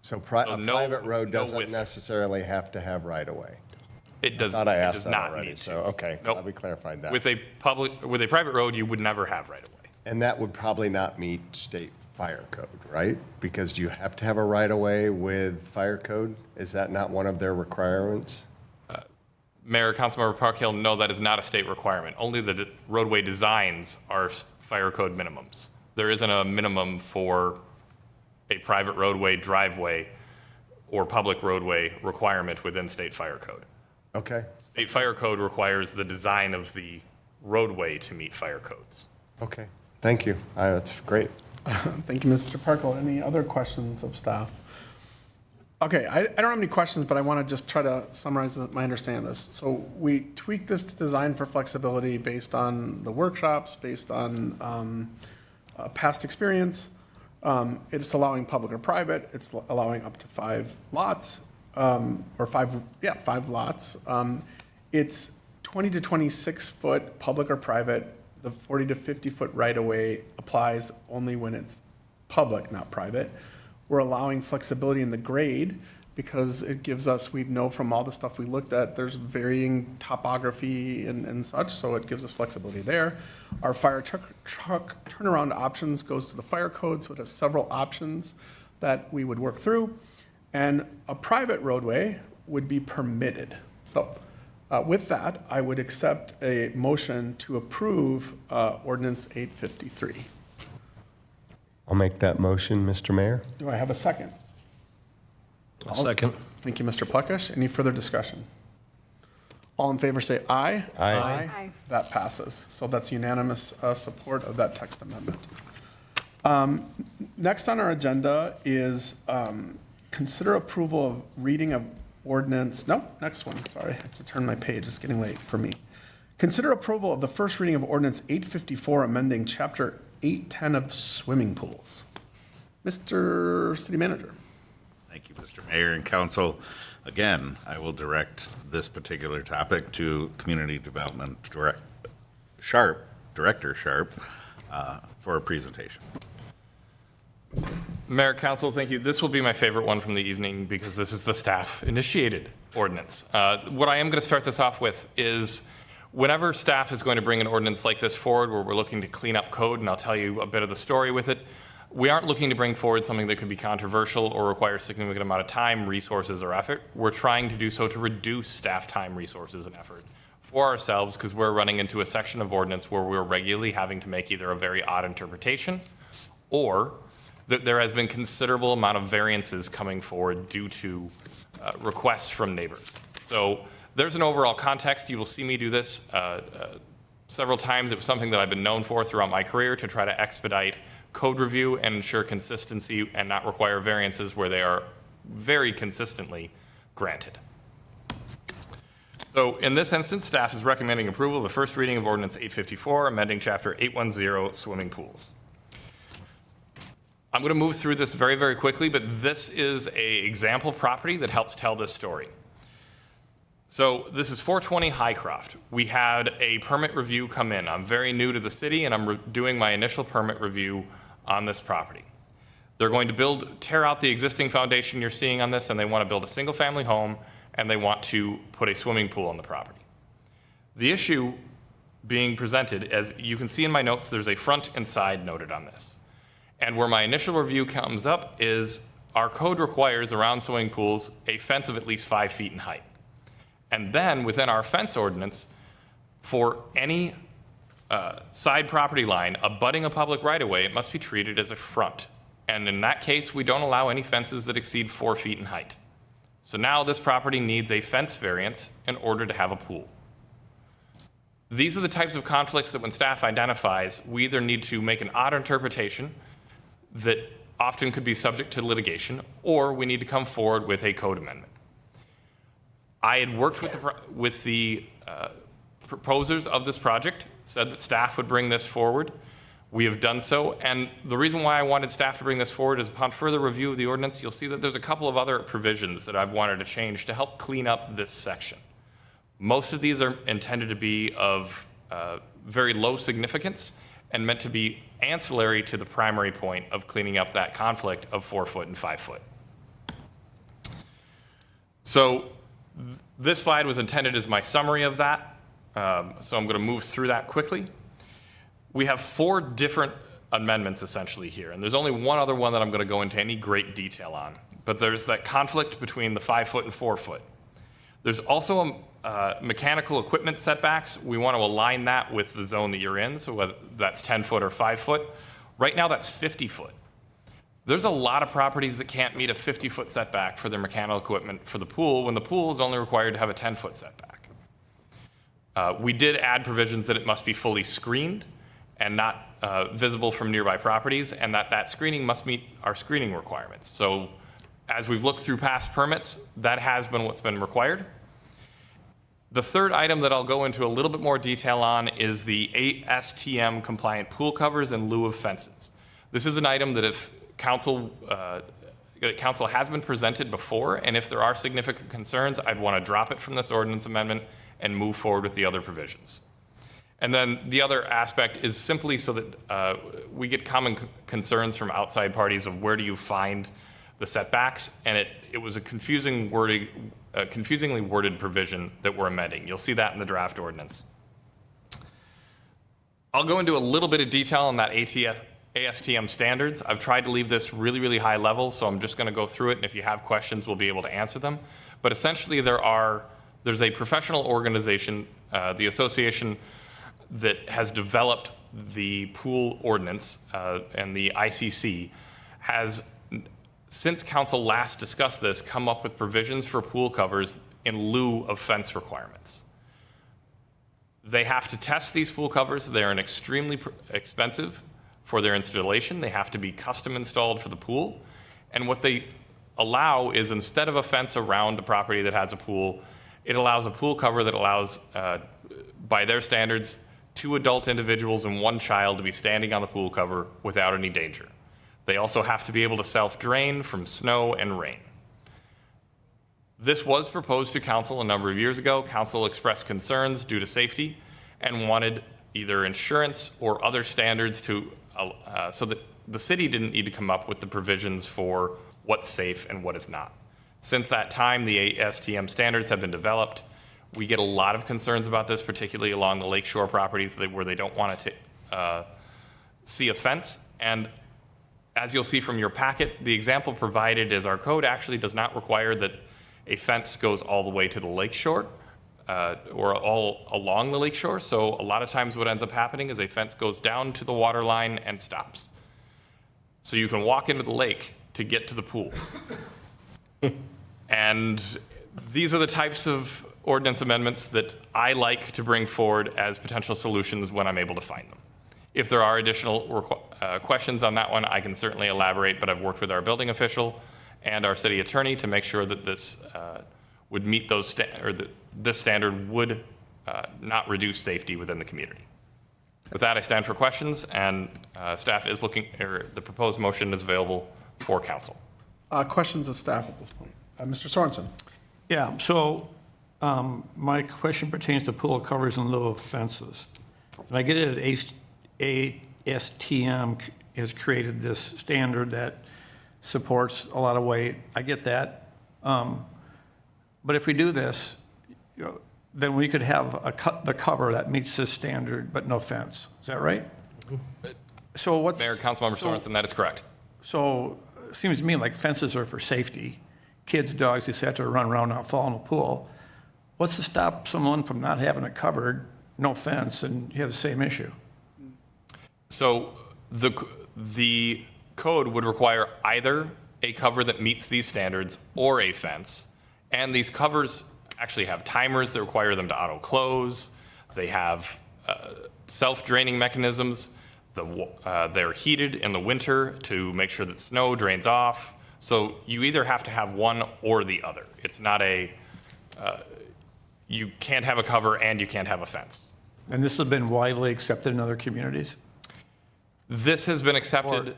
So a private road no doesn't width. necessarily have to have right-of-way? It does, I thought I it asked does that not already, need to. so, okay, Nope. glad we clarified that. With a private road, you would never have right-of-way. And that would probably not meet state fire code, right? Because you have to have a right-of-way with fire code? Is that not one of their requirements? Mayor, Councilmember Parkhill, no, that is not a state requirement. Only the roadway designs are fire code minimums. There isn't a minimum for a private roadway, driveway, or public roadway requirement within state fire code. Okay, State fire code requires the design of the roadway to meet fire codes. okay. Thank you. That's great. Thank you, Mr. Parkle. Any other questions of staff? Okay, I don't have any questions, but I want to just try to summarize my understanding of this. So we tweaked this design for flexibility based on the workshops, based on past experience. It's allowing public or private. It's allowing up to 5 lots, or 5 lots. It's 20 to 26 foot public or private. The 40 to 50 foot right of way applies only when it's public, not private. We're allowing flexibility in the grade because it gives us, we know from all the stuff we looked at, there's varying topography and such, so it gives us flexibility there. Our fire truck turnaround options goes to the fire code, so it has several options that we would work through. And a private roadway would be permitted. So with that, I would accept a motion to approve ordinance 853. I'll make that motion, Mr. Mayor. Do I have a second? A second. Thank you, Mr. Pluckish. Any further discussion? All in favor say aye. Aye. Aye. That passes. So that's unanimous support of that text amendment. Next on our agenda is consider approval of reading of ordinance, no, next one, sorry, I have to turn my page, it's getting late for me. Consider approval of the first reading of ordinance 854, amending chapter 810 of swimming pools. Mr. City Manager. Thank you, Mr. Mayor and Council. Again, I will direct this particular topic to Community Development Director Sharp, for a presentation. Mayor, Council, thank you. This will be my favorite one from the evening because this is the staff-initiated ordinance. What I am going to start this off with is whenever staff is going to bring an ordinance like this forward where we're looking to clean up code, and I'll tell you a bit of the story with it, we aren't looking to bring forward something that could be controversial or require a significant amount of time, resources, or effort. We're trying to do so to reduce staff time, resources, and effort for ourselves because we're running into a section of ordinance where we're regularly having to make either a very odd interpretation or that there has been considerable amount of variances coming forward due to requests from neighbors. So there's an overall context. You will see me do this several times. It was something that I've been known for throughout my career to try to expedite code review and ensure consistency and not require variances where they are very consistently granted. So in this instance, staff is recommending approval of the first reading of ordinance 854, amending chapter 810 swimming pools. I'm going to move through this very, very quickly, but this is an example property that helps tell this story. So this is 420 Highcroft. We had a permit review come in. I'm very new to the city, and I'm doing my initial permit review on this property. They're going to tear out the existing foundation you're seeing on this, and they want to build a single-family home, and they want to put a swimming pool on the property. The issue being presented, as you can see in my notes, there's a front and side noted on this. And where my initial review comes up is our code requires around swimming pools a fence of at least 5 feet in height. And then within our fence ordinance, for any side property line abutting a public right-of-way, it must be treated as a front. And in that case, we don't allow any fences that exceed 4 feet in height. So now this property needs a fence variance in order to have a pool. These are the types of conflicts that when staff identifies, we either need to make an odd interpretation that often could be subject to litigation, or we need to come forward with a code amendment. I had worked with the proposers of this project, said that staff would bring this forward. We have done so, and the reason why I wanted staff to bring this forward is upon further review of the ordinance, you'll see that there's a couple of other provisions that I've wanted to change to help clean up this section. Most of these are intended to be of very low significance and meant to be ancillary to the primary point of cleaning up that conflict of 4 foot and 5 foot. So this slide was intended as my summary of that. So I'm going to move through that quickly. We have 4 different amendments essentially here. And there's only one other one that I'm going to go into any great detail on. But there's that conflict between the 5 foot and 4 foot. There's also mechanical equipment setbacks. We want to align that with the zone that you're in, so whether that's 10 foot or 5 foot. Right now, that's 50 foot. There's a lot of properties that can't meet a 50-foot setback for their mechanical equipment for the pool, when the pool is only required to have a 10-foot setback. We did add provisions that it must be fully screened and not visible from nearby properties, and that screening must meet our screening requirements. So as we've looked through past permits, that has been what's been required. The third item that I'll go into a little bit more detail on is the ASTM compliant pool covers in lieu of fences. This is an item that if council has been presented before, and if there are significant concerns, I'd want to drop it from this ordinance amendment and move forward with the other provisions. And then the other aspect is simply so that we get common concerns from outside parties of where do you find the setbacks, and it was a confusingly worded provision that we're amending. You'll see that in the draft ordinance. I'll go into a little bit of detail on that ASTM standards. I've tried to leave this really, really high level, so I'm just going to go through it, and if you have questions, we'll be able to answer them. But essentially, there's a professional organization, the association, that has developed the pool ordinance, and the ICC has, since council last discussed this, come up with provisions for pool covers in lieu of fence requirements. They have to test these pool covers. They're extremely expensive for their installation. They have to be custom installed for the pool. And what they allow is, instead of a fence around a property that has a pool, it allows a pool cover that allows, by their standards, 2 adult individuals and 1 child to be standing on the pool cover without any danger. They also have to be able to self-drain from snow and rain. This was proposed to council a number of years ago. Council expressed concerns due to safety and wanted either insurance or other standards to, so that the city didn't need to come up with the provisions for what's safe and what is not. Since that time, the ASTM standards have been developed. We get a lot of concerns about this, particularly along the lakeshore properties where they don't want to see a fence. And as you'll see from your packet, the example provided is our code actually does not require that a fence goes all the way to the lakeshore or all along the lakeshore. So a lot of times what ends up happening is a fence goes down to the water line and stops. So you can walk into the lake to get to the pool. And these are the types of ordinance amendments that I like to bring forward as potential solutions when I'm able to find them. If there are additional questions on that one, I can certainly elaborate, but I've worked with our building official and our city attorney to make sure that this would meet those, or that this standard would not reduce safety within the community. With that, I stand for questions, and staff is looking, or the proposed motion is available for council. Questions of staff at this point. Mr. Sorensen. Yeah, so my question pertains to pool covers in lieu of fences. And I get it, ASTM has created this standard that supports a lot of weight. I get that. But if we do this, then we could have the cover that meets this standard, but no fence. Is that right? So what's... Mayor, Councilmember Sorensen, that is correct. So it seems to me like fences are for safety. Kids, dogs, they have to run around, not fall in the pool. What's to stop someone from not having it covered, no fence, and you have the same issue? So the code would require either a cover that meets these standards or a fence. And these covers actually have timers that require them to auto-close. They have self-draining mechanisms. They're heated in the winter to make sure that snow drains off. So you either have to have one or the other. It's not you can't have a cover and you can't have a fence. And this has been widely accepted in other communities? This has been accepted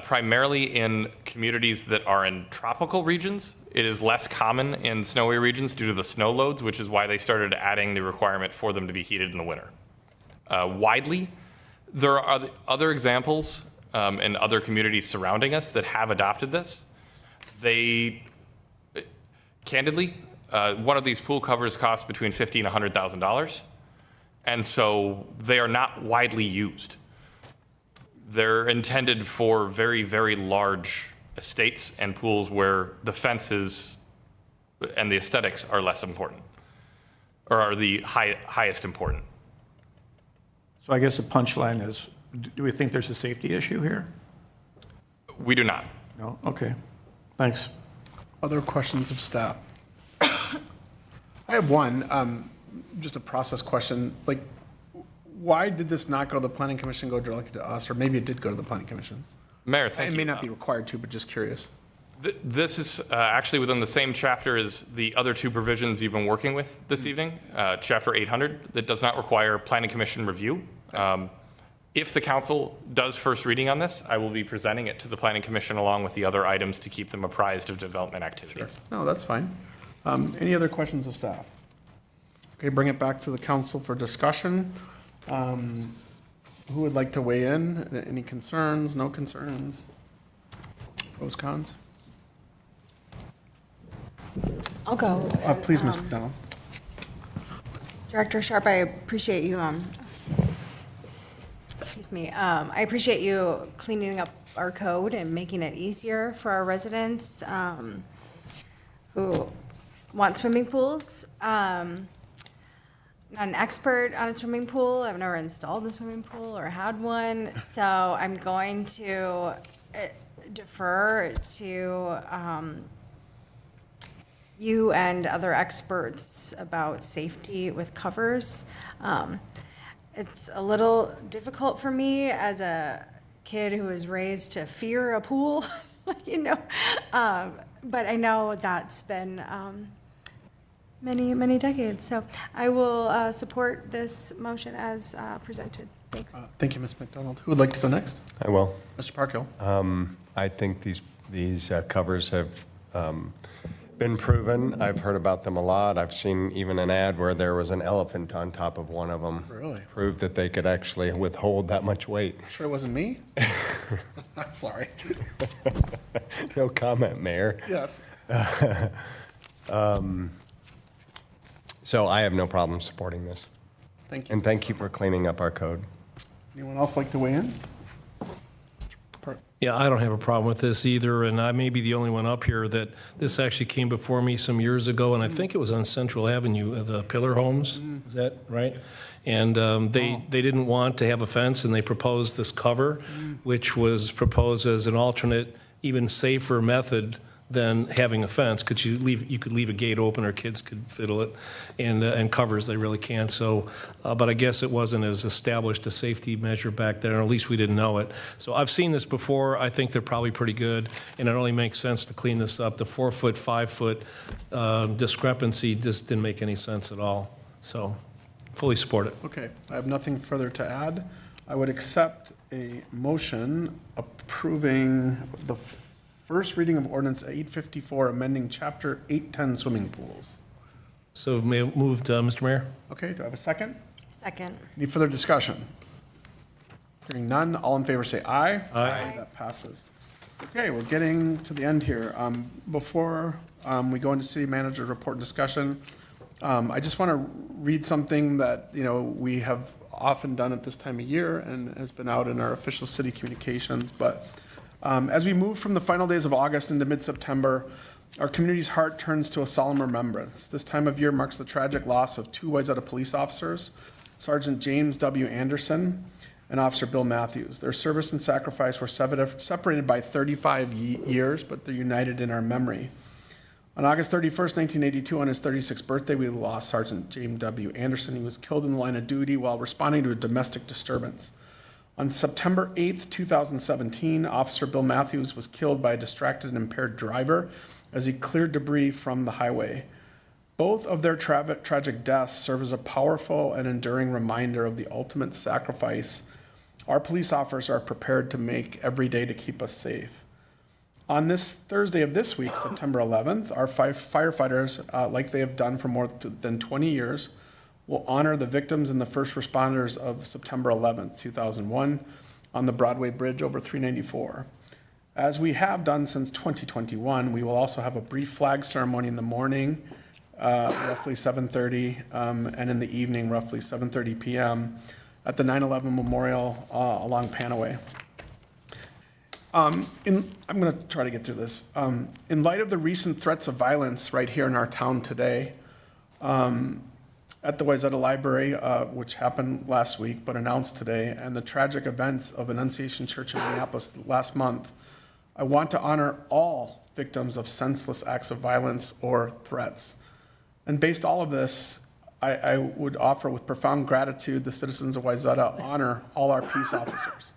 primarily in communities that are in tropical regions. It is less common in snowy regions due to the snow loads, which is why they started adding the requirement for them to be heated in the winter. Widely, there are other examples in other communities surrounding us that have adopted this. They, candidly, one of these pool covers costs between $50,000 and $100,000, and so they are not widely used. They're intended for very, very large estates and pools where the fences and the aesthetics are less important, or are the highest important. So I guess the punchline is, do we think there's a safety issue here? We do not. No? Okay. Thanks. Other questions of staff? I have one, just a process question. Like, why did this not go to the planning commission, go directly to us? Or maybe it did go to the planning commission? Mayor, thank you. It may not be required to, but just curious. This is actually within the same chapter as the other two provisions you've been working with this evening, Chapter 800, that does not require planning commission review. If the council does first reading on this, I will be presenting it to the planning commission along with the other items to keep them apprised of development activities. No, that's fine. Any other questions of staff? Okay, bring it back to the council for discussion. Who would like to weigh in? Any concerns, no concerns? Pros, cons? I'll go. Please, Ms. McDonald. Director Sharp, I appreciate you, excuse me, I appreciate you cleaning up our code and making it easier for our residents who want swimming pools. Not an expert on a swimming pool. I've never installed a swimming pool or had one, so I'm going to defer to you and other experts about safety with covers. It's a little difficult for me as a kid who was raised to fear a pool, you know, but I know that's been many, many decades. So I will support this motion as presented. Thanks. Thank you, Ms. McDonald. Who would like to go next? I will. Mr. Parkhill. I think these covers have been proven. I've heard about them a lot. I've seen even an ad where there was an elephant on top of one of them. Really? Proved that they could actually withhold that much weight. Sure it wasn't me? I'm sorry. No comment, Mayor. Yes. So I have no problem supporting this. Thank you. And thank you for cleaning up our code. Anyone else like to weigh in? Yeah, I don't have a problem with this either, and I may be the only one up here that this actually came before me some years ago, and I think it was on Central Avenue, the Pillar Homes, is that right? And they didn't want to have a fence, and they proposed this cover, which was proposed as an alternate, even safer method than having a fence, because you could leave a gate open or kids could fiddle it, and covers they really can't. So, but I guess it wasn't as established a safety measure back then, or at least we didn't know it. So I've seen this before. I think they're probably pretty good, and it only makes sense to clean this up. The 4-foot, 5-foot discrepancy just didn't make any sense at all. So fully support it. Okay, I have nothing further to add. I would accept a motion approving the first reading of ordinance 854, amending chapter 810 swimming pools. So moved, Mr. Mayor. Okay, do I have a second? Second. Any further discussion? Hearing none, all in favor say aye. Aye. That passes. Okay, we're getting to the end here. Before we go into city manager report and discussion, I just want to read something that, you know, we have often done at this time of year and has been out in our official city communications, but as we move from the final days of August into mid-September, our community's heart turns to a solemn remembrance. This time of year marks the tragic loss of two Wayzata police officers, Sergeant James W. Anderson and Officer Bill Matthews. Their service and sacrifice were separated by 35 years, but they're united in our memory. On August 31st, 1982, on his 36th birthday, we lost Sergeant James W. Anderson. He was killed in the line of duty while responding to a domestic disturbance. On September 8th, 2017, Officer Bill Matthews was killed by a distracted and impaired driver as he cleared debris from the highway. Both of their tragic deaths serve as a powerful and enduring reminder of the ultimate sacrifice our police officers are prepared to make every day to keep us safe. On this Thursday of this week, September 11th, our firefighters, like they have done for more than 20 years, will honor the victims and the first responders of September 11th, 2001 on the Broadway Bridge over 394. As we have done since 2021, we will also have a brief flag ceremony in the morning, roughly 7:30, and in the evening, roughly 7:30 p.m. at the 9/11 Memorial along Panaway. I'm going to try to get through this. In light of the recent threats of violence right here in our town today, at the Wayzata Library, which happened last week but announced today, and the tragic events of Annunciation Church in Minneapolis last month, I want to honor all victims of senseless acts of violence or threats. And based all of this, I would offer with profound gratitude the citizens of Wayzata honor all our peace officers.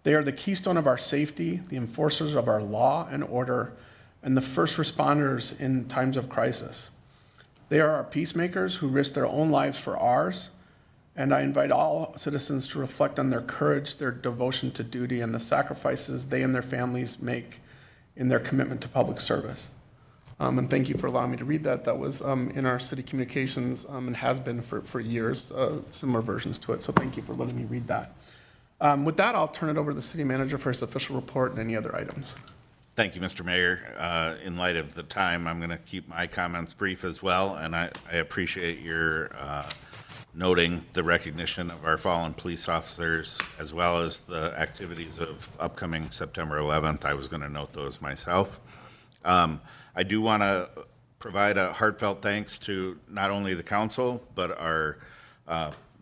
They are the keystone of our safety, the enforcers of our law and order, and the first responders in times of crisis. They are our peacemakers who risk their own lives for ours, and I invite all citizens to reflect on their courage, their devotion to duty, and the sacrifices they and their families make in their commitment to public service. And thank you for allowing me to read that. That was in our city communications and has been for years, similar versions to it. So thank you for letting me read that. With that, I'll turn it over to the city manager for his official report and any other items. Thank you, Mr. Mayor. In light of the time, I'm going to keep my comments brief as well, and I appreciate your noting the recognition of our fallen police officers as well as the activities of upcoming September 11th. I was going to note those myself. I do want to provide a heartfelt thanks to not only the council, but our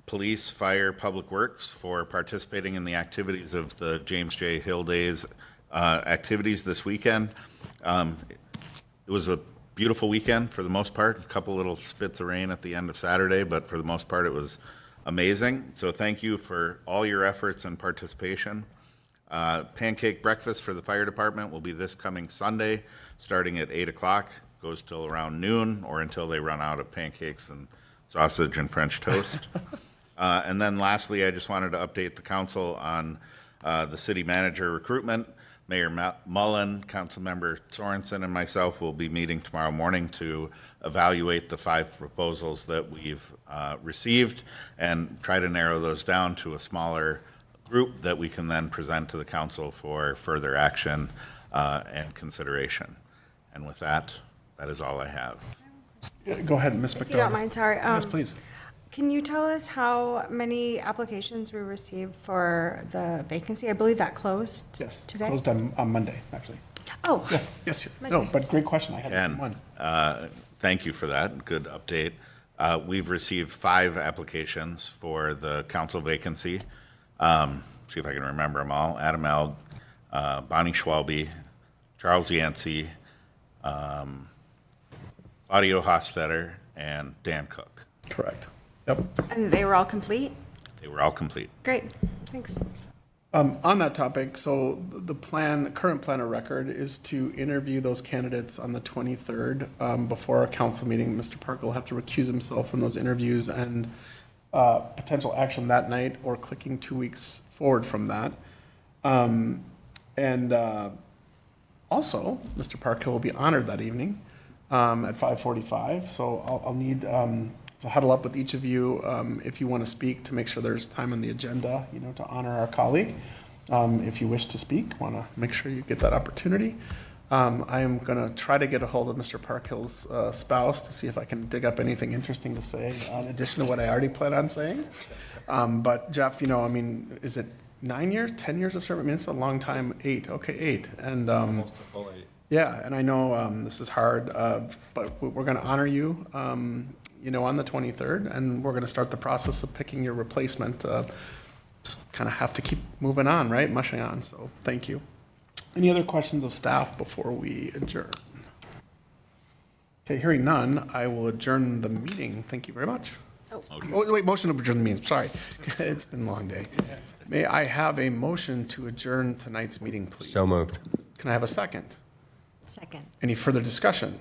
police, fire, public works for participating in the activities of the James J. Hill Days activities this weekend. It was a beautiful weekend for the most part, a couple little spits of rain at the end of Saturday, but for the most part it was amazing. So thank you for all your efforts and participation. Pancake breakfast for the fire department will be this coming Sunday, starting at 8 o'clock, goes till around noon or until they run out of pancakes and sausage and French toast. And then lastly, I just wanted to update the council on the city manager recruitment. Mayor Mullen, Councilmember Sorensen, and myself will be meeting tomorrow morning to evaluate the 5 proposals that we've received and try to narrow those down to a smaller group that we can then present to the council for further action and consideration. And with that, that is all I have. Yeah, go ahead, Ms. McDowell. If you don't mind, sorry. Yes, please. Can you tell us how many applications we received for the vacancy? I believe that closed today? Closed on Monday, actually. Oh. Yes. No, but great question. I had And one. thank you for that. Good update. We've received 5 applications for the council vacancy. See if I can remember them all. Adam Eld, Bonnie Schwalbe, Charles Yancey, Claudio Hostetter, and Dan Cook. Correct. Yep. And they were all complete? They were all complete. Great, thanks. On that topic, so the current plan of record is to interview those candidates on the 23rd before our council meeting. Mr. Parker will have to recuse himself from those interviews and potential action that night or clicking 2 weeks forward from that. Also, Mr. Parker will be honored that evening at 5:45. So I'll need to huddle up with each of you if you want to speak, to make sure there's time on the agenda, to honor our colleague. If you wish to speak, want to make sure you get that opportunity. I am going to try to get a hold of Mr. Parkhill's spouse to see if I can dig up anything interesting to say in addition to what I already plan on saying. But Jeff, is it 9 years, 10 years of service? It's a long time. 8. Okay, 8. And Almost a full 8. Yeah, and I know this is hard, but we're going to honor you, on the 23rd, and we're going to start the process of picking your replacement. Just kind of have to keep moving on, right? Mushing on. So thank you. Any other questions of staff before we adjourn? Okay, hearing none, I will adjourn the meeting. Thank you very much. Wait, motion to adjourn the meeting. Sorry, it's been a long day. May I have a motion to adjourn tonight's meeting, please? So moved. Can I have a second? Second. Any further discussion?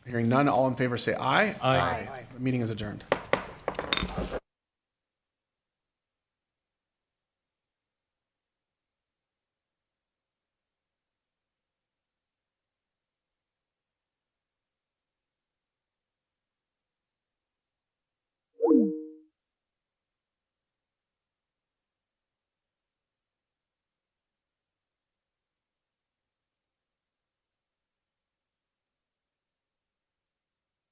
Hearing none, all in favor say aye. Aye. The meeting is adjourned.